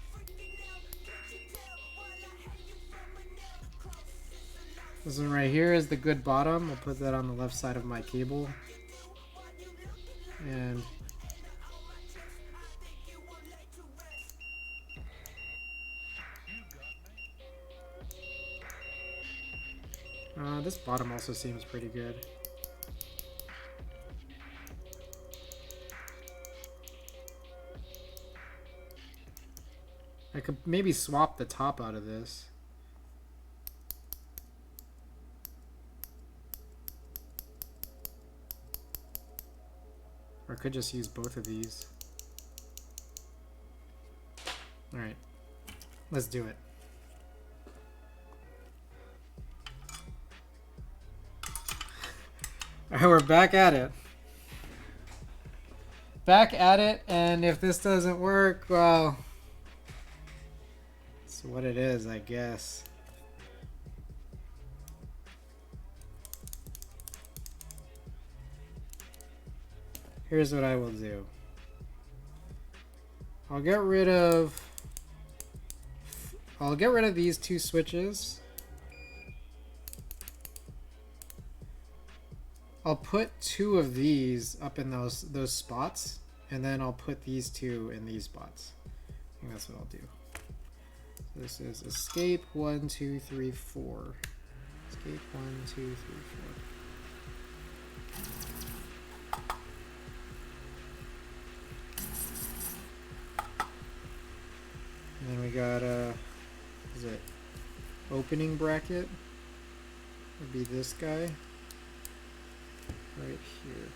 Speaker 1: This one right here is the good bottom. I'll put that on the left side of my cable. And this bottom also seems pretty good. I could maybe swap the top out of this. Or I could just use both of these. Alright. Let's do it. Alright, we're back at it. Back at it, and if this doesn't work, well, it's what it is, I guess. Here's what I will do. I'll get rid of these 2 switches. I'll put 2 of these up in those spots, and then I'll put these 2 in these spots. I think that's what I'll do. So this is escape 1, 2, 3, 4. Escape 1, 2, 3, 4. And then we got is it opening bracket? Would be this guy right here.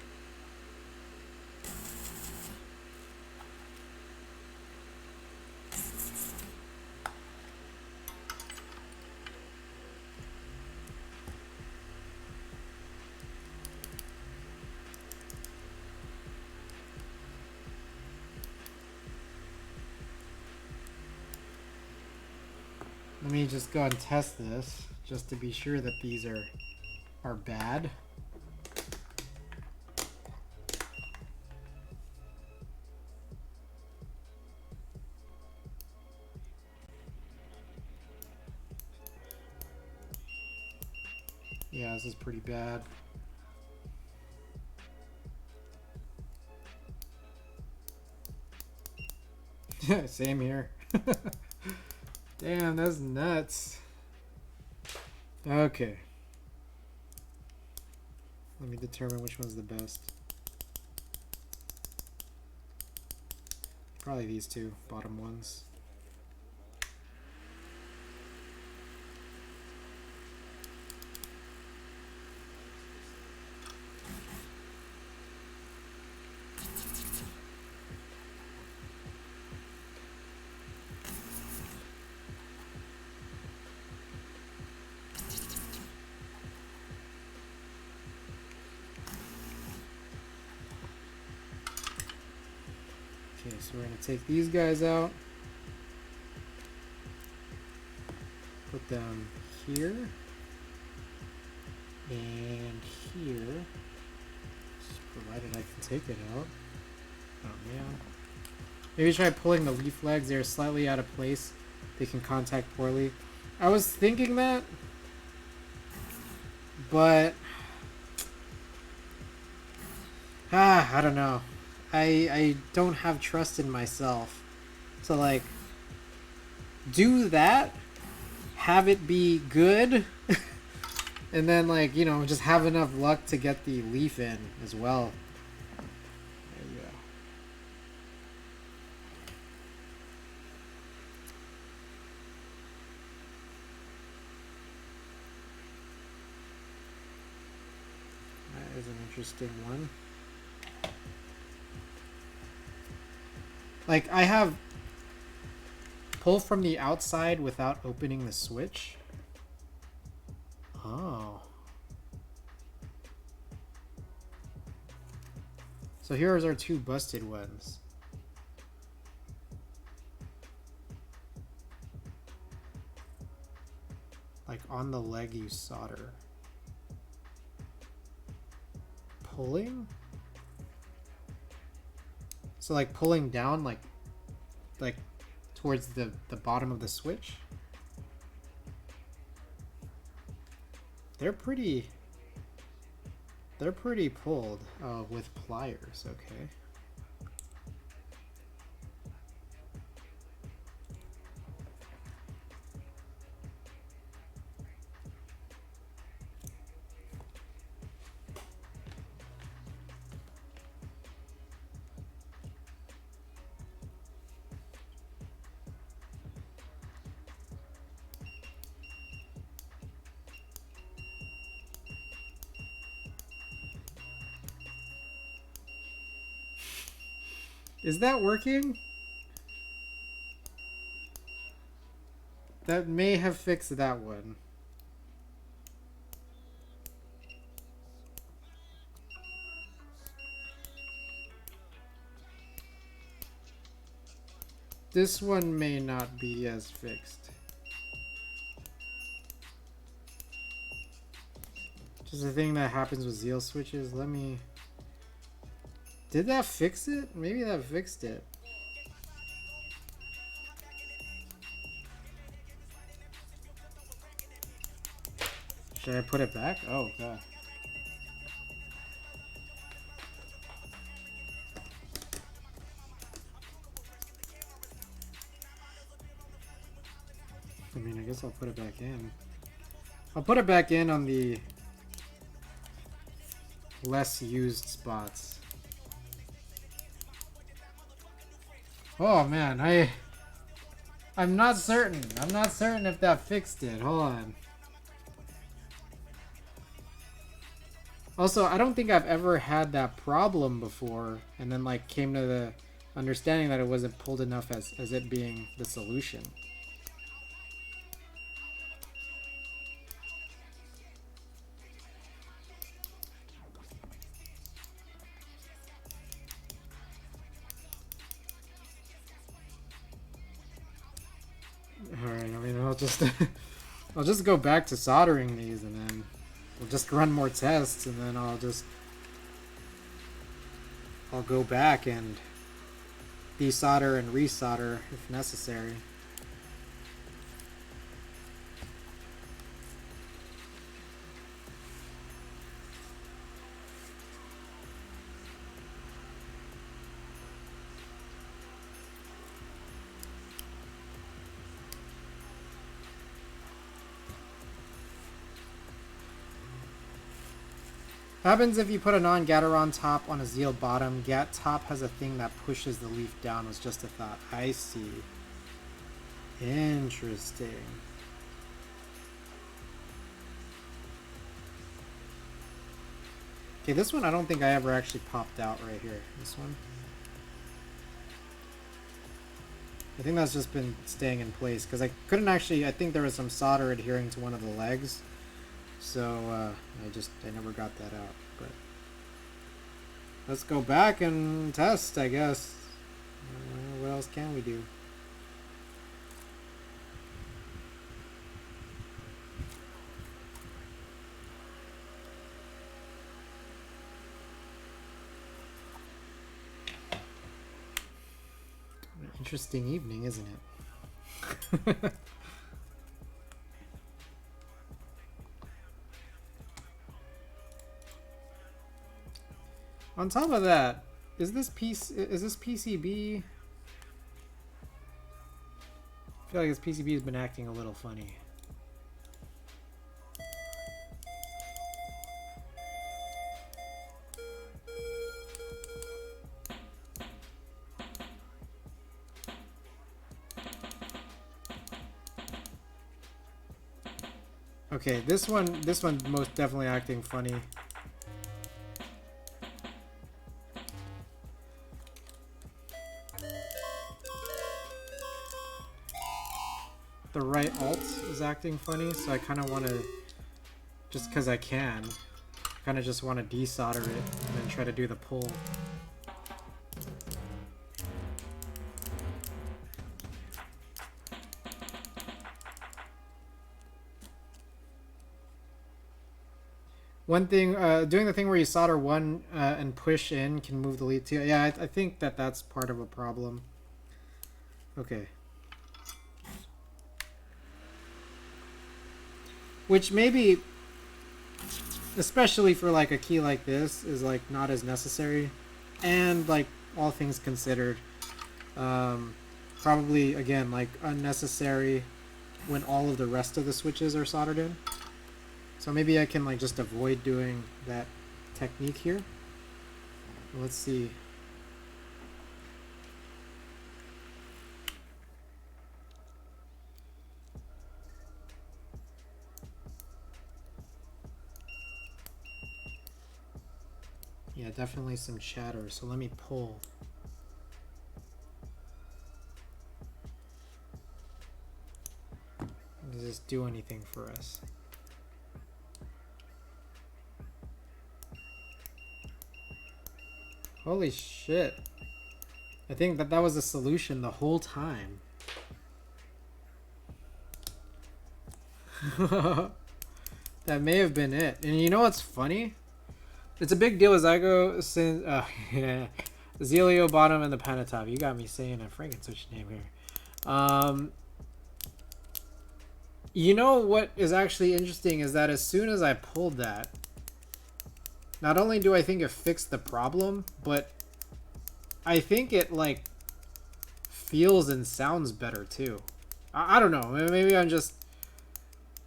Speaker 1: Let me just go and test this, just to be sure that these are bad. Yeah, this is pretty bad. Same here. Damn, that's nuts. Okay. Let me determine which one's the best. Probably these 2 bottom ones. Okay, so we're going to take these guys out. Put them here. And here. Just provided I can take it out. Oh man. Maybe try pulling the leaf legs. They're slightly out of place. They can contact poorly. I was thinking that. But I don't know. I don't have trust in myself to like do that, have it be good, and then like, you know, just have enough luck to get the leaf in as well. There you go. interesting one. Like, I have pull from the outside without opening the switch. Oh. So here's our two busted ones. Like on the leg you solder. Pulling? So like pulling down like towards the bottom of the switch? They're pretty pulled with pliers, okay. Is that working? That may have fixed that one. This one may not be as fixed. Just a thing that happens with Zeal switches. Let me... Did that fix it? Maybe that fixed it. Should I put it back? Oh, God. I mean, I guess I'll put it back in. I'll put it back in on the less used spots. Oh man, I'm not certain. I'm not certain if that fixed it. Hold on. Also, I don't think I've ever had that problem before and then like came to the understanding that it wasn't pulled enough as it being the solution. Alright, I mean, I'll just I'll just go back to soldering these and then we'll just run more tests and then I'll go back and desolder and resolder if necessary. Happens if you put a non-Gateron top on a Zeal bottom. Gat top has a thing that pushes the leaf down, was just a thought. I see. Interesting. Okay, this one I don't think I ever actually popped out right here. This one. I think that's just been staying in place because I couldn't actually, I think there was some solder adhering to one of the legs. So I never got that out, but let's go back and test, I guess. What else can we do? An interesting evening, isn't it? On top of that, is this PCB? I feel like this PCB has been acting a little funny. Okay, this one most definitely acting funny. the right alt is acting funny, so I kind of want to, just because I can, kind of just want to desolder it and then try to do the pull. One thing, doing the thing where you solder one and push in can move the lead too. Yeah, I think that that's part of a problem. Okay. Which maybe, especially for like a key like this, is like not as necessary. And like all things considered, probably again like unnecessary when all of the rest of the switches are soldered in. So maybe I can like just avoid doing that technique here. Let's see. Yeah, definitely some chatter. So let me pull. Does this do anything for us? Holy shit. I think that that was the solution the whole time. That may have been it. And you know what's funny? It's a big deal as I go since yeah, Zelio bottom and the Panatop. You got me saying a freaking switch name here. You know what is actually interesting is that as soon as I pulled that, not only do I think it fixed the problem, but I think it like feels and sounds better too. I don't know. Maybe I'm just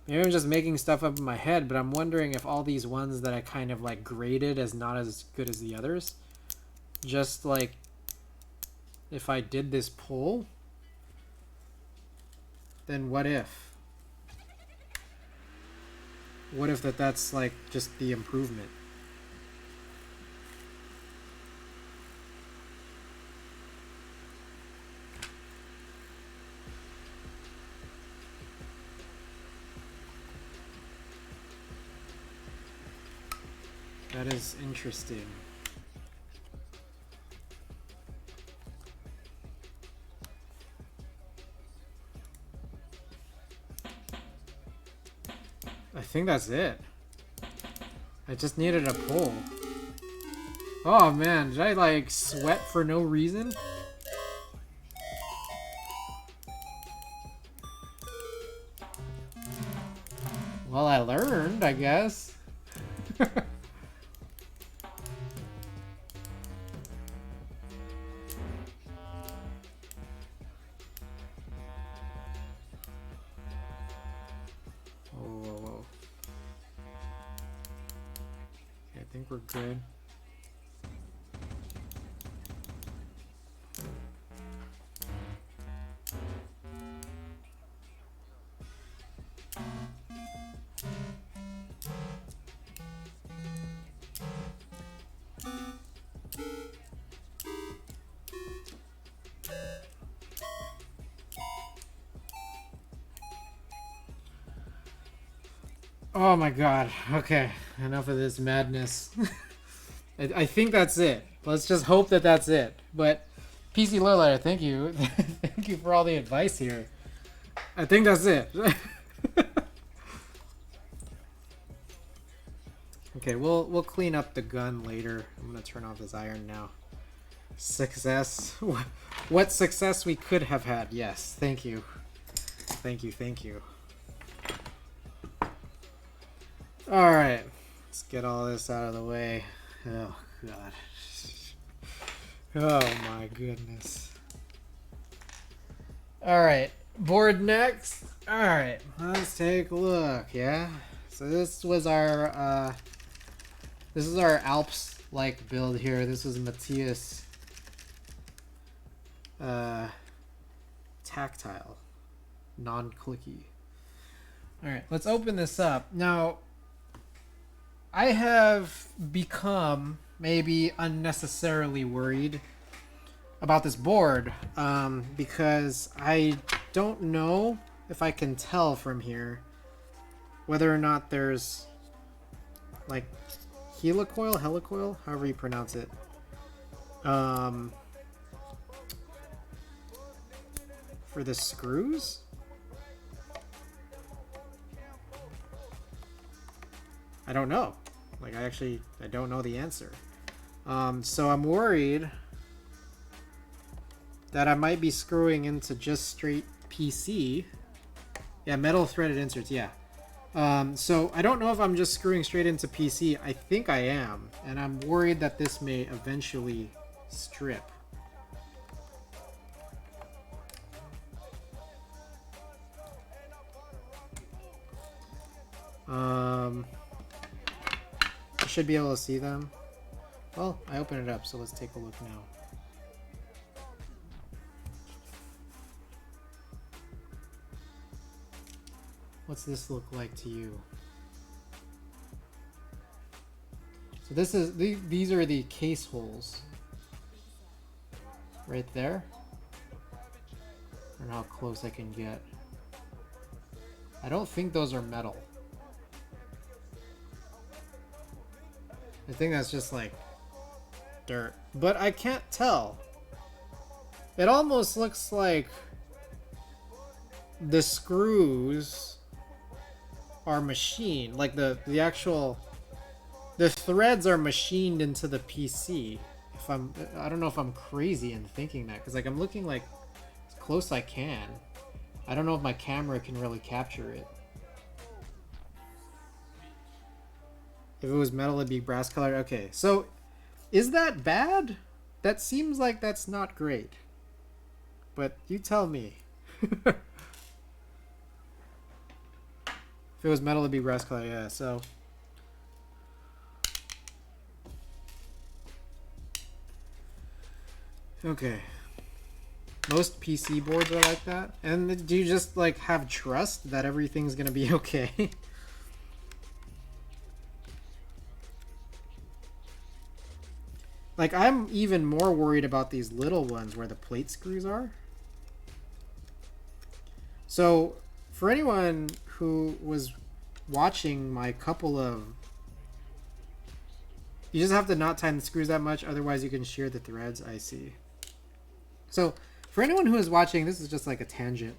Speaker 1: making stuff up in my head, but I'm wondering if all these ones that I kind of like graded as not as good as the others, just like if I did this pull, then what if? What if that's like just the improvement? That is interesting. I think that's it. I just needed a pull. Oh man, did I like sweat for no reason? Well, I learned, I guess. I think we're good. Oh my god. Okay, enough of this madness. I think that's it. Let's just hope that that's it. But PC Lowlighter, thank you. Thank you for all the advice here. I think that's it. Okay, we'll clean up the gun later. I'm gonna turn off this iron now. Success. What success we could have had. Yes, thank you. Thank you, thank you. Alright, let's get all this out of the way. Oh, God. Oh, my goodness. Alright, board next. Alright, let's take a look, yeah? So this was our, this is our Alps-like build here. This was Matthias, tactile, non-clicky. Alright, let's open this up. Now, I have become maybe unnecessarily worried about this board because I don't know if I can tell from here whether or not there's like helicoil, however you pronounce it. For the screws? I don't know. Like, I don't know the answer. So I'm worried that I might be screwing into just straight PC. Yeah, metal threaded inserts, yeah. So I don't know if I'm just screwing straight into PC. I think I am, and I'm worried that this may eventually strip. I should be able to see them. Well, I opened it up, so let's take a look now. What's this look like to you? So this is these are the case holes right there. I don't know how close I can get. I don't think those are metal. I think that's just like dirt, but I can't tell. It almost looks like the screws are machined, like the threads are machined into the PC. I don't know if I'm crazy in thinking that, because like I'm looking like as close I can. I don't know if my camera can really capture it. If it was metal, it'd be brass colored. Okay, so is that bad? That seems like that's not great. But you tell me. If it was metal, it'd be brass colored. Yeah, so. Okay. Most PC boards are like that. And do you just like have trust that everything's gonna be okay? Like, I'm even more worried about these little ones where the plate screws are. So, for anyone who was watching my couple of... You just have to not tighten the screws that much, otherwise you can shear the threads, I see. So, for anyone who is watching, this is just like a tangent.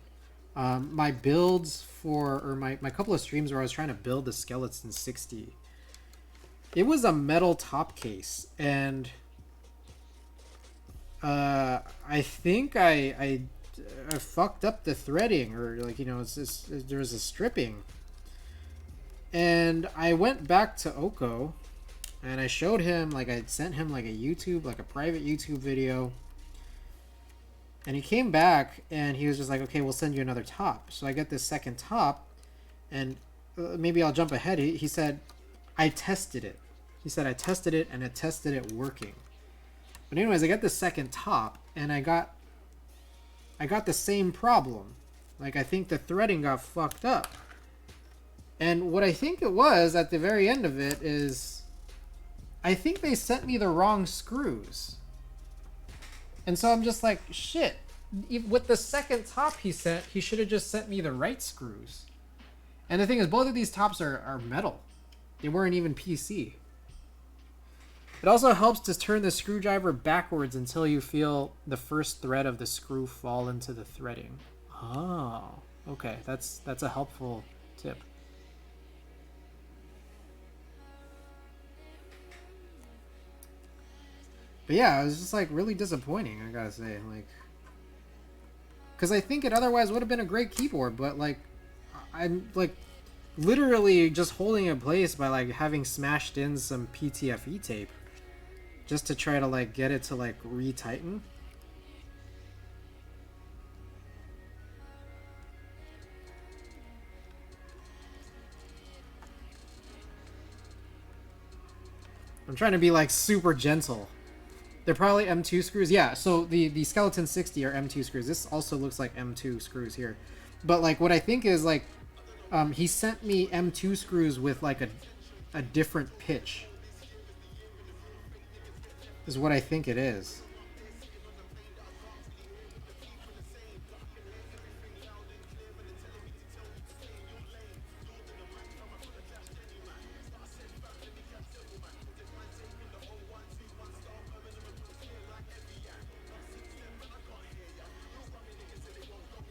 Speaker 1: My builds for... Or my couple of streams where I was trying to build the Skeleton 60. It was a metal top case, and... I think I fucked up the threading, or like, you know, there was a stripping, and I went back to Oko and I showed him, like, I sent him like a private YouTube video, and he came back and he was just like, okay, we'll send you another top. So I get this second top, and maybe I'll jump ahead. He said I tested it. He said I tested it and it tested it working. But anyways, I got the second top, and I got the same problem. Like, I think the threading got fucked up. And what I think it was at the very end of it is, I think they sent me the wrong screws. And so I'm just like, shit. With the second top he sent, he should have just sent me the right screws. And the thing is, both of these tops are metal. They weren't even PC. It also helps to turn the screwdriver backwards until you feel the first thread of the screw fall into the threading. Oh, okay. That's a helpful tip. But yeah, it was just like really disappointing, I gotta say. Like, because I think it otherwise would have been a great keyboard, but like, I'm like literally just holding it in place by like having smashed in some PTFE tape. Just to try to like get it to like retighten. I'm trying to be like super gentle. They're probably M2 screws. Yeah, so the Skeleton 60 are M2 screws. This also looks like M2 screws here. But like what I think is like he sent me M2 screws with like a different pitch. Is what I think it is.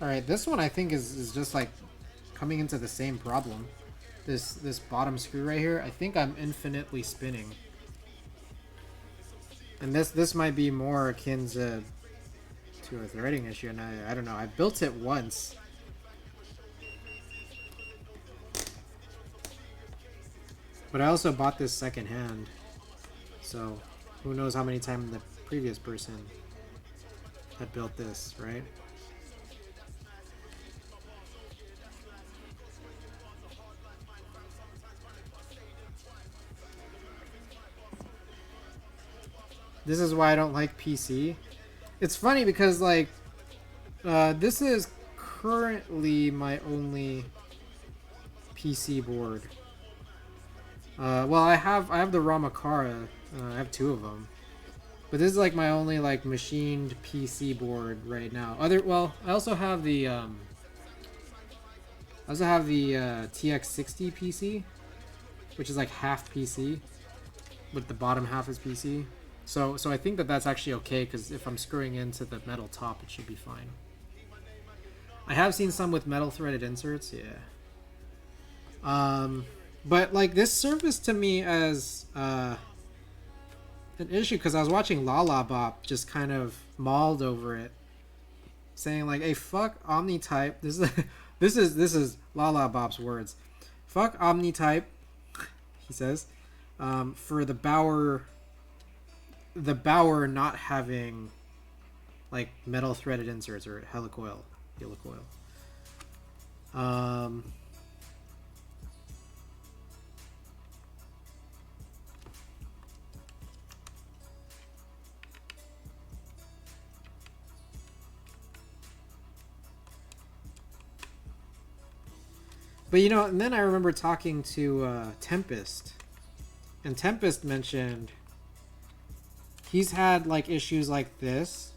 Speaker 1: Alright, this one I think is just like coming into the same problem. This bottom screw right here, I think I'm infinitely spinning. And this might be more akin to a threading issue, and I don't know. I built it once. But I also bought this secondhand. So who knows how many times the previous person had built this, right? This is why I don't like PC. It's funny because like this is currently my only PC board. Well, I have the Ramakara. I have two of them, but this is like my only like machined PC board right now. Well, I also have the TX60 PC, which is like half PC, but the bottom half is PC. So I think that's actually okay, because if I'm screwing into the metal top, it should be fine. I have seen some with metal threaded inserts, yeah. But like this surfaced to me as an issue because I was watching Lala Bop just kind of mauled over it, saying like, "Hey, fuck OmniType." This is Lala Bop's words. "Fuck OmniType," he says, for the Bauer not having like metal threaded inserts or helicoil. But you know, and then I remember talking to Tempest, and Tempest mentioned he's had like issues like this.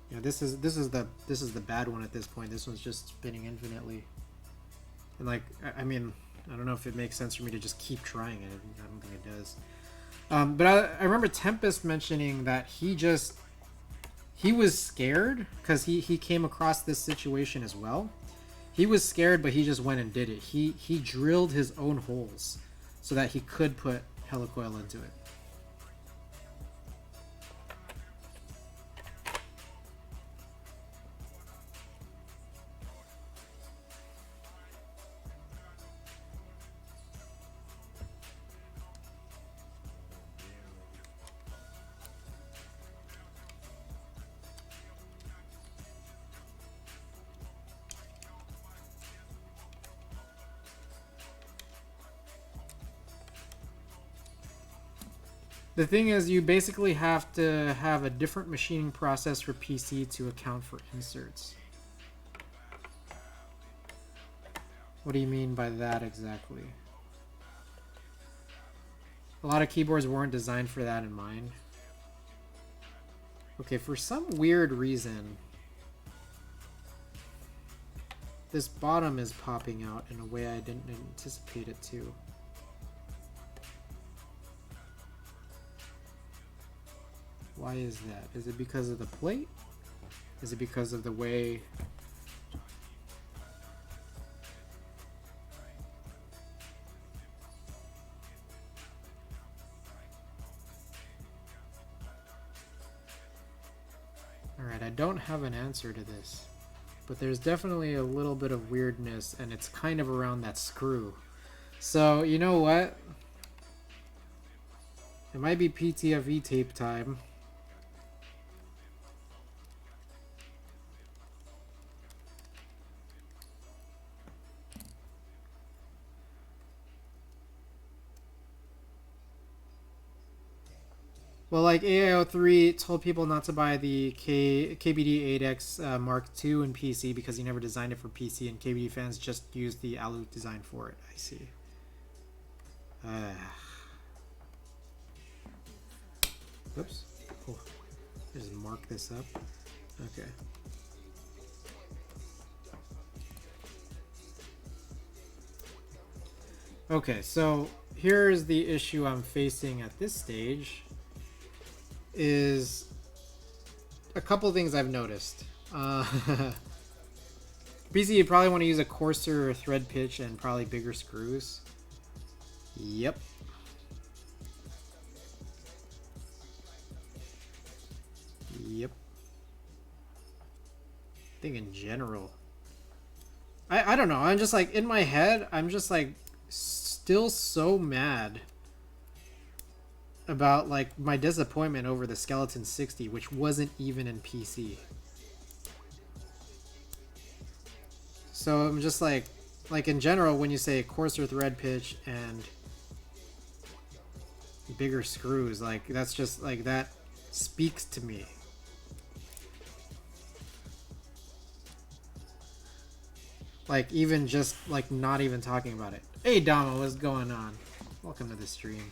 Speaker 1: You know, this is the bad one at this point. This one's just spinning infinitely. And like, I mean, I don't know if it makes sense for me to just keep trying it. I don't think it does. But I remember Tempest mentioning that he was scared because he came across this situation as well. He was scared, but he just went and did it. He drilled his own holes so that he could put helicoil into it. The thing is, you basically have to have a different machining process for PC to account for inserts. What do you mean by that exactly? A lot of keyboards weren't designed for that in mind. Okay, for some weird reason, this bottom is popping out in a way I didn't anticipate it to. Why is that? Is it because of the plate? Is it because of the way... Alright, I don't have an answer to this. But there's definitely a little bit of weirdness, and it's kind of around that screw. So, you know what? It might be PTFE tape time. Well, like AIO3 told people not to buy the KBD8X Mark II in PC because he never designed it for PC, and KBD fans just used the Alu design for it. I see. Oops. Cool. Just mark this up. Okay. Okay, so here's the issue I'm facing at this stage. Is a couple things I've noticed. PC, you probably want to use a coarser thread pitch and probably bigger screws. Yep. Yep. I think in general. I don't know. I'm just like, in my head, I'm just like still so mad about like my disappointment over the Skeleton 60, which wasn't even in PC. So I'm just like in general, when you say coarser thread pitch and bigger screws, like that's just like, that speaks to me. Like, even just like not even talking about it. Hey Dama, what's going on? Welcome to the stream.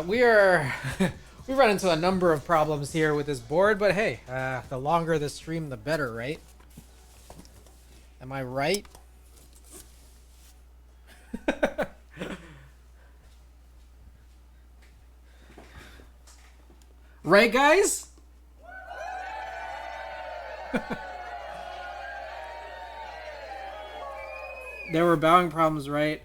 Speaker 1: We are we run into a number of problems here with this board, but hey, the longer the stream, the better, right? Am I right? Right, guys? There were bowing problems, right?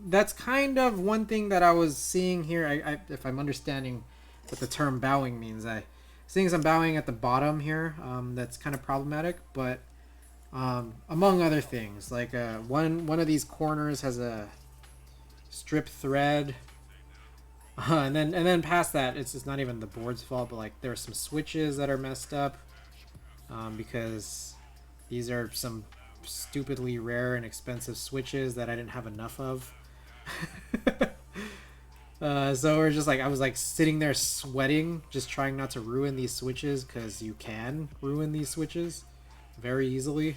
Speaker 1: That's kind of one thing that I was seeing here. If I'm understanding what the term bowing means, I seeing some bowing at the bottom here. That's kind of problematic, but among other things, like one of these corners has a strip thread, and then past that, it's just not even the board's fault, but like there are some switches that are messed up, because these are some stupidly rare and expensive switches that I didn't have enough of. So we're just like, I was like sitting there sweating, just trying not to ruin these switches, because you can ruin these switches very easily.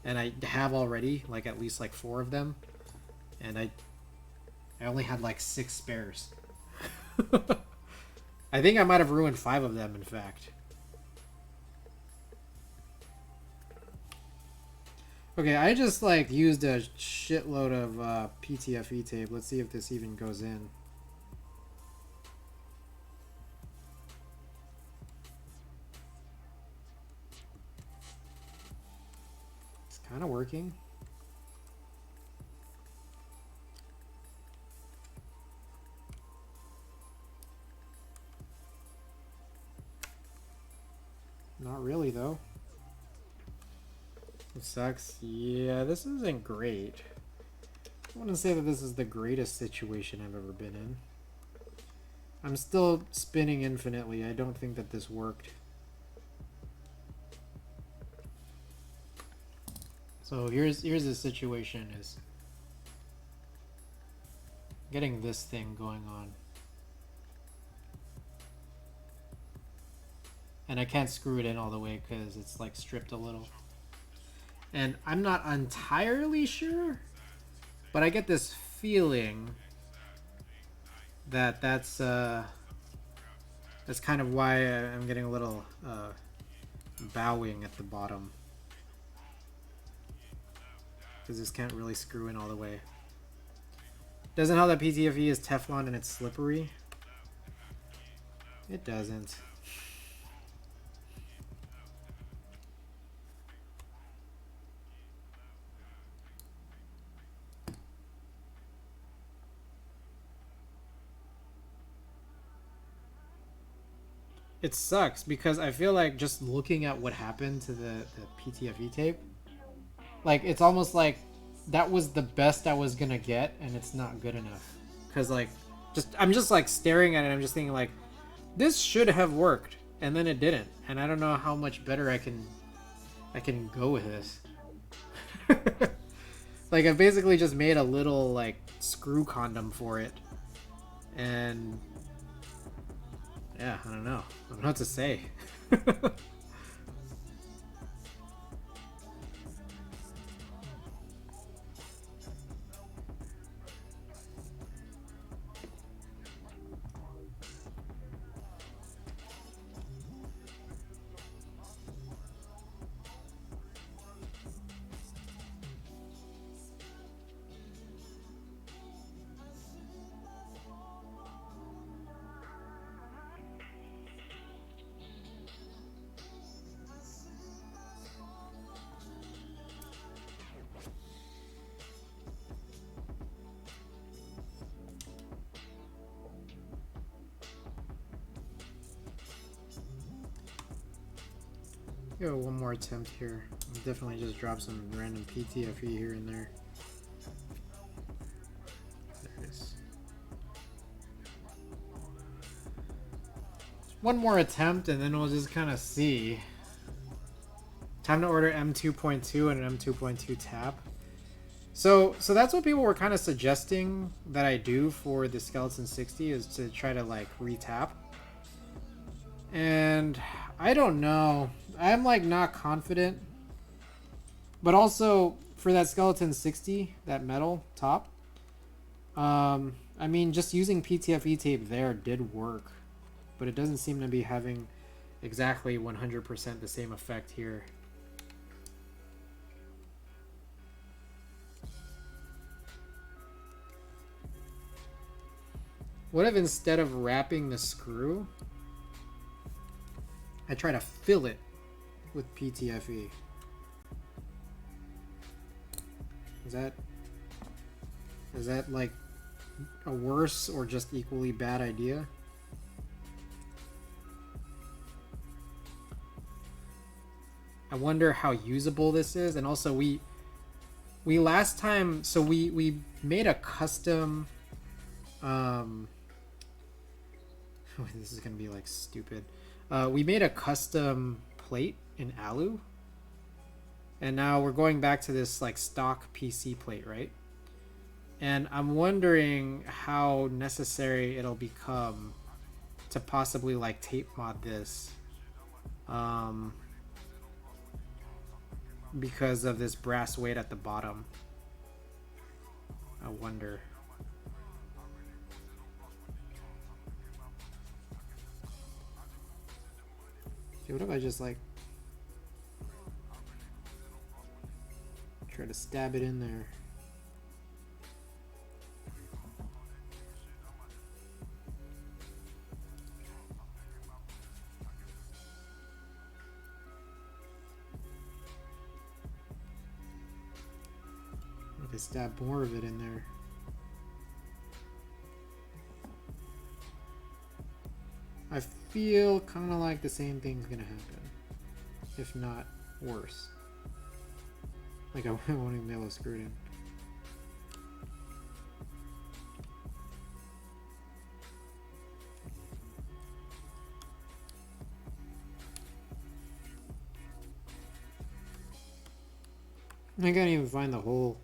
Speaker 1: And I have already like at least like 4 of them, and I only had like 6 spares. I think I might have ruined 5 of them, in fact. Okay, I just like used a shitload of PTFE tape. Let's see if this even goes in. It's kind of working. Not really, though. It sucks. Yeah, this isn't great. I wouldn't say that this is the greatest situation I've ever been in. I'm still spinning infinitely. I don't think that this worked. So here's the situation: is getting this thing going on. And I can't screw it in all the way because it's like stripped a little. And I'm not entirely sure, but I get this feeling that that's kind of why I'm getting a little bowing at the bottom, because this can't really screw in all the way. Doesn't help that PTFE is Teflon and it's slippery. It doesn't. It sucks because I feel like just looking at what happened to the PTFE tape, like it's almost like that was the best I was gonna get, and it's not good enough. Cause like, I'm just like staring at it. I'm just thinking like, this should have worked, and then it didn't. And I don't know how much better I can go with this. Like I basically just made a little like screw condom for it, and yeah, I don't know. I don't know what to say. Give it one more attempt here. I'll definitely just drop some random PTFE here and there. There it is. One more attempt and then we'll just kind of see. Time to order M2.2 and an M2.2 tap. So that's what people were kind of suggesting that I do for the Skeleton 60 is to try to like retap. And I don't know. I'm like not confident. But also for that Skeleton 60, that metal top, I mean just using PTFE tape there did work. But it doesn't seem to be having exactly 100% the same effect here. What if instead of wrapping the screw, I try to fill it with PTFE? Is that like a worse or just equally bad idea? I wonder how usable this is, and also we last time, so we made a custom this is gonna be like stupid. We made a custom plate in alu, and now we're going back to this like stock PC plate, right? And I'm wondering how necessary it'll become to possibly like tape mod this, because of this brass weight at the bottom. I wonder. Okay, what if I just like try to stab it in there? If I stab more of it in there. I feel kind of like the same thing's gonna happen, if not worse. Like I won't even be able to screw it in. I can't even find the hole.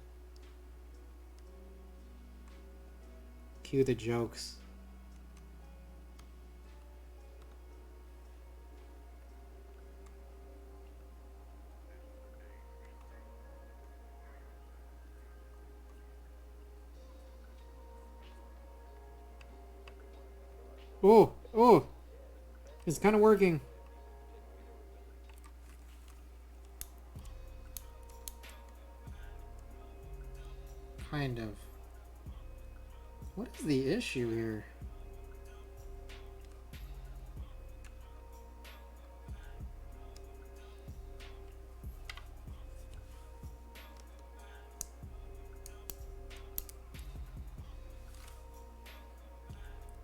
Speaker 1: Cue the jokes. Oh, oh, it's kind of working. Kind of. What is the issue here?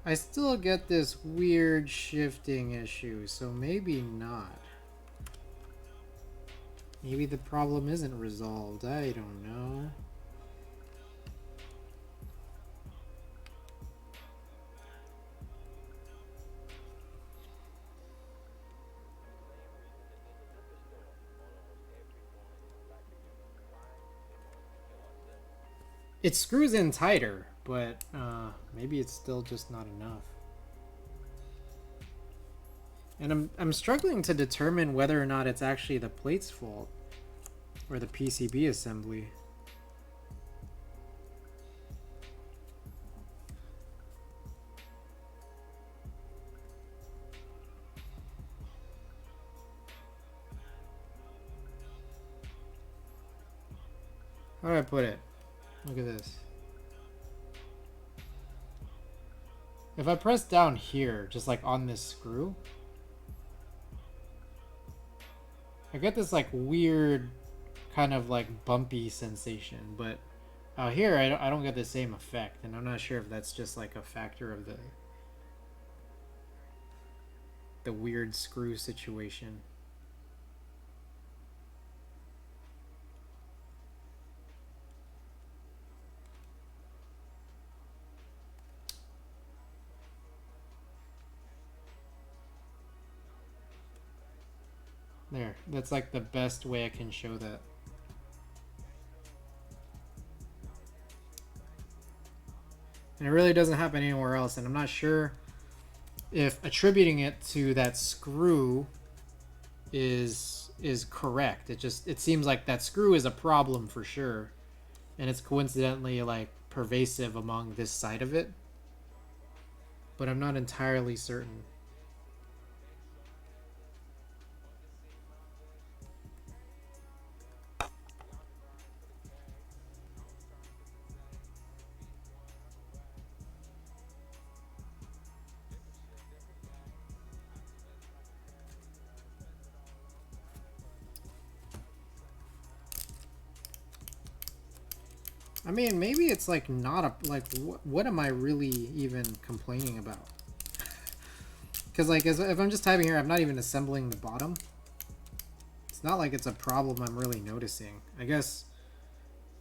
Speaker 1: I still get this weird shifting issue, so maybe not. Maybe the problem isn't resolved. I don't know. It screws in tighter, but maybe it's still just not enough. And I'm struggling to determine whether or not it's actually the plate's fault or the PCB assembly. How do I put it? Look at this. If I press down here, just like on this screw, I get this like weird kind of like bumpy sensation, but out here I don't get the same effect, and I'm not sure if that's just like a factor of the weird screw situation. There, that's like the best way I can show that. And it really doesn't happen anywhere else, and I'm not sure if attributing it to that screw is correct. It seems like that screw is a problem for sure, and it's coincidentally like pervasive among this side of it, but I'm not entirely certain. I mean, maybe it's like not a, like, what am I really even complaining about? Because like, if I'm just typing here, I'm not even assembling the bottom. It's not like it's a problem I'm really noticing. I guess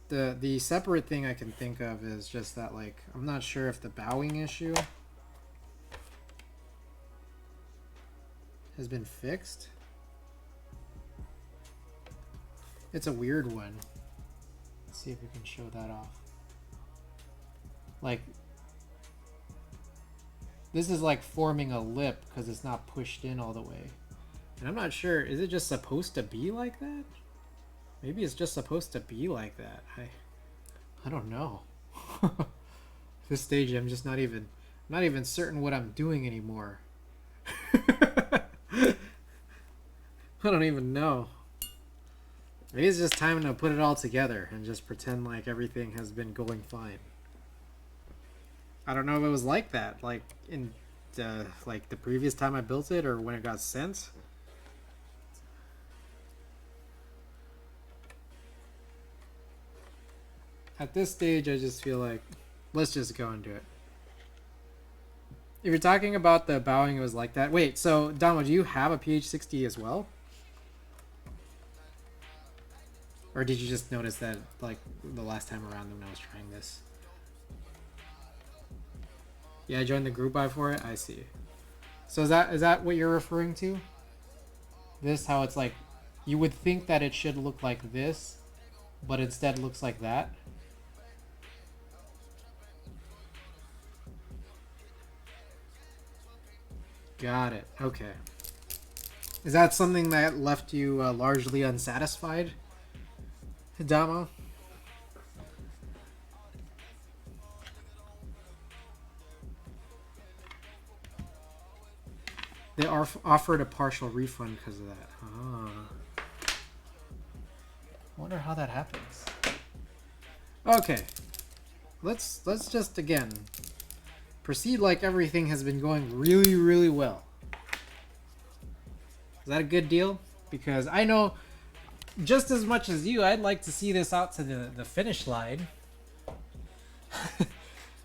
Speaker 1: the separate thing I can think of is just that, like, I'm not sure if the bowing issue has been fixed. It's a weird one. See if we can show that off. Like, this is like forming a lip because it's not pushed in all the way. And I'm not sure, is it just supposed to be like that? Maybe it's just supposed to be like that. I don't know. At this stage, I'm just not even certain what I'm doing anymore. I don't even know. Maybe it's just time to put it all together and just pretend like everything has been going fine. I don't know if it was like that, like in like the previous time I built it or when it got sent. At this stage, I just feel like let's just go and do it. If you're talking about the bowing, it was like that. Wait, so Damo, do you have a ph60 as well? Or did you just notice that, like, the last time around when I was trying this? Yeah, I joined the group buy for it? I see. So is that what you're referring to? This, how it's like, you would think that it should look like this, but instead looks like that? Got it. Okay. Is that something that left you largely unsatisfied, Damo? They offered a partial refund because of that. Ah. I wonder how that happens. Okay. Let's just again proceed like everything has been going really, really well. Is that a good deal? Because I know just as much as you, I'd like to see this out to the finish line.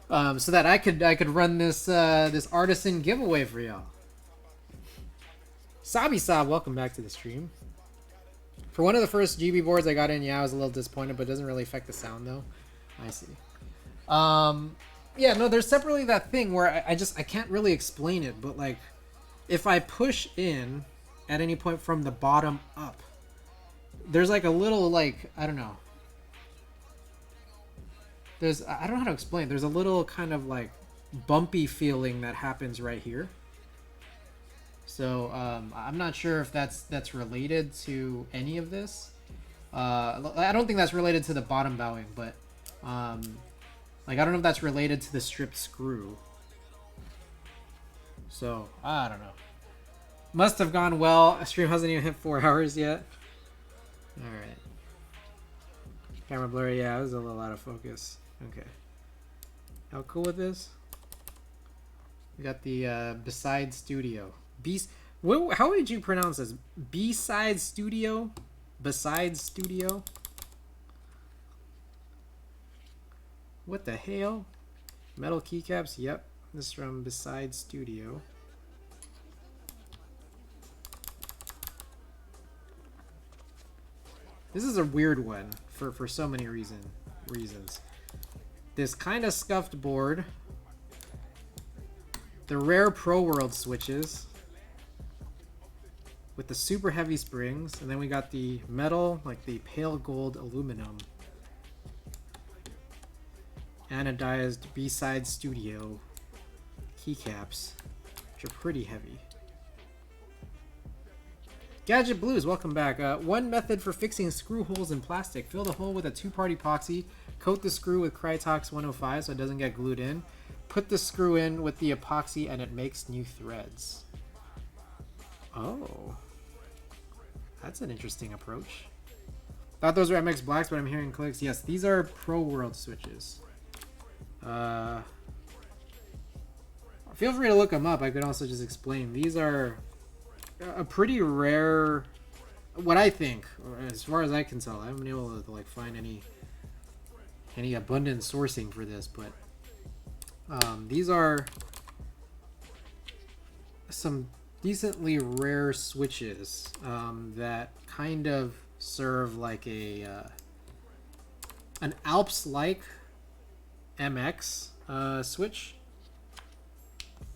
Speaker 1: So that I could run this this artisan giveaway for y'all. Sabi Sab, welcome back to the stream. For one of the first GB boards I got in, yeah, I was a little disappointed, but it doesn't really affect the sound though. I see. Yeah, no, there's separately that thing where I can't really explain it, but like if I push in at any point from the bottom up, there's like a little, like, I don't know. I don't know how to explain. There's a little kind of like bumpy feeling that happens right here. So I'm not sure if that's related to any of this. I don't think that's related to the bottom bowing, but like I don't know if that's related to the stripped screw. So I don't know. Must have gone well. A stream hasn't even hit 4 hours yet. All right. Camera blurry. Yeah, it was a little out of focus. Okay. How cool with this? We got the Beside Studio. How would you pronounce this? B-side Studio? Beside Studio? What the hell? Metal keycaps? Yep. This is from Beside Studio. This is a weird one for so many reasons. This kind of scuffed board. The rare Pro World switches. with the super heavy springs, and then we got the metal, like the pale gold aluminum anodized B-side studio keycaps, which are pretty heavy. Gadget Blues, welcome back. One method for fixing screw holes in plastic: fill the hole with a 2-part epoxy, coat the screw with Krytox 105 so it doesn't get glued in, put the screw in with the epoxy, and it makes new threads. Oh, that's an interesting approach. Thought those were MX Blacks, but I'm hearing clicks. Yes, these are Pro World switches. Feel free to look them up. I could also just explain. These are a pretty rare, what I think, or as far as I can tell. I haven't been able to like find any abundant sourcing for this, but these are some decently rare switches that kind of serve like a an Alps-like MX switch,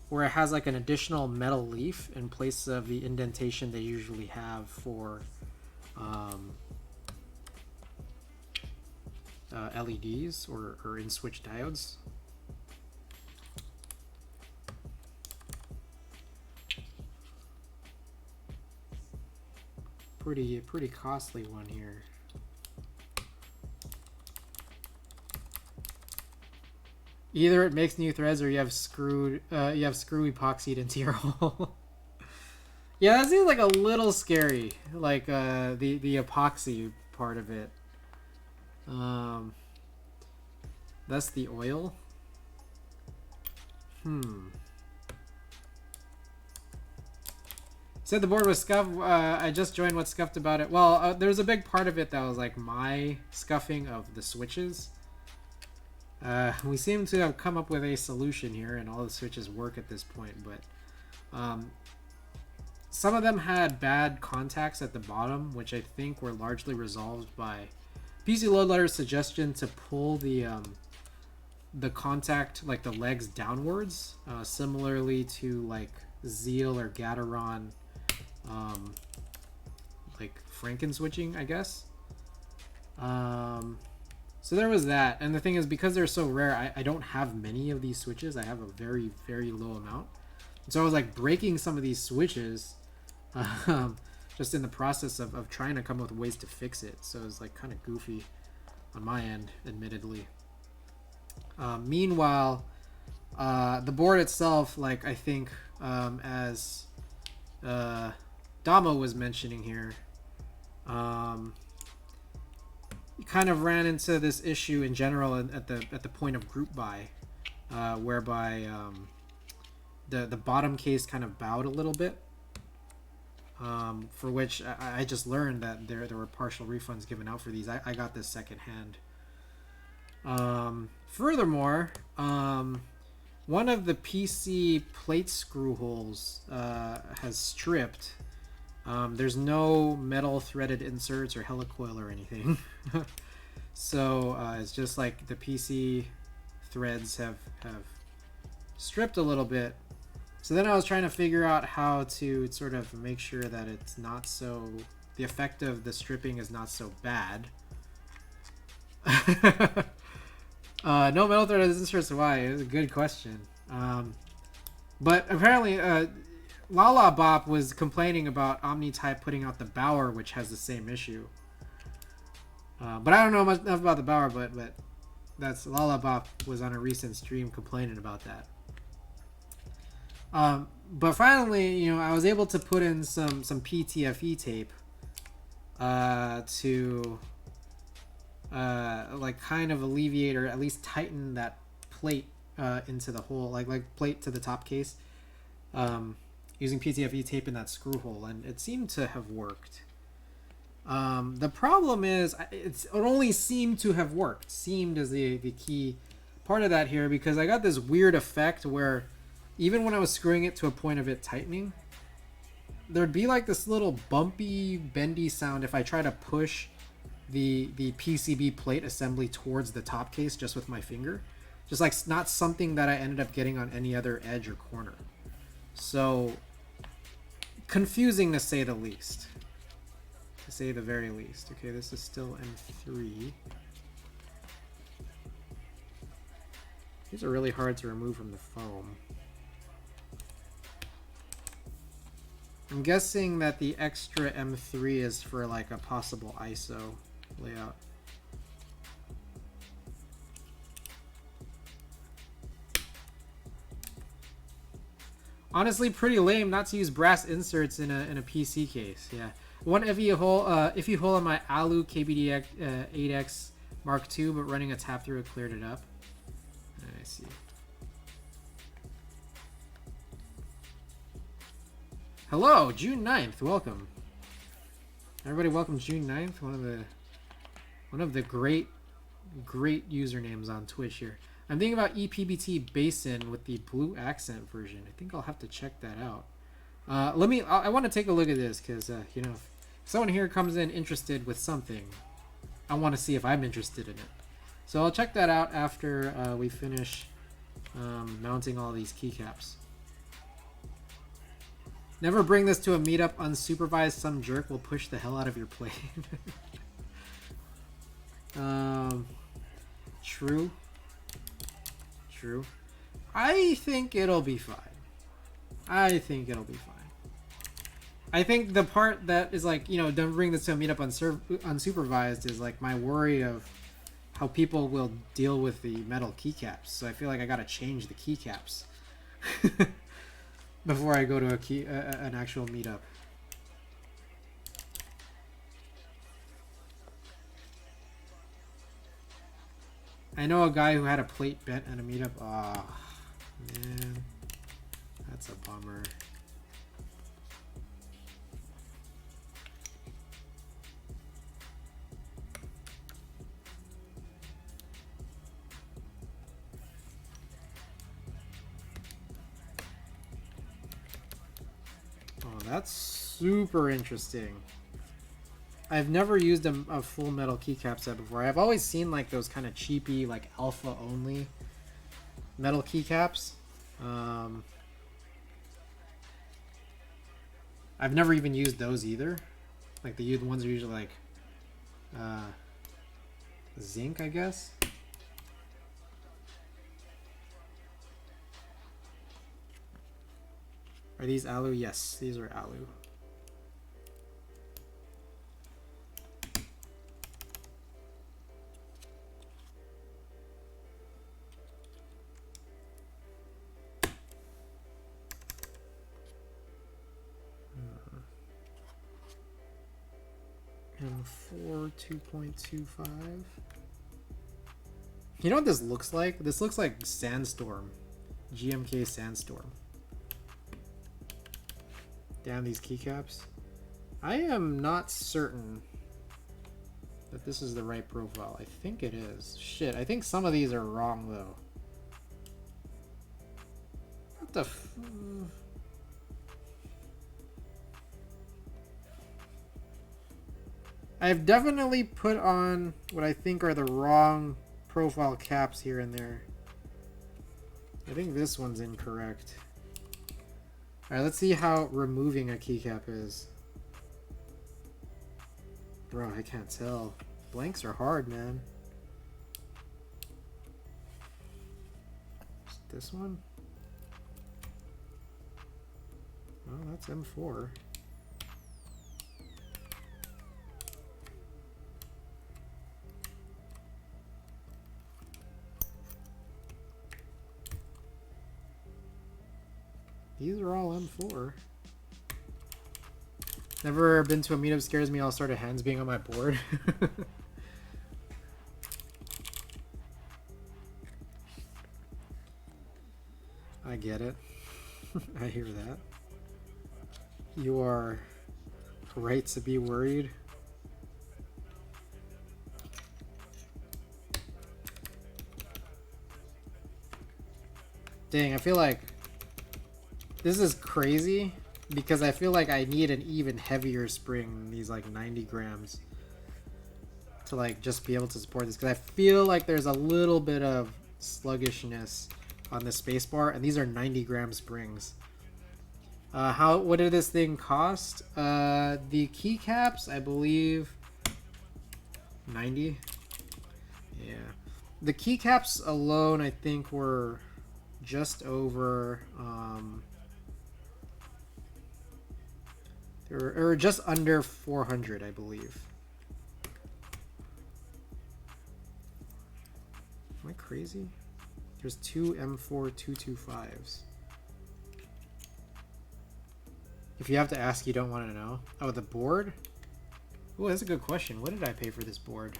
Speaker 1: where it has like an additional metal leaf in place of the indentation they usually have for LEDs or in switch diodes. Pretty costly one here. Either it makes new threads or you have screw epoxied into your hole. Yeah, that seems like a little scary. Like the epoxy part of it. That's the oil. Said the board was scuffed. I just joined. What's scuffed about it? Well, there's a big part of it that was like my scuffing of the switches. We seem to have come up with a solution here, and all the switches work at this point, but some of them had bad contacts at the bottom, which I think were largely resolved by PC Load Letter's suggestion to pull the contact, like the legs, downwards, similarly to like Zeal or Gateron, like Franken switching, I guess. So there was that, and the thing is, because they're so rare, I don't have many of these switches. I have a very, very low amount. And so I was like breaking some of these switches just in the process of trying to come up with ways to fix it. So it was like kind of goofy on my end, admittedly. Meanwhile, the board itself, like I think as Damo was mentioning here, kind of ran into this issue in general at the point of group buy, whereby the bottom case kind of bowed a little bit, for which I just learned that there were partial refunds given out for these. I got this secondhand. Furthermore, one of the PC plate screw holes has stripped. There's no metal threaded inserts or helicoil or anything. So it's just like the PC threads have stripped a little bit. So then I was trying to figure out how to sort of make sure that it's not so, the effect of the stripping is not so bad. No metal threaded inserts, why? It was a good question. But apparently Lala Bop was complaining about OmniType putting out the Bauer, which has the same issue. But I don't know much enough about the Bauer, but that's Lala Bop was on a recent stream complaining about that. But finally, you know, I was able to put in some PTFE tape to like kind of alleviate or at least tighten that plate into the hole, like plate to the top case. Using PTFE tape in that screw hole, and it seemed to have worked. The problem is it only seemed to have worked. Seemed is the key part of that here, because I got this weird effect where even when I was screwing it to a point of it tightening, there'd be like this little bumpy, bendy sound if I try to push the PCB plate assembly towards the top case just with my finger. Just like not something that I ended up getting on any other edge or corner. So confusing to say the least. To say the very least. Okay, this is still M3. These are really hard to remove from the foam. I'm guessing that the extra M3 is for like a possible ISO layout. Honestly, pretty lame not to use brass inserts in a PC case. Yeah, one iffy hole on my Alu KBD 8X Mark II, but running a tap through it cleared it up. I see. Hello, June 9th. Welcome, everybody. Welcome June 9th. One of the great usernames on Twitch here. I'm thinking about ePBT Basin with the blue accent version. I think I'll have to check that out. I want to take a look at this because, you know, if someone here comes in interested with something, I want to see if I'm interested in it. So I'll check that out after we finish mounting all these keycaps. Never bring this to a meetup unsupervised. Some jerk will push the hell out of your plane. True. I think it'll be fine. I think the part that is like, you know, don't bring this to a meetup unsupervised is like my worry of how people will deal with the metal keycaps. So I feel like I gotta change the keycaps before I go to an actual meetup. I know a guy who had a plate bent at a meetup. Ah, oh, man, that's a bummer. Oh, that's super interesting. I've never used a full metal keycap set before. I've always seen like those kind of cheapy, like alpha only metal keycaps. I've never even used those either. Like the ones are usually like zinc, I guess. Are these alu? Yes, these are alu. M4 2.25. You know what this looks like? This looks like Sandstorm. GMK Sandstorm. Damn these keycaps. I am not certain that this is the right profile. I think it is. Shit, I think some of these are wrong though. What the f... I've definitely put on what I think are the wrong profile caps here and there. I think this one's incorrect. Alright, let's see how removing a keycap is. Bro, I can't tell. Blanks are hard, man. Is it this one? Oh, that's M4. These are all M4. Never been to a meetup scares me. I'll start a hands being on my board. I get it. I hear that. You are right to be worried. Dang, I feel like this is crazy because I feel like I need an even heavier spring than these like 90 grams to like just be able to support this, because I feel like there's a little bit of sluggishness on the spacebar, and these are 90 gram springs. What did this thing cost? The keycaps, I believe, 90. Yeah, the keycaps alone, I think, were just over. They were just under 400, I believe. Am I crazy? There's two M4 225s. If you have to ask, you don't want to know. Oh, the board? Oh, that's a good question. What did I pay for this board?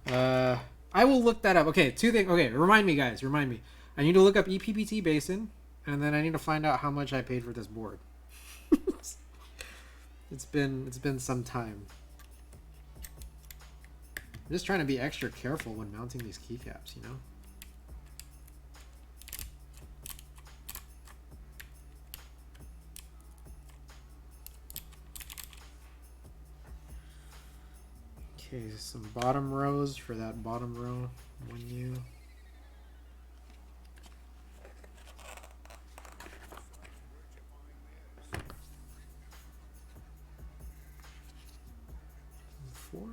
Speaker 1: I will look that up. Okay, two things. Okay, remind me, guys. Remind me. I need to look up EPBT basin, and then I need to find out how much I paid for this board. It's been some time. I'm just trying to be extra careful when mounting these keycaps, you know? Okay, some bottom rows for that bottom row menu. Four.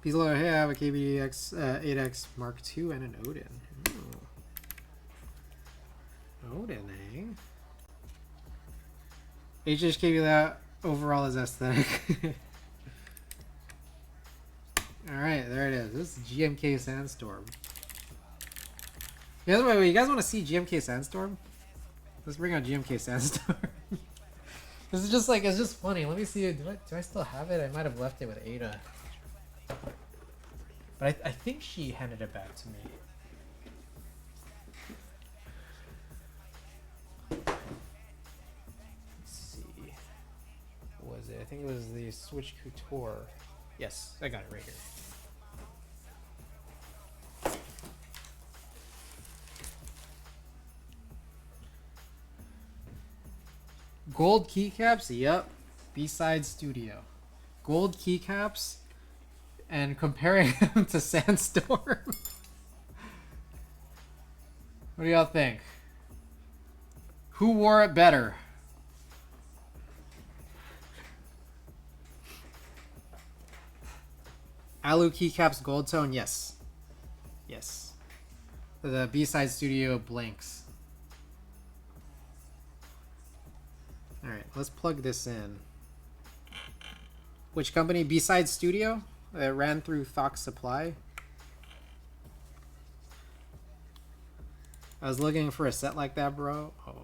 Speaker 1: Pizzolo, hey, I have a KBDX 8X Mark II and an Odin. Ooh. Odin, eh? HHKB, that overall is aesthetic. Alright, there it is. This is GMK Sandstorm. You guys want to see GMK Sandstorm? Let's bring out GMK Sandstorm. This is just like, it's just funny. Let me see. Do I still have it? I might have left it with Ada. But I think she handed it back to me. Let's see. What was it? I think it was the Switch Couture. Yes, I got it right here. Gold keycaps? Yep. B-Side Studio. Gold keycaps and comparing them to Sandstorm. What do y'all think? Who wore it better? Alu keycaps gold tone? Yes. Yes. The B-Side Studio blanks. Alright, let's plug this in. Which company? B-Side Studio? It ran through Fox Supply. I was looking for a set like that, bro. Oh.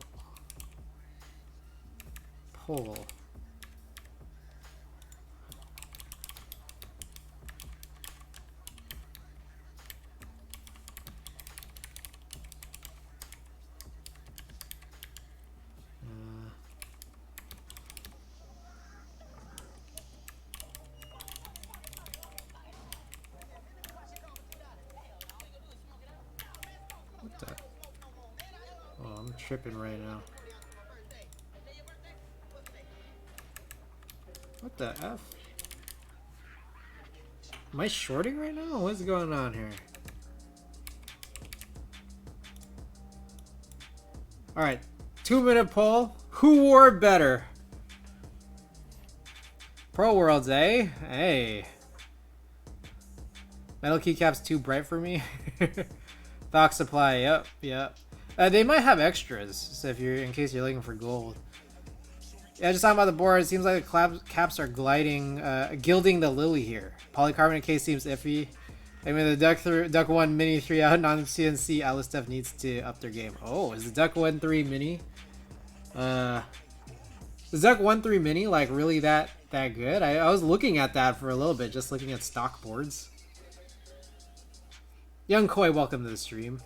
Speaker 1: Pull. I'm tripping right now. What the F? Am I shorting right now? What's going on here? Alright, 2-minute poll. Who wore it better? Pro Worlds, eh? Hey. Metal keycaps too bright for me. Fox Supply, yep, yep. They might have extras, so if you're in case you're looking for gold. Yeah, just talking about the board. It seems like the caps are gilding the lily here. Polycarbonate case seems iffy. I mean, the Duck 1 Mini 3 out non-CNC Atlas stuff needs to up their game. Oh, is the Duck 1.3 Mini? Is Duck 1.3 Mini like really that good? I was looking at that for a little bit, just looking at stock boards. Young Koi, welcome to the stream.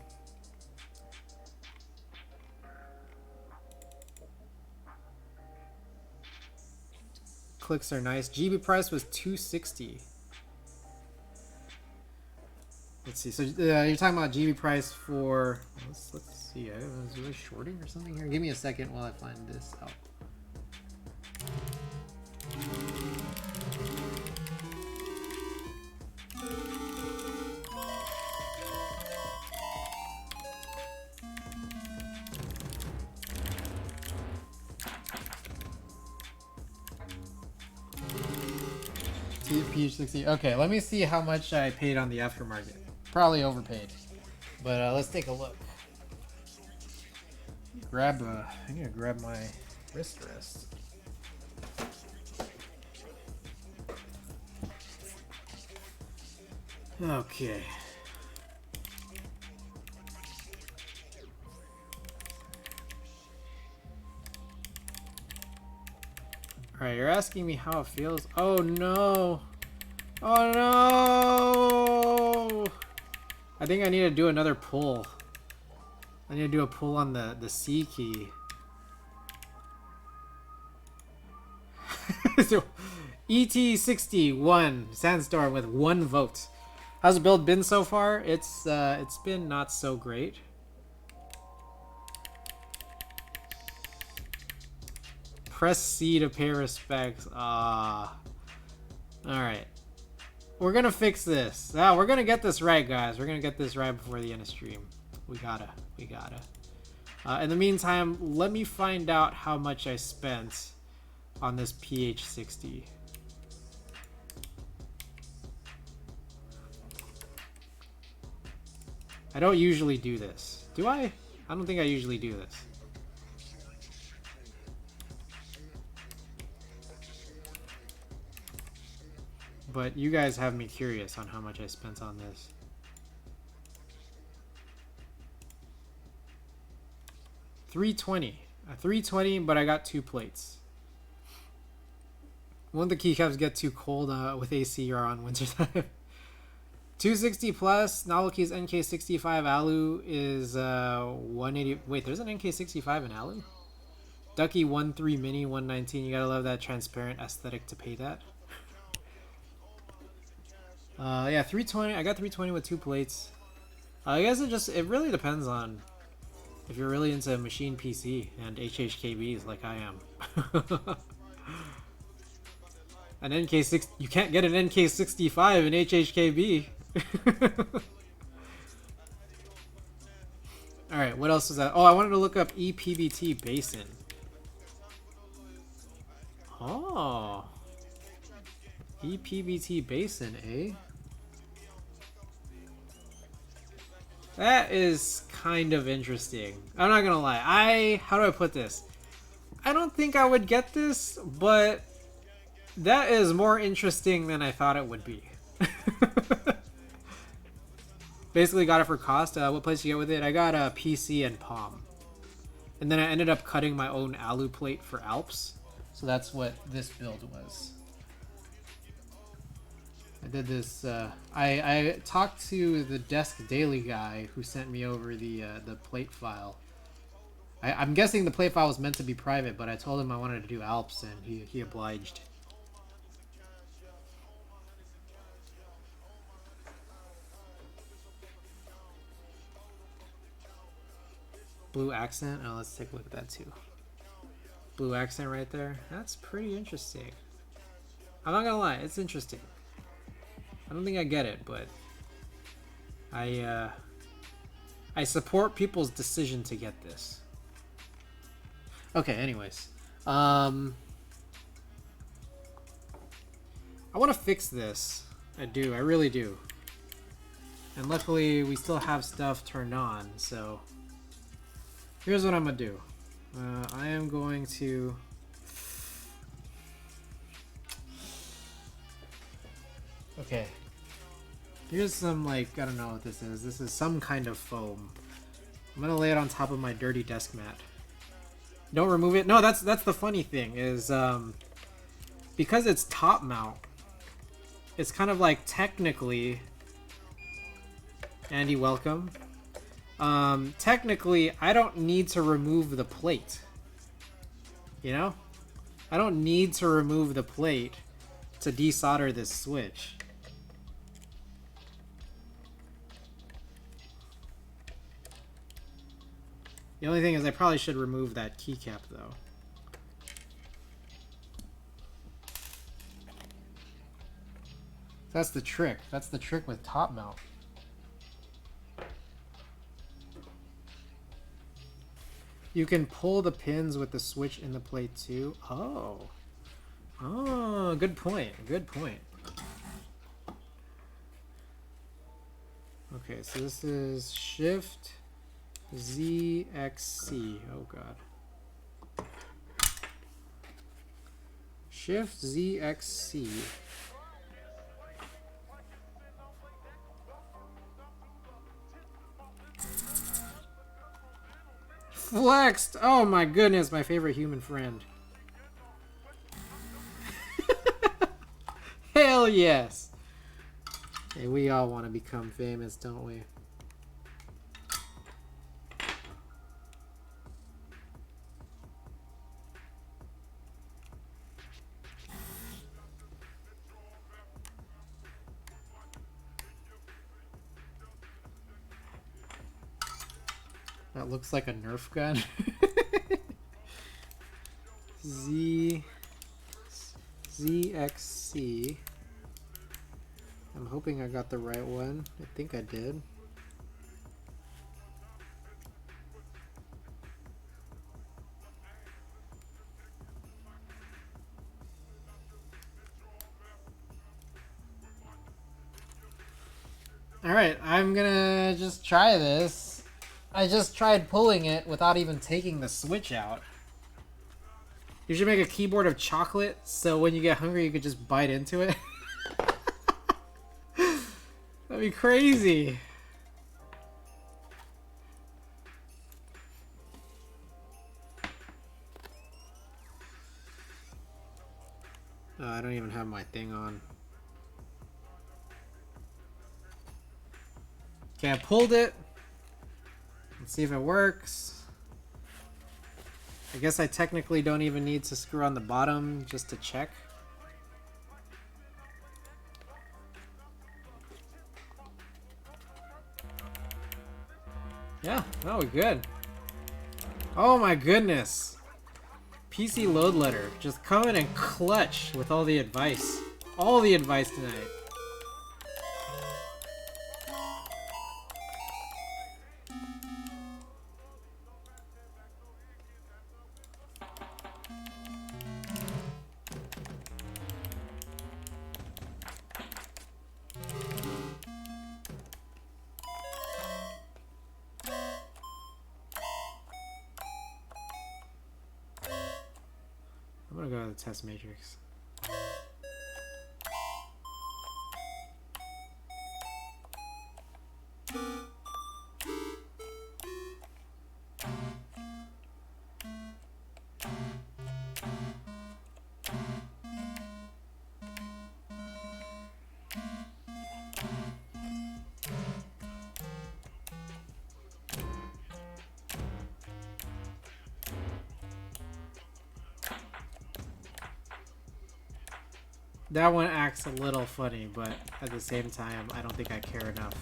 Speaker 1: Clicks are nice. GB price was $260. Let's see. So you're talking about GB price for. Let's see. Was really shorting or something here. Give me a second while I find this out. ph60. Okay, let me see how much I paid on the aftermarket. Probably overpaid. But let's take a look. I need to grab my wrist rest. Okay. Alright, you're asking me how it feels? Oh no! Oh no! I think I need to do another pull. I need to do a pull on the C key. So, ET61 Sandstorm with 1 vote. How's the build been so far? It's been not so great. Press C to pay respects. Alright. We're gonna fix this. We're gonna get this right, guys. We're gonna get this right before the end of stream. We gotta. In the meantime, let me find out how much I spent on this ph60. I don't usually do this. Do I? I don't think I usually do this. But you guys have me curious on how much I spent on this. $320. $320, but I got 2 plates. Won't the keycaps get too cold with AC or on winter time? 260 plus, novel keys NK65 alu is 180. Wait, there's an NK65 in alu? Ducky 13 mini 119. You gotta love that transparent aesthetic to pay that. Yeah, 320. I got 320 with 2 plates. I guess it really depends on if you're really into machine PC and HHKBs like I am. An NK6, you can't get an NK65 in HHKB. Alright, what else is that? Oh, I wanted to look up EPBT basin. Oh. EPBT basin, eh? That is kind of interesting. I'm not gonna lie. How do I put this? I don't think I would get this, but that is more interesting than I thought it would be. Basically got it for cost. What place you get with it? I got a PC and Palm. And then I ended up cutting my own alu plate for Alps. So that's what this build was. I did this, I talked to the Desk Daily guy who sent me over the plate file. I'm guessing the plate file was meant to be private, but I told him I wanted to do Alps and he obliged. Blue accent? Oh, let's take a look at that too. Blue accent right there. That's pretty interesting. I'm not gonna lie, it's interesting. I don't think I get it, but I support people's decision to get this. Okay, anyways. I want to fix this. I do, I really do. And luckily we still have stuff turned on, so here's what I'm gonna do. I am going to okay. Here's some, like, I don't know what this is. This is some kind of foam. I'm gonna lay it on top of my dirty desk mat. Don't remove it. No, that's the funny thing is because it's top mount, it's kind of like technically, Andy, welcome. Technically, I don't need to remove the plate. You know? I don't need to remove the plate to desolder this switch. The only thing is I probably should remove that keycap though. That's the trick. That's the trick with top mount. You can pull the pins with the switch in the plate too. Oh. Oh, good point. Good point. Okay, so this is Shift ZXC. Oh god. Shift ZXC. Flexed! Oh my goodness, my favorite human friend. Hell yes! Hey, we all want to become famous, don't we? That looks like a Nerf gun. ZXC. I'm hoping I got the right one. I think I did. Alright, I'm gonna just try this. I just tried pulling it without even taking the switch out. You should make a keyboard of chocolate so when you get hungry you could just bite into it. That'd be crazy. Oh, I don't even have my thing on. Okay, I pulled it. Let's see if it works. I guess I technically don't even need to screw on the bottom just to check. Yeah, oh, we're good. Oh my goodness. PC load letter. Just coming in clutch with all the advice. All the advice tonight. I'm gonna go to the test matrix. That one acts a little funny, but at the same time, I don't think I care enough.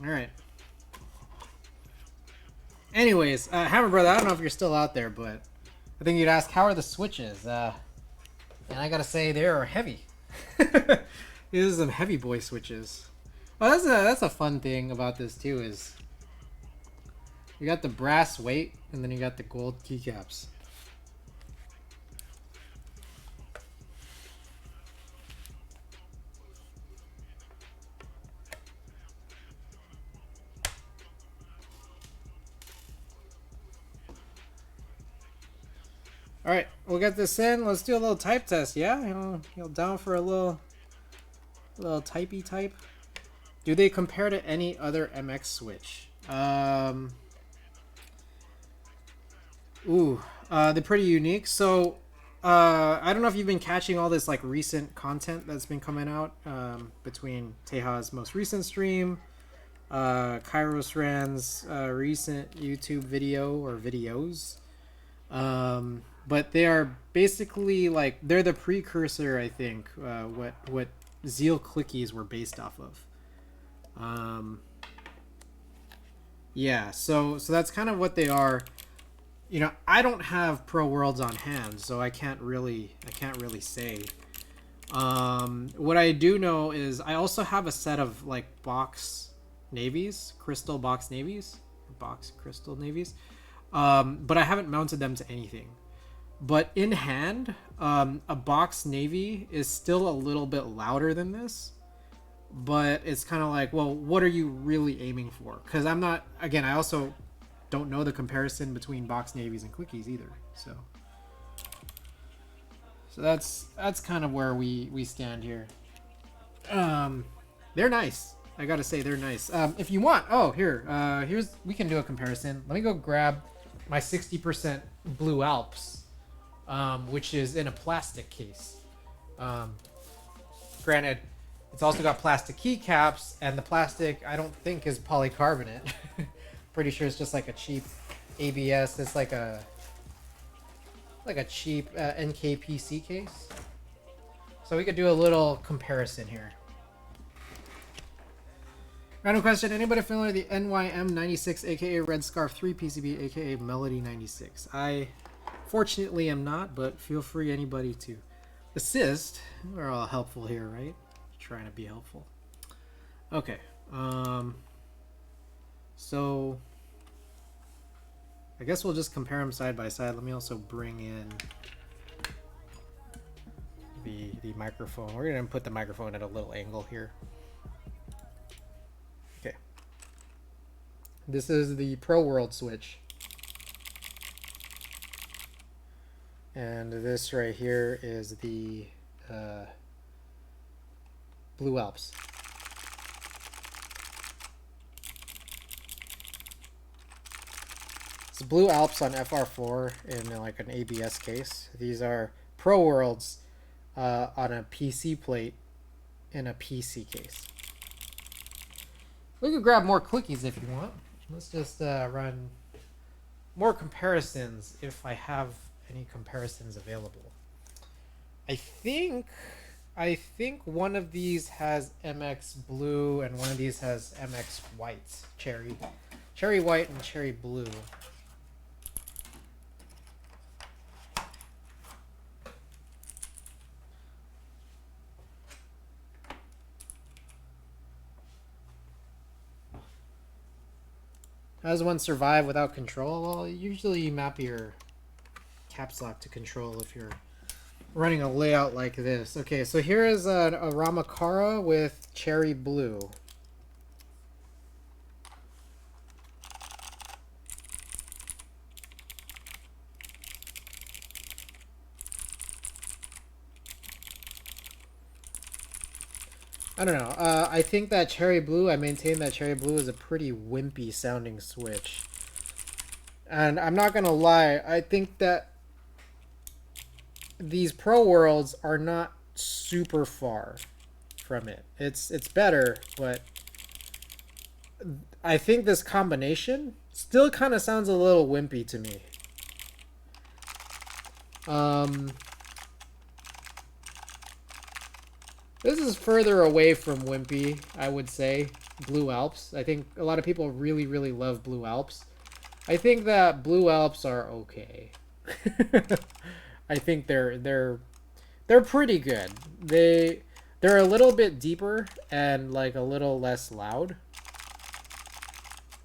Speaker 1: Alright. Anyways, Hammer Brother, I don't know if you're still out there, but I think you'd ask, how are the switches? And I gotta say, they are heavy. These are some heavy boy switches. Well, that's a fun thing about this, too, is you got the brass weight, and then you got the gold keycaps. Alright, we'll get this in. Let's do a little type test, yeah? You down for a little typey type? Do they compare to any other MX switch? They're pretty unique. So, I don't know if you've been catching all this like recent content that's been coming out between Teja's most recent stream, Kairos Rand's recent YouTube video or videos. But they are basically like, they're the precursor, I think, what Zeal clickies were based off of. Yeah, so that's kind of what they are. You know, I don't have Pro Worlds on hand, so I can't really say. What I do know is I also have a set of like box navies, crystal box navies, box crystal navies. But I haven't mounted them to anything. But in hand, a box navy is still a little bit louder than this, but it's kind of like, well, what are you really aiming for? Because I'm not, again, I also don't know the comparison between box navies and clickies either. So that's kind of where we stand here. They're nice. I gotta say they're nice. If you want, here's we can do a comparison. Let me go grab my 60% Blue Alps, which is in a plastic case. Granted, it's also got plastic keycaps, and the plastic I don't think is polycarbonate. Pretty sure it's just like a cheap ABS. It's like a cheap NKPC case. So we could do a little comparison here. Random question: anybody familiar with the NYM96, aka Red Scarf 3 PCB, aka Melody 96? I fortunately am not, but feel free anybody to assist. We're all helpful here, right? Trying to be helpful. Okay. So I guess we'll just compare them side by side. Let me also bring in the microphone. We're gonna put the microphone at a little angle here. Okay. This is the Pro World switch. And this right here is the Blue Alps. It's Blue Alps on FR4 in like an ABS case. These are Pro Worlds on a PC plate in a PC case. We could grab more clickies if you want. Let's just run more comparisons if I have any comparisons available. I think one of these has MX blue and one of these has MX white, cherry white and cherry blue. How does one survive without control? Well, usually you map your caps lock to control if you're running a layout like this. Okay, so here is a Ramakara with cherry blue. I don't know. I think that cherry blue, I maintain that cherry blue is a pretty wimpy sounding switch. And I'm not going to lie, I think that these Pro Worlds are not super far from it. It's better, but I think this combination still kind of sounds a little wimpy to me. This is further away from wimpy, I would say. Blue Alps. I think a lot of people really, really love Blue Alps. I think that Blue Alps are okay. I think they're pretty good. They're a little bit deeper and like a little less loud.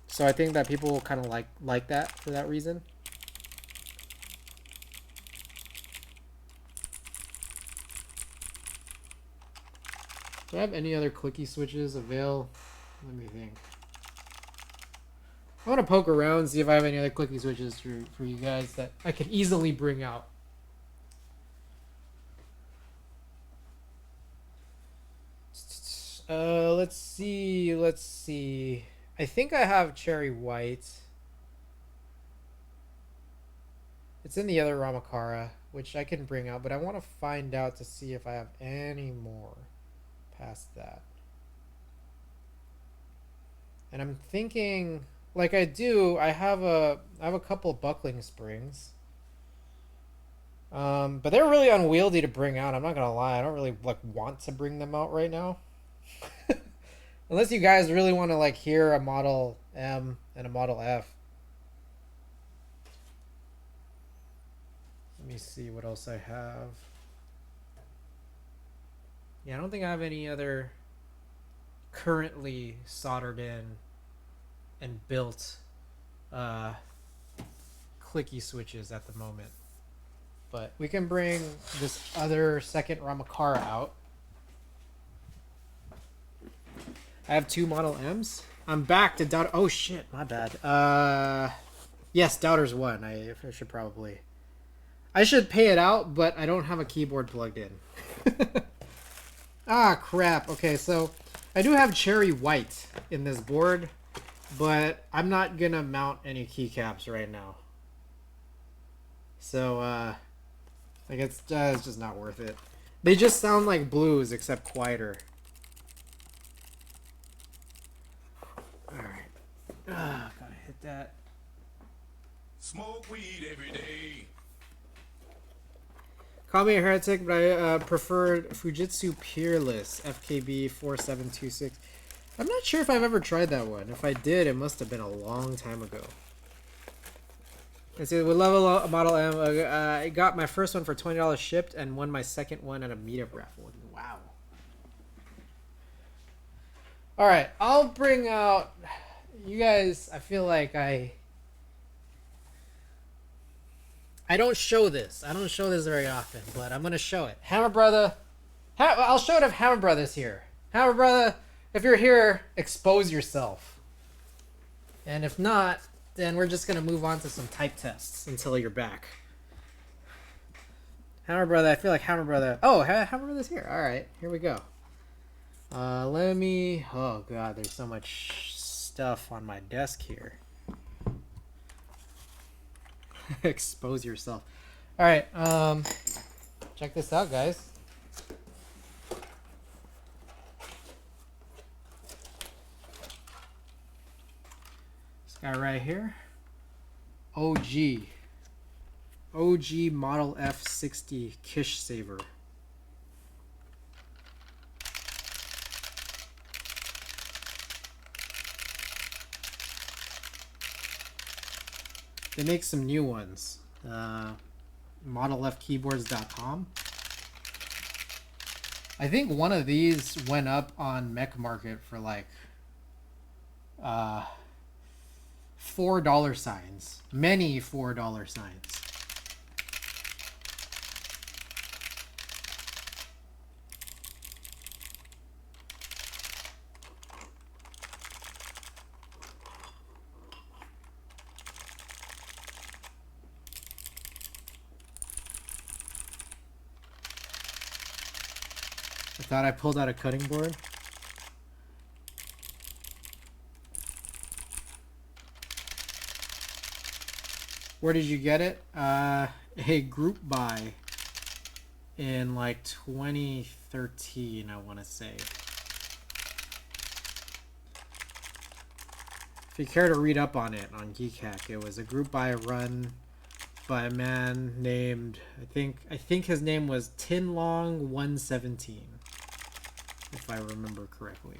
Speaker 1: So I think that people will kind of like that for that reason. Do I have any other clicky switches avail? Let me think. I want to poke around, see if I have any other clicky switches for you guys that I can easily bring out. Let's see. I think I have cherry white. It's in the other Ramakara, which I can bring out, but I want to find out to see if I have any more past that. And I'm thinking, like I do, I have a couple buckling springs. But they're really unwieldy to bring out. I'm not gonna lie, I don't really want to bring them out right now. Unless you guys really want to hear a Model M and a Model F. Let me see what else I have. Yeah, I don't think I have any other currently soldered in and built clicky switches at the moment. But we can bring this other second Ramakara out. I have 2 Model M's. I'm back to Doubter. Oh shit, my bad. Yes, Doubter's 1. I should probably. I should pay it out, but I don't have a keyboard plugged in. Ah, crap. Okay, so I do have cherry white in this board, but I'm not gonna mount any keycaps right now. So, like it's just not worth it. They just sound like blues, except quieter. Alright. Gotta hit that.
Speaker 2: Smoke weed every day.
Speaker 1: Call me a heretic, but I preferred Fujitsu Peerless FKB 4726. I'm not sure if I've ever tried that one. If I did, it must have been a long time ago. Let's see, with level Model M, I got my first one for $20 shipped and won my second one at a meetup raffle. Wow. Alright, I'll bring out... You guys, I feel like I don't show this. I don't show this very often, but I'm going to show it. Hammer Brother. I'll show it if Hammer Brother's here. Hammer Brother, if you're here, expose yourself. And if not, then we're just going to move on to some type tests until you're back. Hammer Brother, I feel like Hammer Brother... Oh, Hammer Brother's here. All right, here we go. Let me... Oh, God, there's so much stuff on my desk here. Expose yourself. All right, check this out, guys. This guy right here, OG Model F60 Kish Saver. They make some new ones. ModelFKeyboards.com. I think one of these went up on Mech Market for like $4 signs. Many $4 signs. I thought I pulled out a cutting board. Where did you get it? A group buy in like 2013, I want to say. If you care to read up on it on Geekhack, it was a group buy run by a man named, I think his name was Tinlong117, if I remember correctly.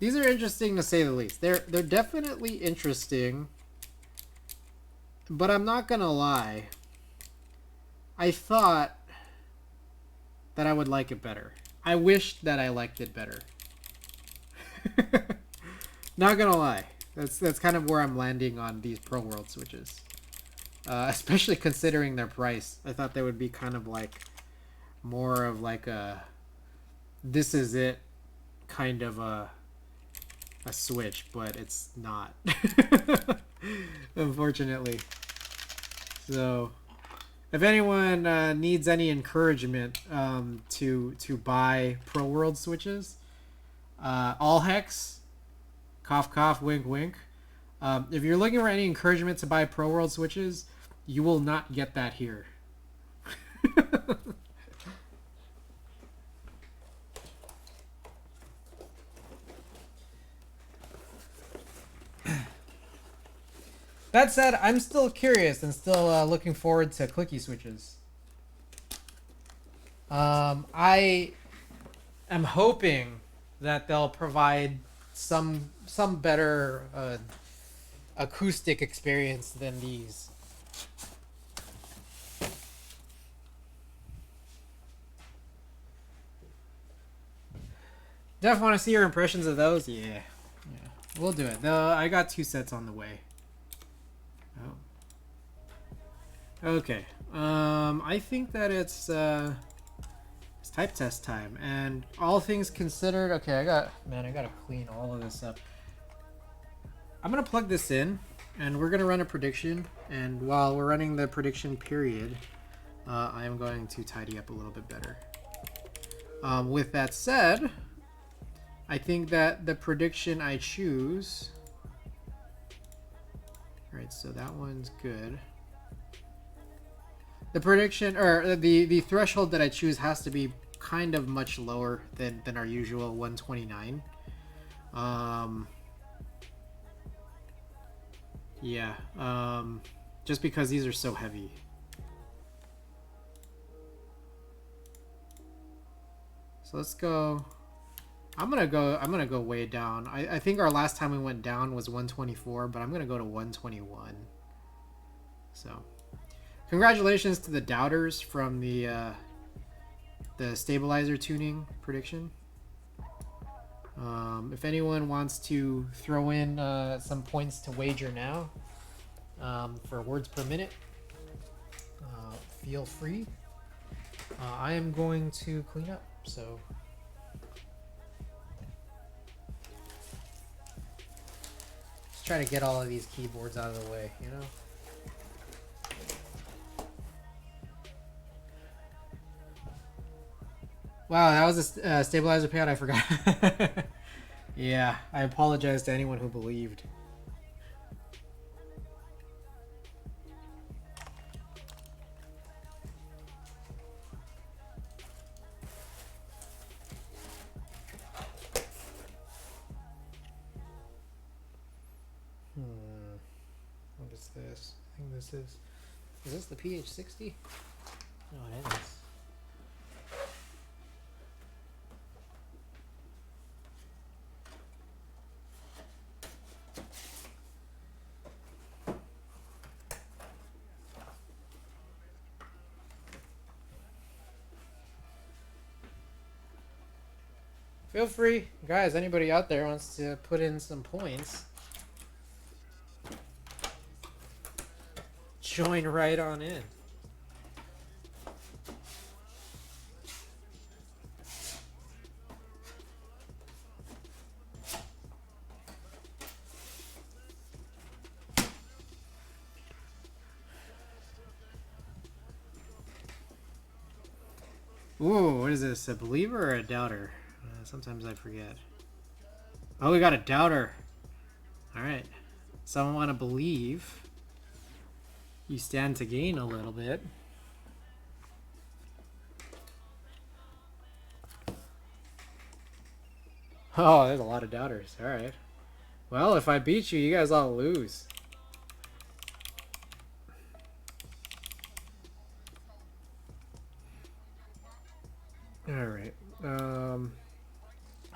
Speaker 1: These are interesting to say the least. They're definitely interesting, but I'm not gonna lie. I thought that I would like it better. I wished that I liked it better. Not gonna lie. That's kind of where I'm landing on these Pro World switches. Especially considering their price. I thought they would be kind of like more of like a this is it kind of a switch, but it's not. Unfortunately. So if anyone needs any encouragement to buy Pro World switches, all hex, cough cough, wink wink. If you're looking for any encouragement to buy Pro World switches, you will not get that here. That said, I'm still curious and still looking forward to clicky switches. I am hoping that they'll provide some better acoustic experience than these. Def, want to see your impressions of those? Yeah. Yeah. We'll do it. I got 2 sets on the way. Oh. Okay. I think that it's type test time, and all things considered, okay, I gotta clean all of this up. I'm gonna plug this in, and we're gonna run a prediction, and while we're running the prediction period, I am going to tidy up a little bit better. With that said, I think that the prediction I choose, alright, so that one's good. The prediction, or the threshold that I choose has to be kind of much lower than our usual 129. Yeah, just because these are so heavy. So let's go. I'm gonna go way down. I think our last time we went down was 124, but I'm gonna go to 121. So, congratulations to the doubters from the stabilizer tuning prediction. If anyone wants to throw in some points to wager now for words per minute, feel free. I am going to clean up, so. Just try to get all of these keyboards out of the way, you know? Wow, that was a stabilizer pad, I forgot. Yeah, I apologize to anyone who believed. What is this? I think this is this the ph60? No, it is. Feel free, guys, anybody out there wants to put in some points, join right on in. Ooh, what is this, a believer or a doubter? Sometimes I forget. Oh, we got a doubter. Alright. Someone want to believe. You stand to gain a little bit. Oh, there's a lot of doubters. Alright. Well, if I beat you, you guys all lose. Alright.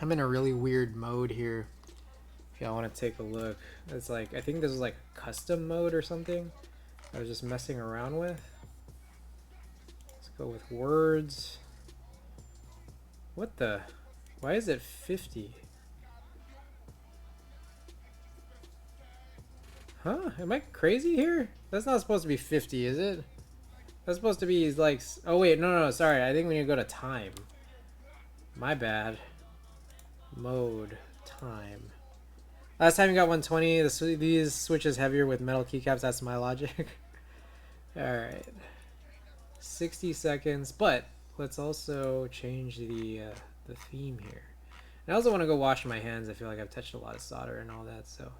Speaker 1: I'm in a really weird mode here. If y'all want to take a look. It's like, I think this is like custom mode or something. I was just messing around with. Let's go with words. What the? Why is it 50? Huh? Am I crazy here? That's not supposed to be 50, is it? That's supposed to be like... Oh wait, no, sorry. I think we need to go to time. My bad. Mode. Time. Last time you got 120. These switches heavier with metal keycaps. That's my logic. Alright. 60 seconds. But let's also change the theme here. And I also want to go wash my hands. I feel like I've touched a lot of solder and all that. So,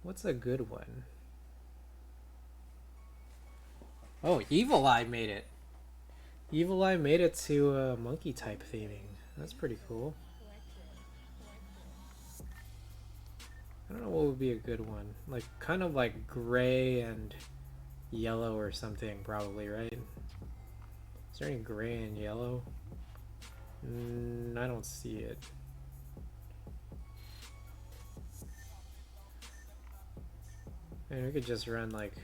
Speaker 1: what's a good one? Oh, Evil Eye made it. Evil Eye made it to monkey type theming. That's pretty cool. I don't know what would be a good one. Like, kind of like gray and yellow or something, probably, right? Is there any gray and yellow? I don't see it. And we could just run like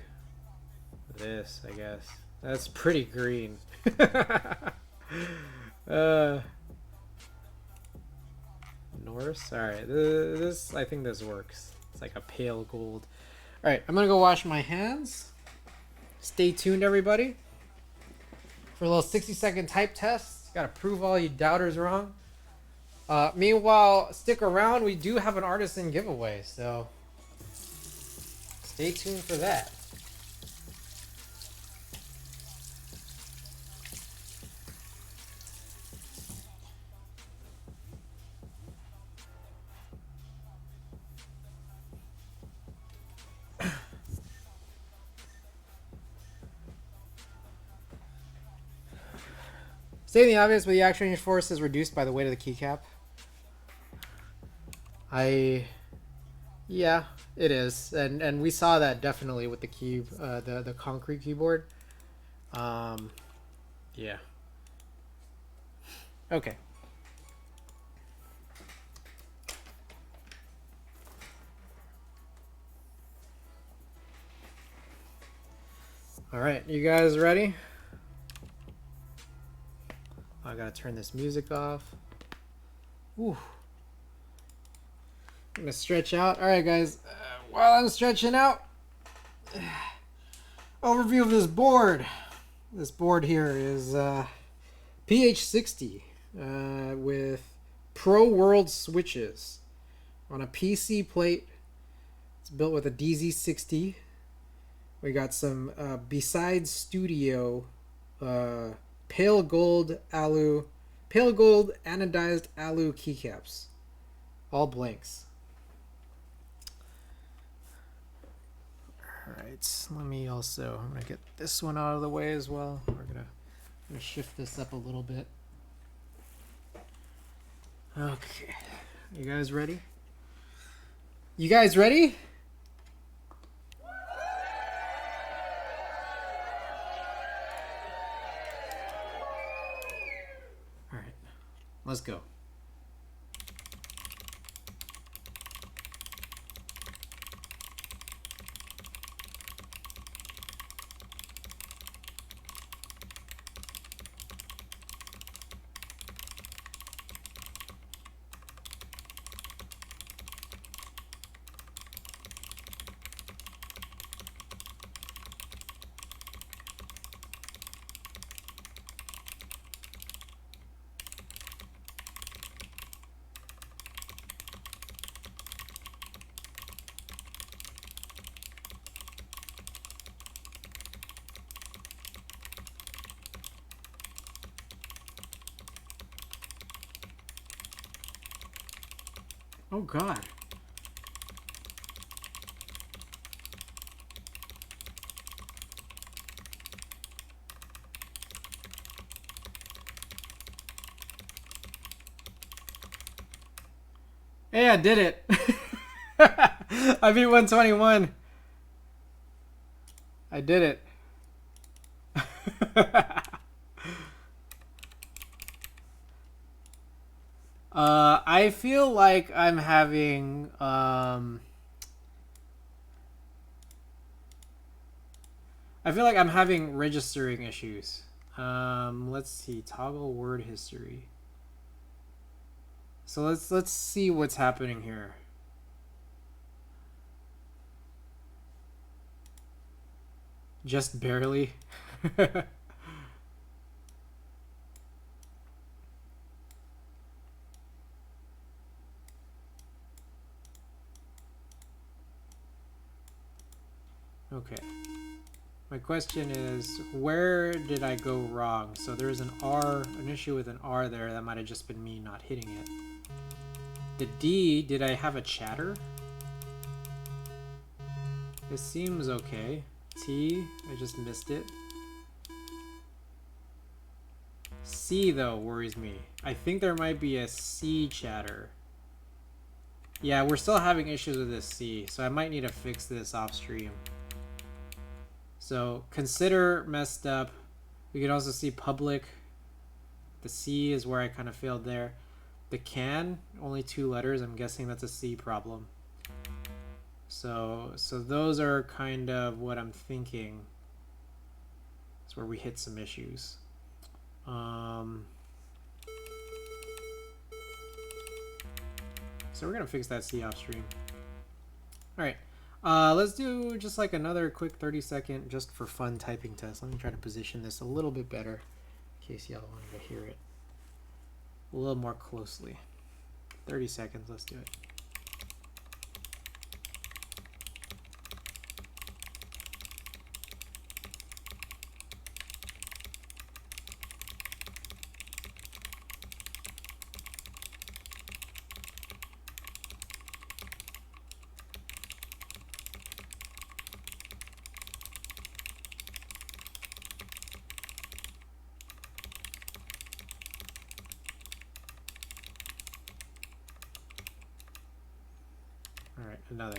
Speaker 1: this, I guess. That's pretty green. uh, Norse. All right, this I think this works. It's like a pale gold. All right, I'm gonna go wash my hands. Stay tuned, everybody, for a little 60-second type test. Got to prove all you doubters wrong. Meanwhile, stick around. We do have an artisan giveaway, so stay tuned for that. Stating the obvious, but the action range force is reduced by the weight of the keycap. Yeah, it is, and we saw that definitely with the the concrete keyboard. Yeah. Okay. All right, you guys ready? I gotta turn this music off. Ooh. I'm gonna stretch out. All right, guys. While I'm stretching out, overview of this board. This board here is ph60 with Pro World switches on a PC plate. It's built with a DZ60. We got some Besides Studio pale gold anodized alu keycaps, all blanks. All right, let me also, I'm gonna get this one out of the way as well. We're gonna shift this up a little bit. Okay, you guys ready? You guys ready? All right, let's go. Oh God. Hey, I did it. I beat 121. I did it. I feel like I'm having registering issues. Let's see, toggle word history. So let's see what's happening here. Just barely. Okay. My question is, where did I go wrong? So there's an issue with an R there. That might have just been me not hitting it. The D, did I have a chatter? It seems okay. T, I just missed it. C, though, worries me. I think there might be a C chatter. Yeah, we're still having issues with this C, so I might need to fix this off stream. So consider messed up. We can also see public. The C is where I kind of failed there. The can, only 2 letters. I'm guessing that's a C problem. So those are kind of what I'm thinking. It's where we hit some issues. So we're gonna fix that C off stream. All right. Let's do just like another quick 30-second just for fun typing test. Let me try to position this a little bit better in case y'all wanted to hear it a little more closely. 30 seconds, let's do it. All right, another.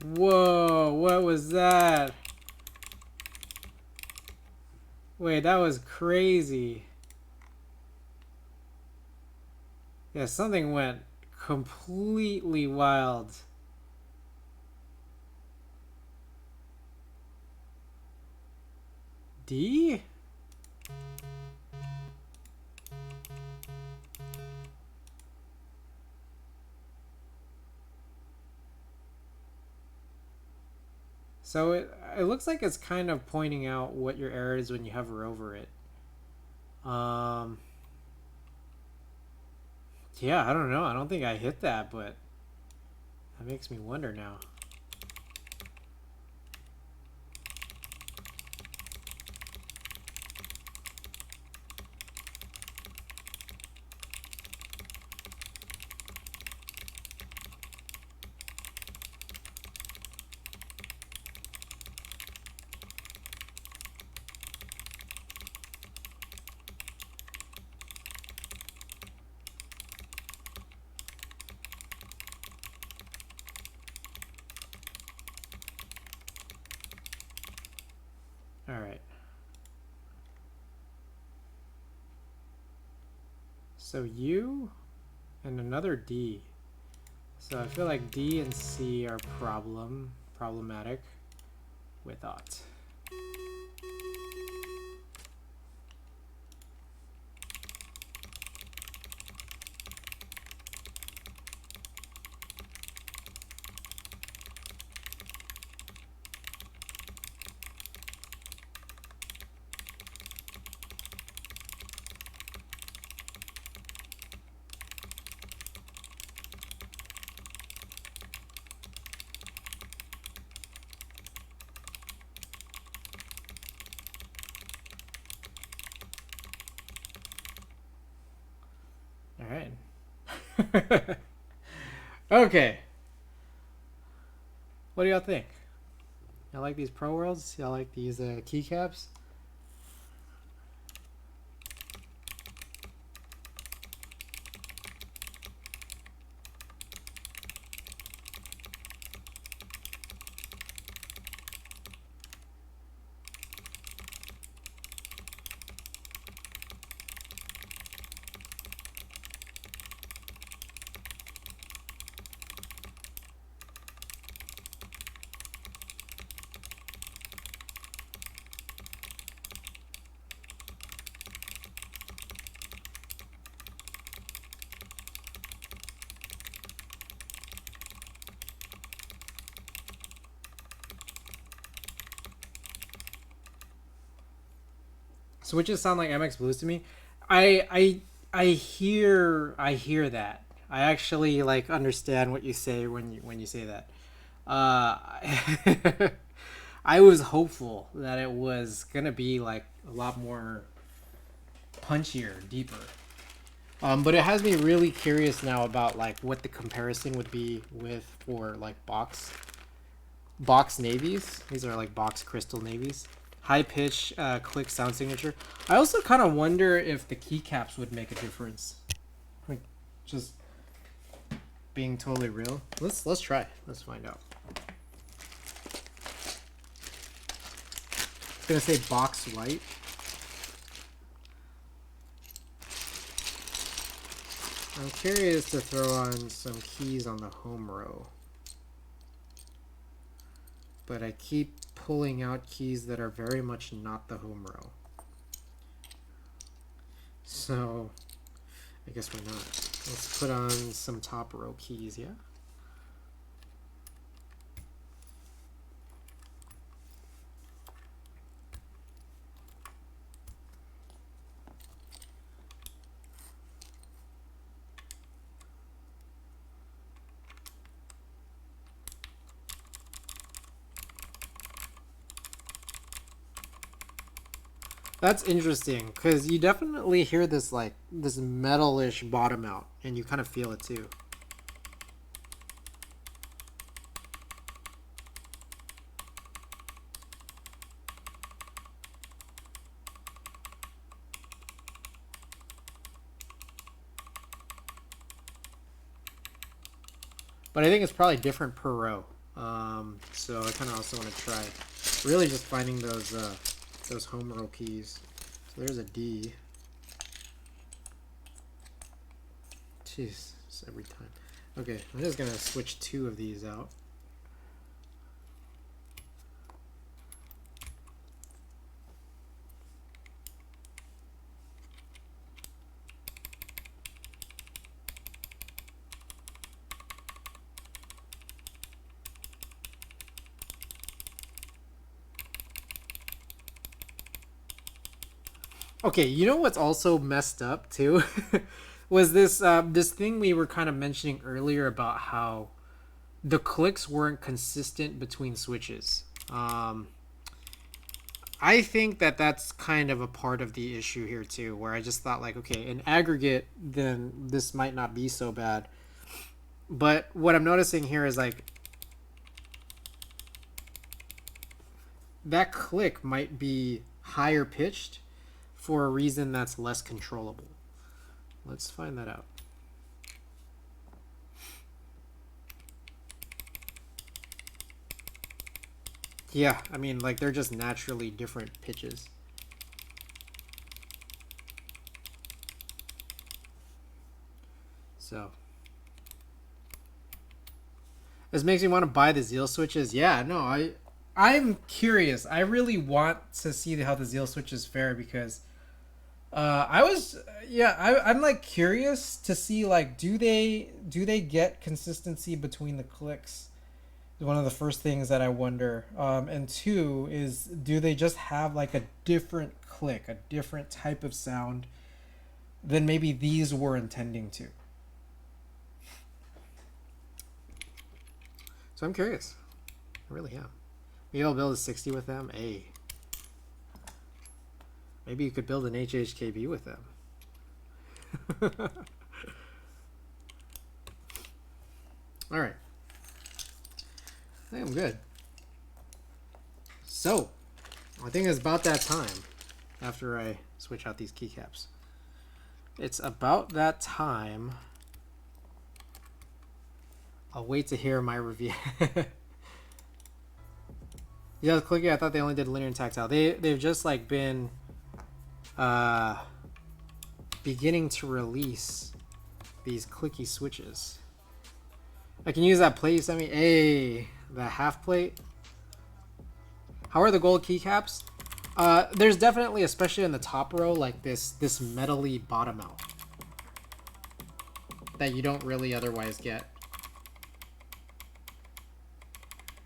Speaker 1: Whoa, what was that? Wait, that was crazy. Yeah, something went completely wild. D? So it looks like it's kind of pointing out what your error is when you hover over it. Yeah, I don't know. I don't think I hit that, but that makes me wonder now. All right. So U and another D. So I feel like D and C are problematic with aught. All right. Okay. What do y'all think? Y'all like these Pro Worlds? Y'all like these keycaps? Switches sound like MX Blues to me. I hear that. I actually like understand what you say when you say that. I was hopeful that it was gonna be like a lot more punchier, deeper. But it has me really curious now about like what the comparison would be with for like box navies. These are like box crystal navies. High pitch, quick sound signature. I also kind of wonder if the keycaps would make a difference. Like, just being totally real? Let's try. Let's find out. I'm gonna say box white. I'm curious to throw on some keys on the home row. But I keep pulling out keys that are very much not the home row. So I guess we're not. Let's put on some top row keys, yeah? That's interesting, because you definitely hear this, like, this metalish bottom out, and you kind of feel it too. But I think it's probably different per row. So I kind of also want to try really just finding those home row keys. So there's a D. Jeez, it's every time. Okay, I'm just gonna switch 2 of these out. Okay, you know what's also messed up too? Was this this thing we were kind of mentioning earlier about how the clicks weren't consistent between switches. I think that that's kind of a part of the issue here too, where I just thought like, okay, in aggregate, then this might not be so bad. But what I'm noticing here is like that click might be higher pitched for a reason that's less controllable. Let's find that out. Yeah, I mean, like, they're just naturally different pitches. So this makes me want to buy the Zeal switches. Yeah, no, I'm curious. I really want to see how the Zeal switches fare because I'm like curious to see like do they get consistency between the clicks? One of the first things that I wonder. And 2 is do they just have like a different click, a different type of sound than maybe these were intending to? So I'm curious. I really am. Maybe I'll build a 60 with them. Hey. Maybe you could build an HHKB with them. All right. I think I'm good. So, I think it's about that time after I switch out these keycaps. It's about that time. I'll wait to hear my review. Yeah, clicky. I thought they only did linear and tactile. They've just like been beginning to release these clicky switches. I can use that plate you sent me. Hey, the half plate. How are the gold keycaps? There's definitely, especially in the top row, like this metally bottom out that you don't really otherwise get.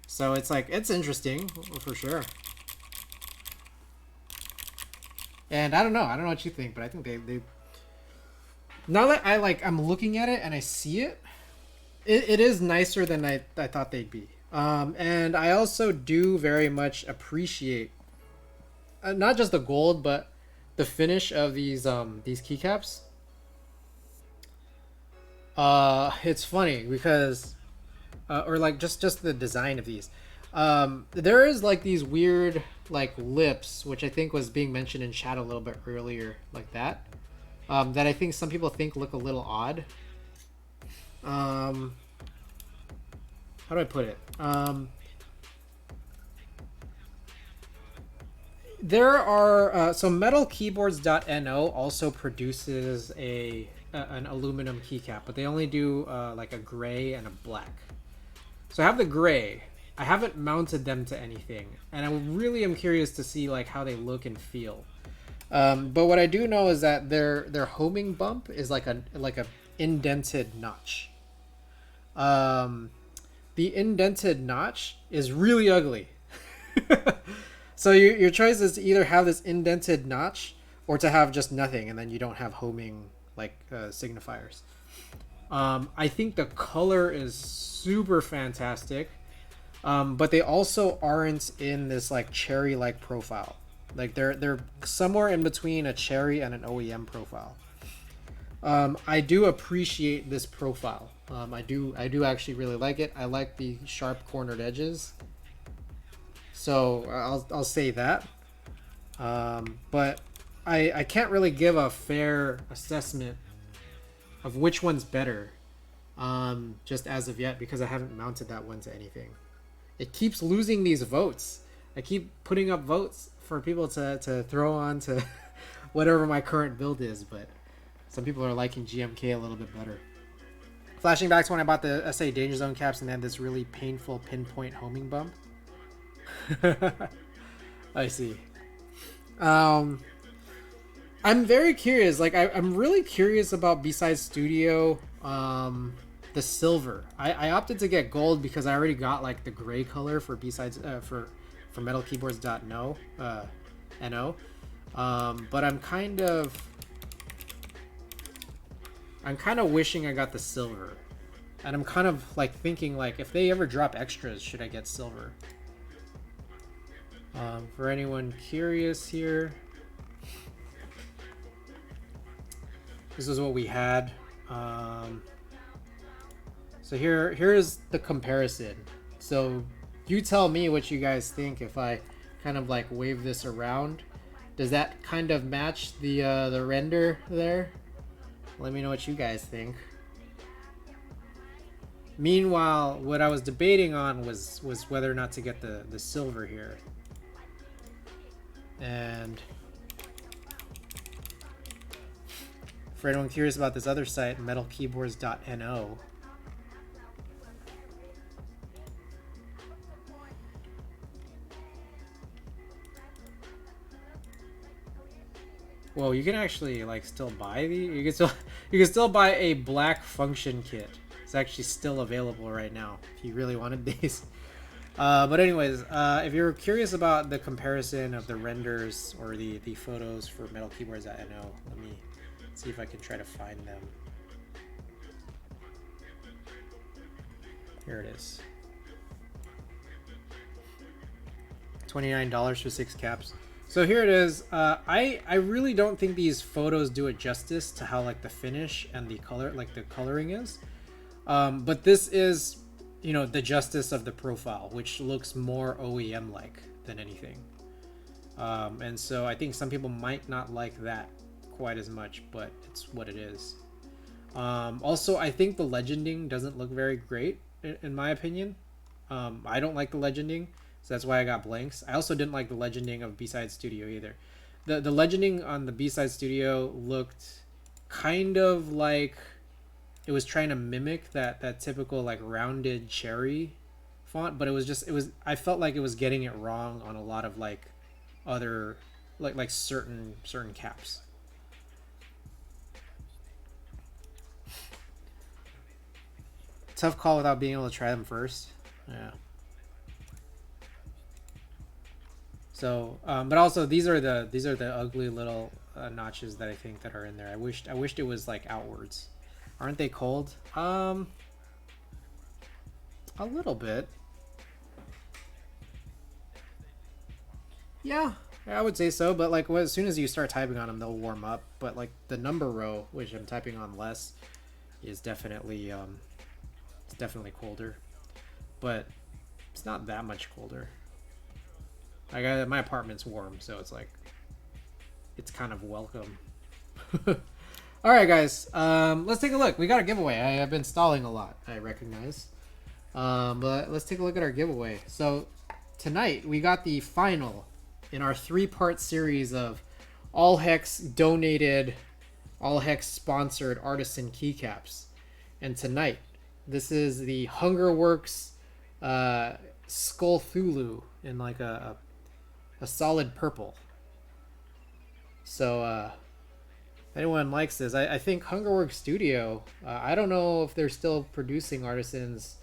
Speaker 1: So it's like, it's interesting for sure. And I don't know what you think, but I think they now that I'm looking at it and I see it, it is nicer than I thought they'd be. And I also do very much appreciate not just the gold, but the finish of these keycaps. It's funny because or like just the design of these. There is like these weird like lips, which I think was being mentioned in chat a little bit earlier, like that. That I think some people think look a little odd. How do I put it? There are so metalkeyboards.no also produces an aluminum keycap, but they only do like a gray and a black. So I have the gray. I haven't mounted them to anything, and I really am curious to see like how they look and feel. But what I do know is that their homing bump is like a indented notch. The indented notch is really ugly. So your choice is to either have this indented notch or to have just nothing, and then you don't have homing like signifiers. I think the color is super fantastic, but they also aren't in this like cherry-like profile. Like they're somewhere in between a cherry and an OEM profile. I do appreciate this profile. I do actually really like it. I like the sharp cornered edges. So I'll say that. But I can't really give a fair assessment of which one's better just as of yet, because I haven't mounted that one to anything. It keeps losing these votes. I keep putting up votes for people to throw on to whatever my current build is, but some people are liking GMK a little bit better. Flashing back to when I bought the SA Danger Zone caps and they had this really painful pinpoint homing bump. I see. I'm very curious. Like I'm really curious about B-Side Studio, the silver. I opted to get gold because I already got like the gray color for B-Sides for metalkeyboards.no no. But I'm kind of wishing I got the silver. And I'm kind of like thinking like if they ever drop extras, should I get silver? For anyone curious here, this is what we had. So here's the comparison. So you tell me what you guys think if I kind of like wave this around. Does that kind of match the render there? Let me know what you guys think. Meanwhile, what I was debating on was whether or not to get the silver here. And for anyone curious about this other site, metalkeyboards.no, whoa, you can actually like still buy you can still buy a black function kit. It's actually still available right now if you really wanted these. But anyways, if you're curious about the comparison of the renders or the photos for metalkeyboards.no, let me see if I can try to find them. Here it is. $29 for 6 caps. So here it is. I really don't think these photos do it justice to how like the finish and the color, like the coloring is. But this is, you know, the justice of the profile, which looks more OEM like than anything. And so I think some people might not like that quite as much, but it's what it is. Also, I think the legending doesn't look very great in my opinion. I don't like the legending, so that's why I got blanks. I also didn't like the legending of B-Side Studio either. The legending on the B-Side Studio looked kind of like it was trying to mimic that typical like rounded cherry font, but I felt like it was getting it wrong on a lot of like other like certain caps. Tough call without being able to try them first. Yeah. So, but also these are the ugly little notches that I think that are in there. I wished it was like outwards. Aren't they cold? A little bit. Yeah, I would say so. But like, as soon as you start typing on them, they'll warm up. But like the number row, which I'm typing on less, is definitely it's definitely colder. But it's not that much colder. My apartment's warm, so it's like it's kind of welcome. All right, guys. Let's take a look. We got a giveaway. I have been stalling a lot, I recognize. But let's take a look at our giveaway. So tonight we got the final in our 3-part series of All Hex donated, All Hex sponsored artisan keycaps. And tonight, this is the Hungerworks Skull Thulu in like a solid purple. So if anyone likes this, I think Hungerworks Studio, I don't know if they're still producing artisans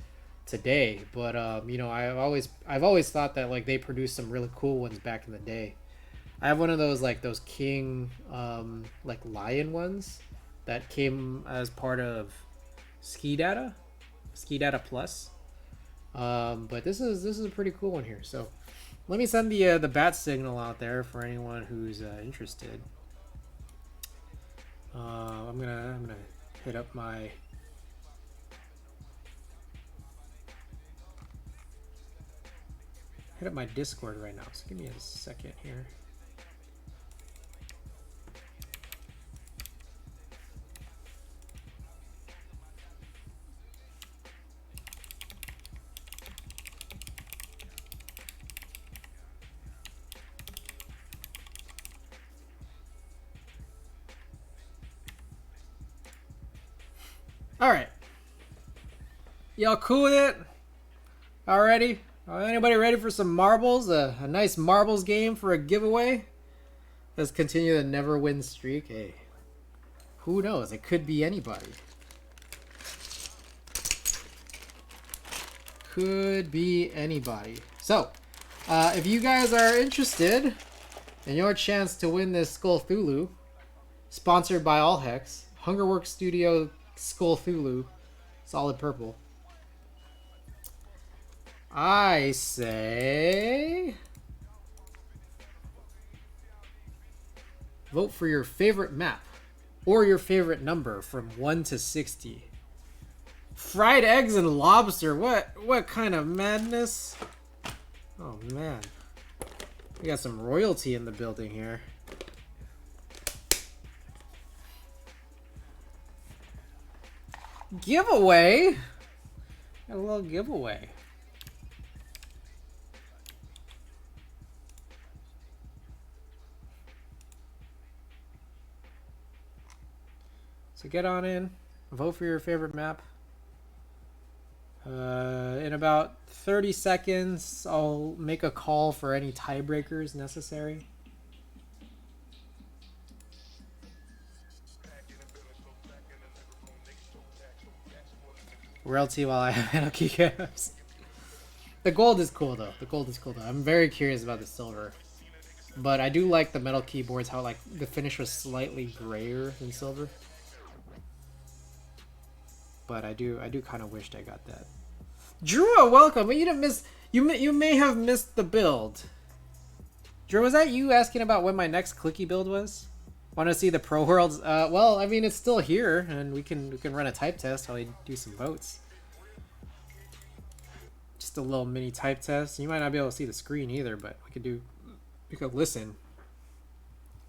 Speaker 1: today, but you know, I've always thought that like they produced some really cool ones back in the day. I have one of those like those king like lion ones that came as part of Ski Data Plus. But this is a pretty cool one here. So let me send the bat signal out there for anyone who's interested. I'm gonna hit up my Discord right now. So give me a second here. All right, y'all cool with it? Already? Anybody ready for some marbles? A nice marbles game for a giveaway? Let's continue the never win streak. Hey, who knows? It could be anybody. Could be anybody. So, if you guys are interested in your chance to win this Skull Thulu, sponsored by All Hex, Hungerworks Studio Skull Thulu, solid purple. I say vote for your favorite map or your favorite number from 1 to 60. Fried eggs and lobster. What kind of madness? Oh man. We got some royalty in the building here. Giveaway? Got a little giveaway. So get on in, vote for your favorite map. In about 30 seconds, I'll make a call for any tiebreakers necessary. Royalty while I have metal keycaps. The gold is cool though. I'm very curious about the silver. But I do like the metal keyboards, how like the finish was slightly grayer than silver. But I do kind of wished I got that. Drew, welcome. You didn't miss. You may have missed the build. Drew, was that you asking about when my next clicky build was? Want to see the Pro Worlds? Well, I mean it's still here, and we can run a type test while we do some votes. Just a little mini type test. You might not be able to see the screen either, but we could listen.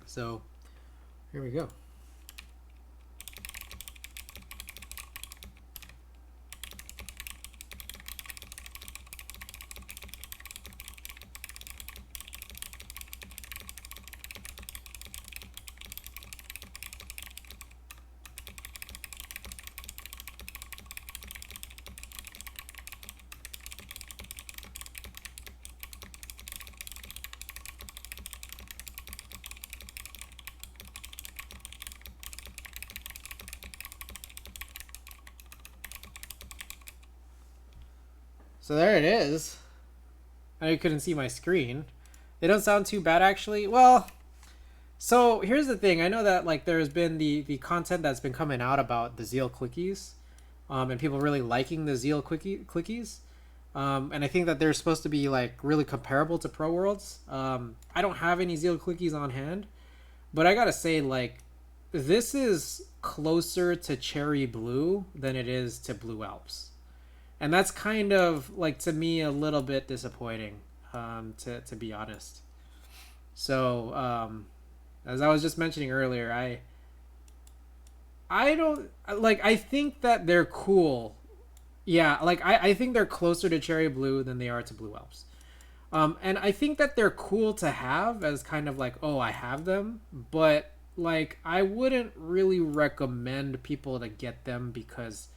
Speaker 1: So here we go. So there it is. I know you couldn't see my screen. They don't sound too bad actually. Well, so here's the thing. I know that like there's been the content that's been coming out about the Zeal clickies, and people really liking the Zeal clickies. And I think that they're supposed to be like really comparable to Pro Worlds. I don't have any Zeal clickies on hand, but I gotta say like this is closer to Cherry Blue than it is to Blue Alps. And that's kind of like to me a little bit disappointing, to be honest. So as I was just mentioning earlier, I don't like. I think that they're cool. Yeah, like I think they're closer to cherry blue than they are to blue elves. And I think that they're cool to have as kind of like, oh, I have them, but like I wouldn't really recommend people to get them because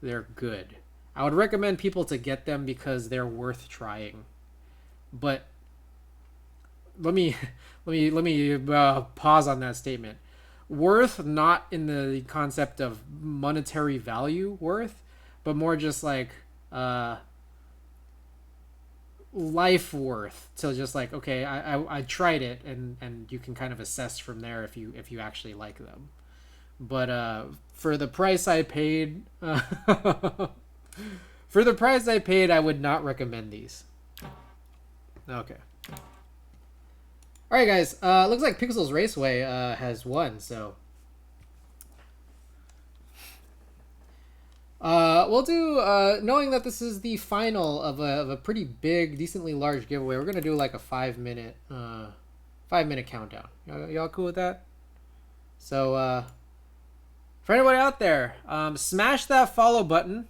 Speaker 1: they're good. I would recommend people to get them because they're worth trying. But let me pause on that statement. Worth not in the concept of monetary value worth, but more just like life worth. So just like, okay, I tried it, and you can kind of assess from there if you actually like them. But for the price I paid, for the price I paid, I would not recommend these. Okay. All right, guys. Looks like Pixels Raceway has won. So we'll do. Knowing that this is the final of a pretty big, decently large giveaway, we're gonna do like a 5-minute, 5-minute countdown. Y'all cool with that? So for anybody out there, smash that follow button.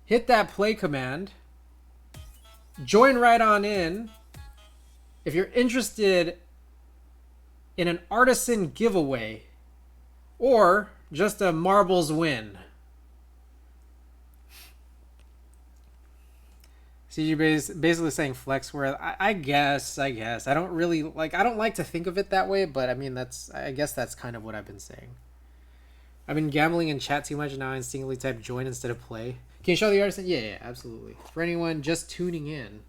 Speaker 1: Hit that play command. Join right on in. If you're interested in an artisan giveaway or just a marbles win. CG basically saying flexware. I guess. I don't really like. I don't like to think of it that way, but I mean I guess that's kind of what I've been saying. I've been gambling in chat too much now and singly type join instead of play. Can you show the artisan? Yeah, absolutely. For anyone just tuning in.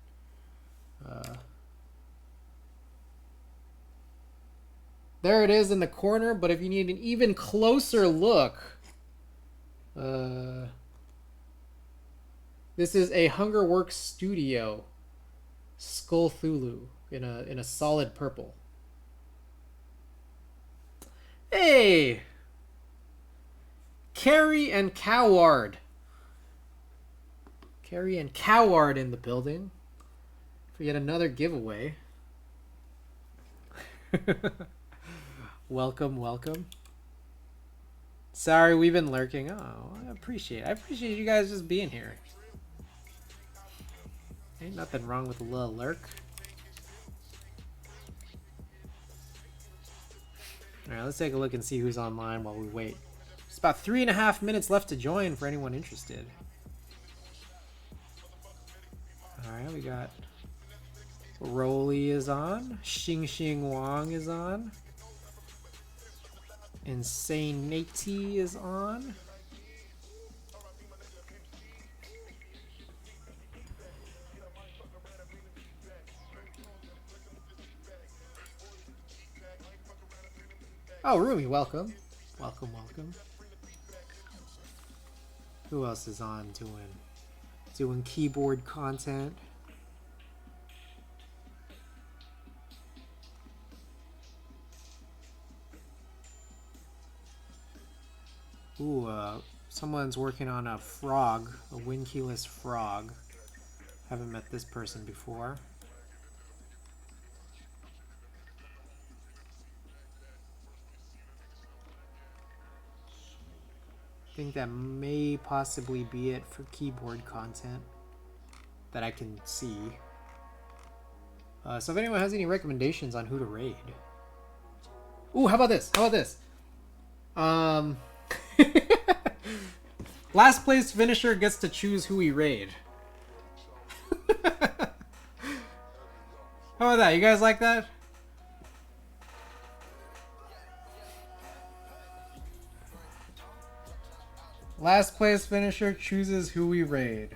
Speaker 1: There it is in the corner, but if you need an even closer look, this is a Hungerworks Studio Skull Thulu in a solid purple. Hey, Carrie and Coward. Carrie and Coward in the building for yet another giveaway. Welcome, welcome. Sorry, we've been lurking. Oh, I appreciate you guys just being here. Ain't nothing wrong with a little lurk. Alright, let's take a look and see who's online while we wait. It's about 3.5 minutes left to join for anyone interested. Alright, we got Rolly is on. Xing Wang is on. Insanity is on. Oh, Rumi, welcome. Welcome, welcome. Who else is on doing keyboard content? Ooh, someone's working on a frog, a windkeyless frog. Haven't met this person before. I think that may possibly be it for keyboard content that I can see. So if anyone has any recommendations on who to raid. Ooh, how about this? How about this? Last place finisher gets to choose who we raid. How about that? You guys like that? Last place finisher chooses who we raid.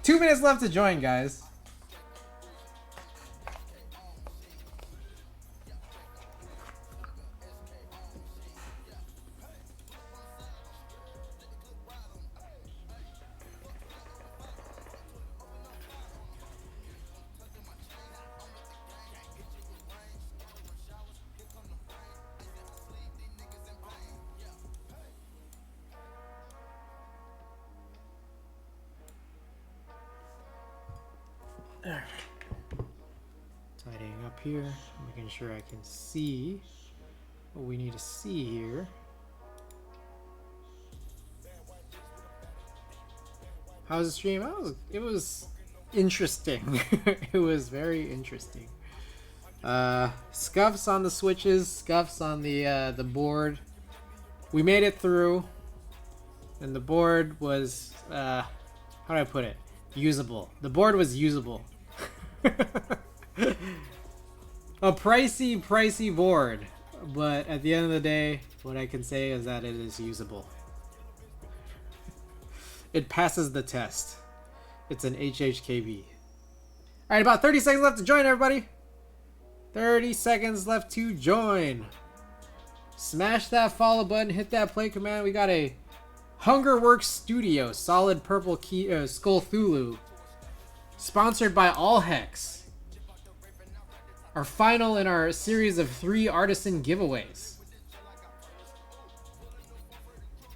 Speaker 1: 2 minutes left to join, guys. Tidying up here, making sure I can see what we need to see here. How was the stream? It was interesting. It was very interesting. Scuffs on the switches, scuffs on the board. We made it through, and the board was how do I put it? Usable. The board was usable. A pricey board, but at the end of the day, what I can say is that it is usable. It passes the test. It's an HHKB. Alright, about 30 seconds left to join, everybody. 30 seconds left to join. Smash that follow button, hit that play command. We got a Hungerworks Studio solid purple key Skull Thulu, sponsored by All Hex. Our final in our series of 3 artisan giveaways.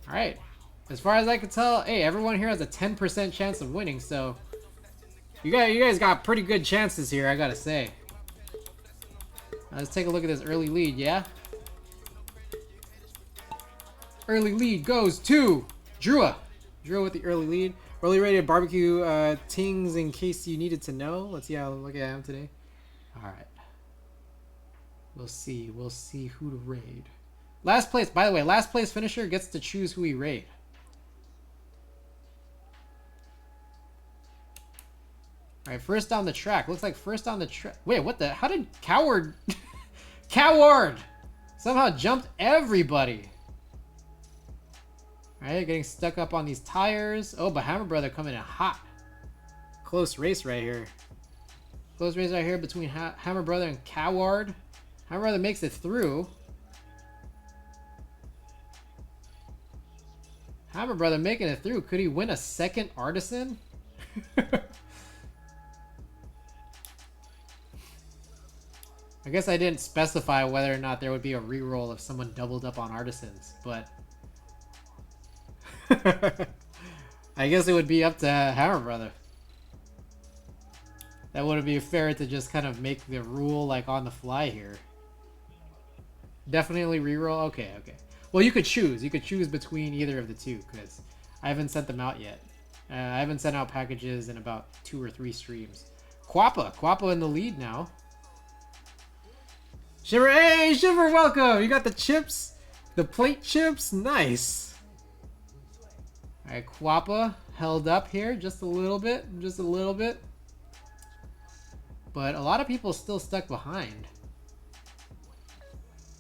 Speaker 1: Alright. As far as I can tell, hey, everyone here has a 10% chance of winning, so you guys got pretty good chances here, I gotta say. Let's take a look at this early lead, yeah? Early lead goes to Drewa. Drewa with the early lead. Early rated barbecue tings in case you needed to know. Let's see how lucky I am today. Alright. We'll see who to raid. Last place, by the way, last place finisher gets to choose who we raid. Alright, first on the track. Looks like first on the track. Wait, what the? How did Coward... Coward! Somehow jumped everybody. Alright, getting stuck up on these tires. Oh, but Hammer Brother coming in hot. Close race right here. Close race right here between Hammer Brother and Coward. Hammer Brother makes it through. Hammer Brother making it through. Could he win a second Artisan? I guess I didn't specify whether or not there would be a reroll if someone doubled up on Artisans, but I guess it would be up to Hammer Brother. That wouldn't be fair to just kind of make the rule like on the fly here. Definitely reroll. Okay. Well, you could choose. You could choose between either of the two because I haven't sent them out yet. I haven't sent out packages in about 2 or 3 streams. Quappa in the lead now. Shiver, hey, Shiver, welcome! You got the chips? The plate chips? Nice. Alright, Quappa held up here just a little bit. But a lot of people still stuck behind.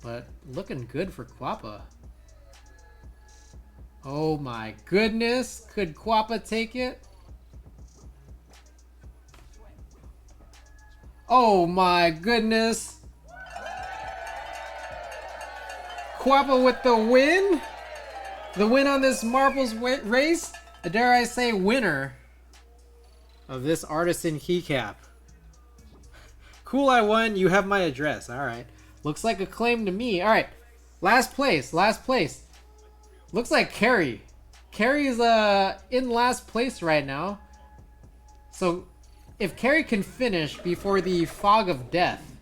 Speaker 1: But looking good for Quappa. Oh my goodness. Could Quappa take it? Oh my goodness. Quappa with the win? The win on this marbles race? Dare I say winner of this Artisan keycap. Cool, I won. You have my address. Alright. Looks like a claim to me. Alright. Last place. Looks like Carrie. Carrie's in last place right now. So if Carrie can finish before the fog of death.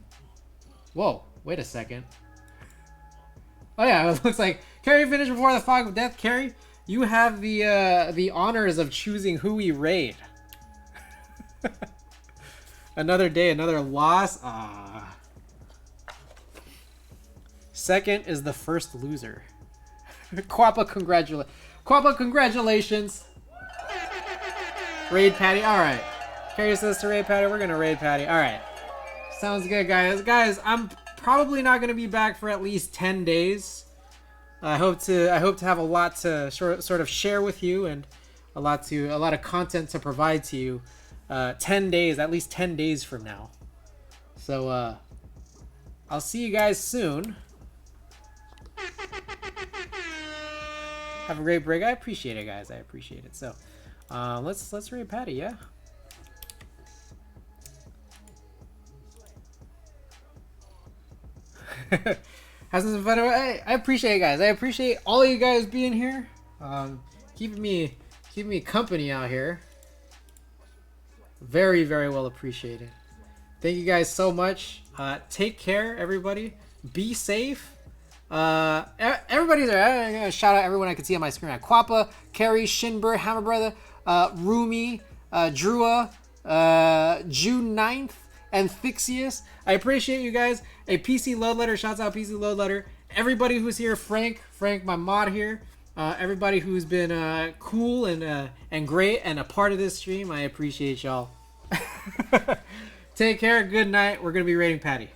Speaker 1: Whoa, wait a second. Oh yeah, it looks like Carrie finished before the fog of death. Carrie, you have the honors of choosing who we raid. Another day, another loss. Ah. Second is the first loser. Quappa, congratulations. Raid Patty. All right. Carrie says to raid Patty. We're gonna raid Patty. All right. Sounds good, guys. Guys, I'm probably not gonna be back for at least 10 days. I hope to have a lot to sort of share with you and a lot of content to provide to you. 10 days, at least 10 days from now. So I'll see you guys soon. Have a great break. I appreciate it, guys. I appreciate it. So let's raid Patty, yeah. Hasn't been fun. I appreciate it, guys. I appreciate all of you guys being here. Keeping me company out here. Very, very well appreciated. Thank you guys so much. Take care, everybody. Be safe. Everybody's there. I'm gonna shout out everyone I can see on my screen. Quappa, Carrie, Shinbird, Hammer Brother, Rumi, Drua, June 9th, and Thixius. I appreciate you guys. A PC Load Letter, shouts out PC Load Letter. Everybody who's here, Frank, my mod here. Everybody who's been cool and great and a part of this stream, I appreciate y'all. Take care. Good night. We're gonna be raiding Patty.